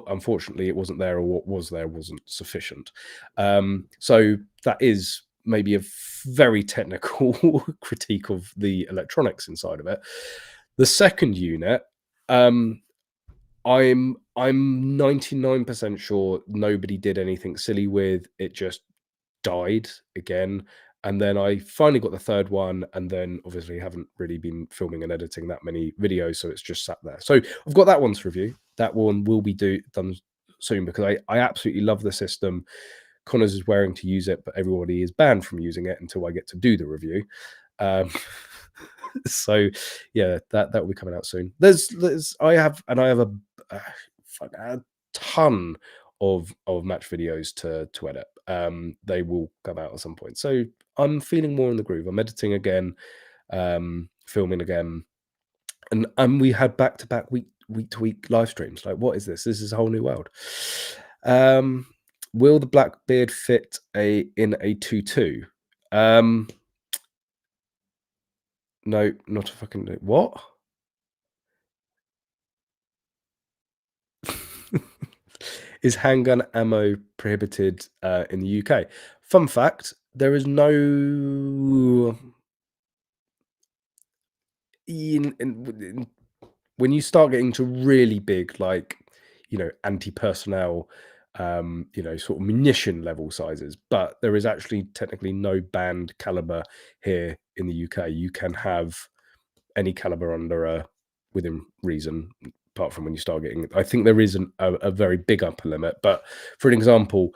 unfortunately it wasn't there, or what was there wasn't sufficient. So that is maybe a very technical critique of the electronics inside of it. The second unit, I'm 99% sure nobody did anything silly with it. Just died again. And then I finally got the third one, and then obviously haven't really been filming and editing that many videos, so it's just sat there. So I've got that one to review. That one will be done soon, because I absolutely love the system. Connors is wearing to use it, but everybody is banned from using it until I get to do the review. Um, so yeah, that will be coming out soon. I have a ton of match videos to edit. They will come out at some point. So I'm feeling more in the groove. I'm editing again, filming again, and we had back to back week to week live streams. Like, what is this? This is a whole new world. Will the Blackbeard fit in a 2.2? No, not a fucking what? Is handgun ammo prohibited in the UK? Fun fact: there is no when you start getting to really big, like, anti-personnel, sort of munition level sizes, but there is actually technically no banned caliber here in the UK. You can have any caliber under within reason, apart from when you start getting, I think there is a very big upper limit, but for an example,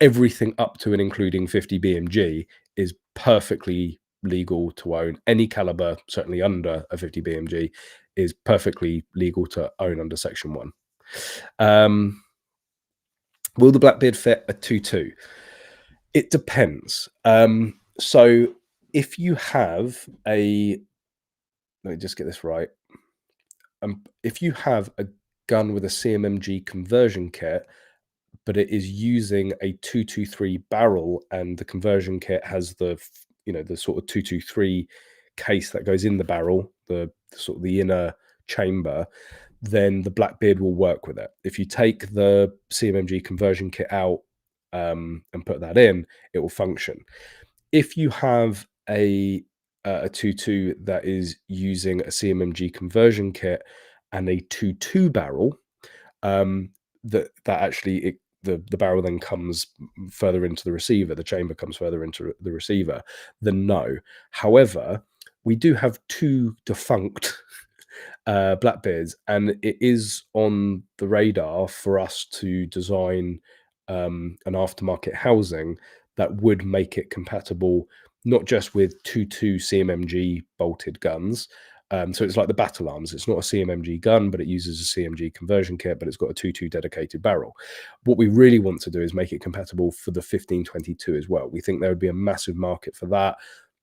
everything up to and including 50 BMG is perfectly legal to own. Any caliber, certainly under a 50 BMG, is perfectly legal to own under Section 1. Will the Blackbeard fit a 2.2? It depends. So if you have let me just get this right. If you have a gun with a CMMG conversion kit, but it is using a 223 barrel, and the conversion kit has the sort of 223 case that goes in the barrel, the sort of the inner chamber, then the Blackbeard will work with it. If you take the CMMG conversion kit out and put that in, it will function. If you have a 2.2 that is using a CMMG conversion kit and a 2.2 barrel, that actually the barrel then comes further into the receiver, the chamber comes further into the receiver, then no. However, we do have two defunct Blackbeards, and it is on the radar for us to design an aftermarket housing that would make it compatible not just with 2.2 CMMG bolted guns. So it's like the battle arms. It's not a CMMG gun, but it uses a CMG conversion kit, but it's got a 2.2 dedicated barrel. What we really want to do is make it compatible for the 1522 as well. We think there would be a massive market for that.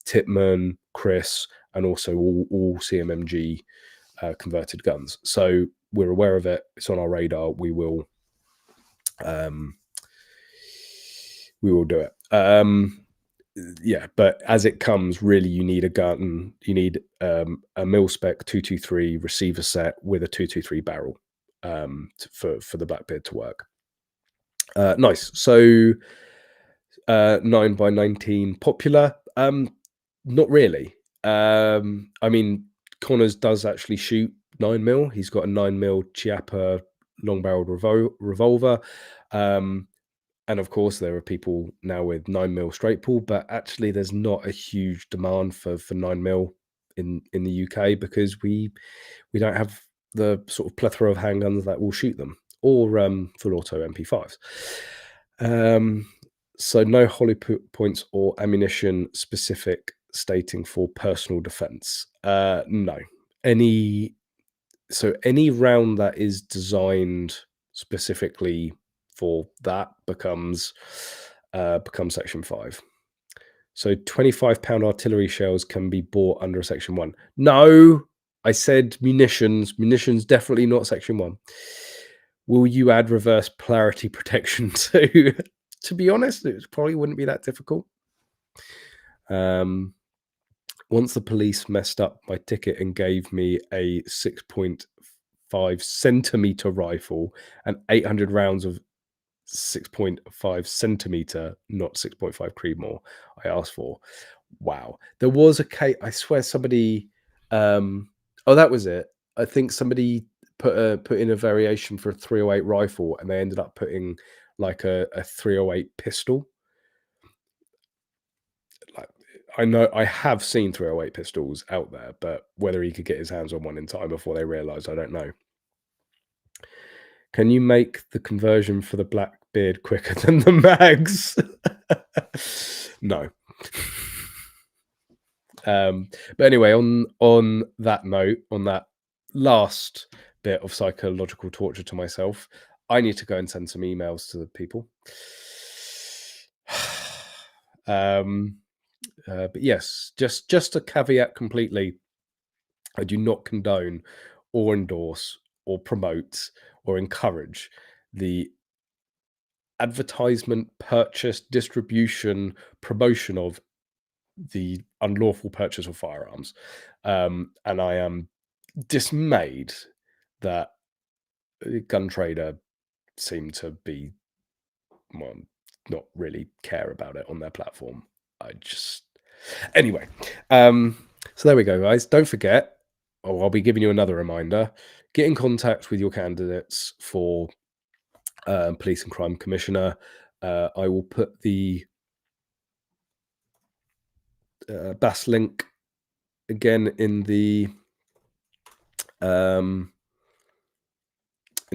Tipman, Chris, and also all CMMG converted guns. So we're aware of it. It's on our radar. We will do it. Yeah, but as it comes, really, you need a gun. You need a mil-spec 223 receiver set with a 223 barrel for the Blackbeard to work. Nice. So 9x19 popular? Not really. I mean, Connors does actually shoot 9mm. He's got a 9mm Chiappa long-barreled revolver. And of course, there are people now with 9mm straight pull, but actually, there's not a huge demand for 9mm in the UK, because we don't have the sort of plethora of handguns that will shoot them, or full auto MP5s. So no holly points or ammunition specific stating for personal defense. No. Any round that is designed specifically for that becomes Section 5. So £25 artillery shells can be bought under a Section 1. No, I said munitions. Munitions definitely not Section 1. Will you add reverse polarity protection to? To be honest, it probably wouldn't be that difficult. Once the police messed up my ticket and gave me a 6.5 centimeter rifle and 800 rounds of 6.5 centimeter, not 6.5 Creedmoor, I asked for. Wow. There was a case, I swear somebody, oh, that was it. I think somebody put in a variation for a 308 rifle and they ended up putting like a 308 pistol. Like, I know I have seen 308 pistols out there, but whether he could get his hands on one in time before they realized, I don't know. Can you make the conversion for the black beard quicker than the mags? No. But anyway, on that note, on that last bit of psychological torture to myself, I need to go and send some emails to the people. But yes, just a caveat completely. I do not condone or endorse or promote or encourage the advertisement, purchase, distribution, promotion of the unlawful purchase of firearms. And I am dismayed that gun trader seem to be, well, not really care about it on their platform. Anyway, so there we go, guys. Don't forget, I'll be giving you another reminder. Get in contact with your candidates for Police and Crime Commissioner. I will put the BAS link again in the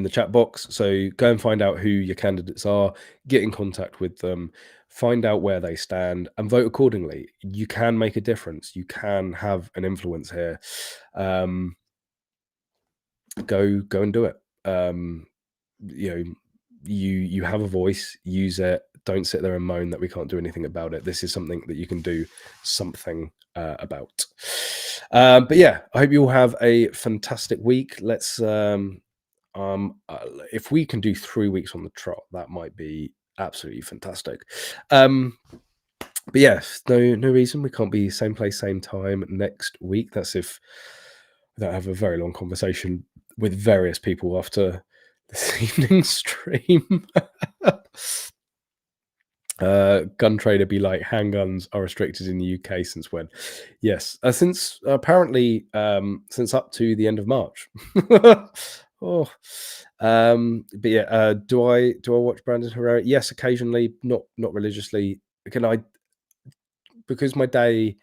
chat box. So go and find out who your candidates are, get in contact with them, find out where they stand, and vote accordingly. You can make a difference. You can have an influence here. Go and do it. You have a voice, use it. Don't sit there and moan that we can't do anything about it. This is something that you can do something about. But yeah, I hope you all have a fantastic week. Let's if we can do 3 weeks on the trot, that might be absolutely fantastic. But yes, no reason we can't be same place, same time next week. That's if I don't have a very long conversation with various people after this evening's stream. Gun trader be like, handguns are restricted in the UK since when? Yes, since apparently since up to the end of March. Oh, but yeah, do I watch Brandon Herrera? Yes, occasionally, not religiously. Because my day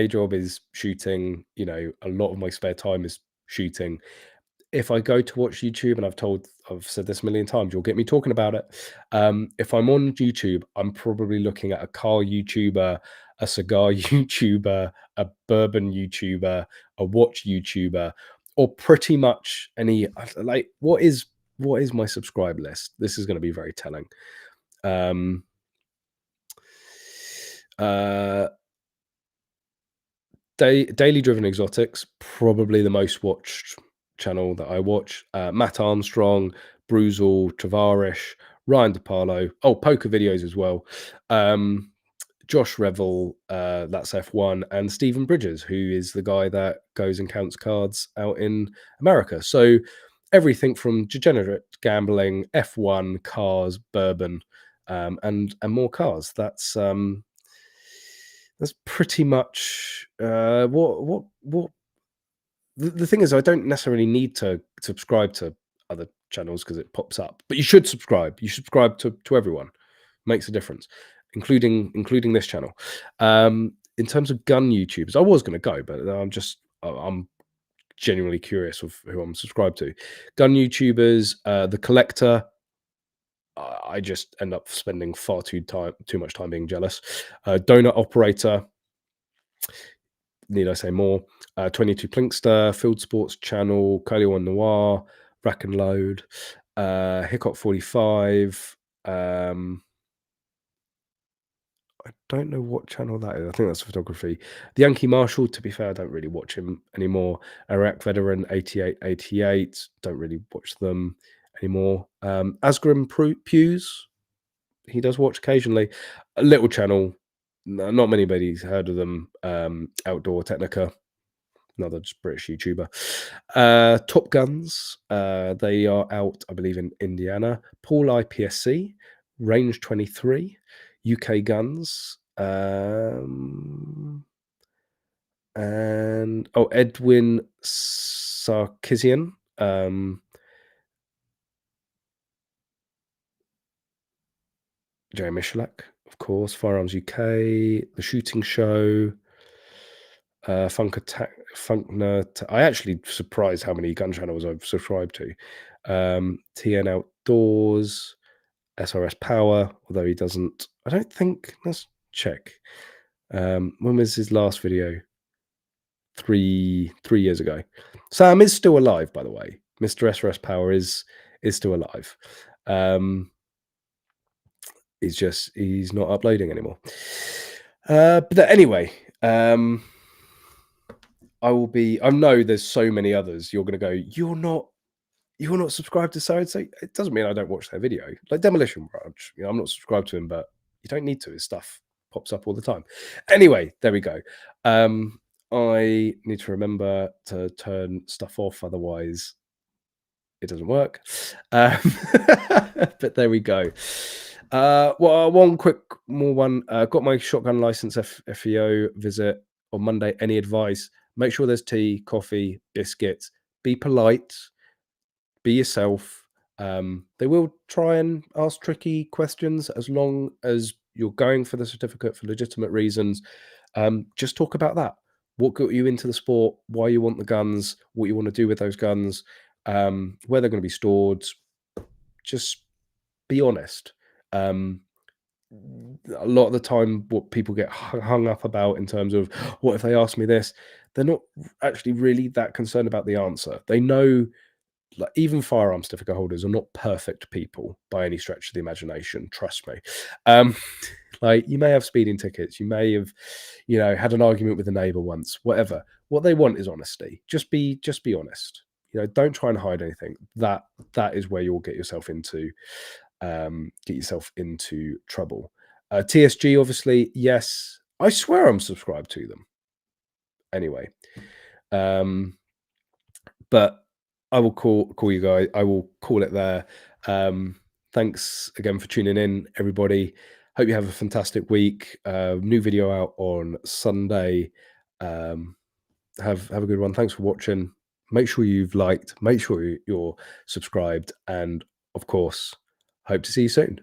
job is shooting, you know, a lot of my spare time is shooting. If I go to watch YouTube, and I've said this a million times, you'll get me talking about it. If I'm on YouTube, I'm probably looking at a car YouTuber, a cigar YouTuber, a bourbon YouTuber, a watch YouTuber, or pretty much any, like, what is my subscribe list? This is going to be very telling. Daily Driven Exotics, probably the most watched channel that I watch. Matt Armstrong, Bruzel, Tavarish, Ryan DeParlo. Oh, poker videos as well. Josh Revel, that's F1, and Stephen Bridges, who is the guy that goes and counts cards out in America. So everything from degenerate gambling, F1, cars, bourbon, and more cars. That's pretty much what the thing is. I don't necessarily need to subscribe to other channels because it pops up, but you should subscribe. You subscribe to everyone. Makes a difference, including this channel. In terms of gun YouTubers, I was going to go, but I'm genuinely curious of who I'm subscribed to. Gun YouTubers, The Collector. I just end up spending far too much time being jealous. Donut Operator. Need I say more? 22 Plinkster, Field Sports Channel, Curly One Noir, Rack and Load. Hiccup 45. I don't know what channel that is. I think that's photography. The Yankee Marshall, to be fair, I don't really watch him anymore. Iraq Veteran 8888. Don't really watch them anymore. Asgrim Pews, he does watch occasionally. A little channel. Not many anybody's heard of them. Outdoor Technica, another just British YouTuber. Top Guns, they are out, I believe, in Indiana. Paul IPSC, Range 23, UK Guns, and Edwin Sarkisian, Jay Michalak, of course, Firearms UK, The Shooting Show, Funk Attack, I actually surprised how many gun channels I've subscribed to. TN Outdoors, SRS Power, although he doesn't. I don't think. Let's check. When was his last video? Three years ago. Sam is still alive, by the way. Mr. SRS Power is still alive. He's not uploading anymore. But anyway, I know there's so many others. You're going to go, you're not subscribed to so and so. It doesn't mean I don't watch their video. Like Demolition Branch, I'm not subscribed to him, but you don't need to. His stuff pops up all the time. Anyway, there we go. I need to remember to turn stuff off, otherwise it doesn't work. But there we go. Well, one quick more one. Got my shotgun license FEO visit on Monday. Any advice? Make sure there's tea, coffee, biscuits. Be polite. Be yourself. They will try and ask tricky questions as long as you're going for the certificate for legitimate reasons. Just talk about that. What got you into the sport? Why you want the guns? What you want to do with those guns? Where they're going to be stored? Just be honest. A lot of the time, what people get hung up about in terms of what if they ask me this, they're not actually really that concerned about the answer. They know, like, even firearm certificate holders are not perfect people by any stretch of the imagination. Trust me. Like, you may have speeding tickets, you may have, had an argument with a neighbor once, whatever. What they want is honesty. Just be honest. Don't try and hide anything. That is where you'll get yourself into trouble. TSG, obviously, yes. I swear I'm subscribed to them. Anyway, but I will call you guys. I will call it there. Thanks again for tuning in, everybody. Hope you have a fantastic week. New video out on Sunday. Have a good one. Thanks for watching. Make sure you've liked. Make sure you're subscribed, and of course, hope to see you soon.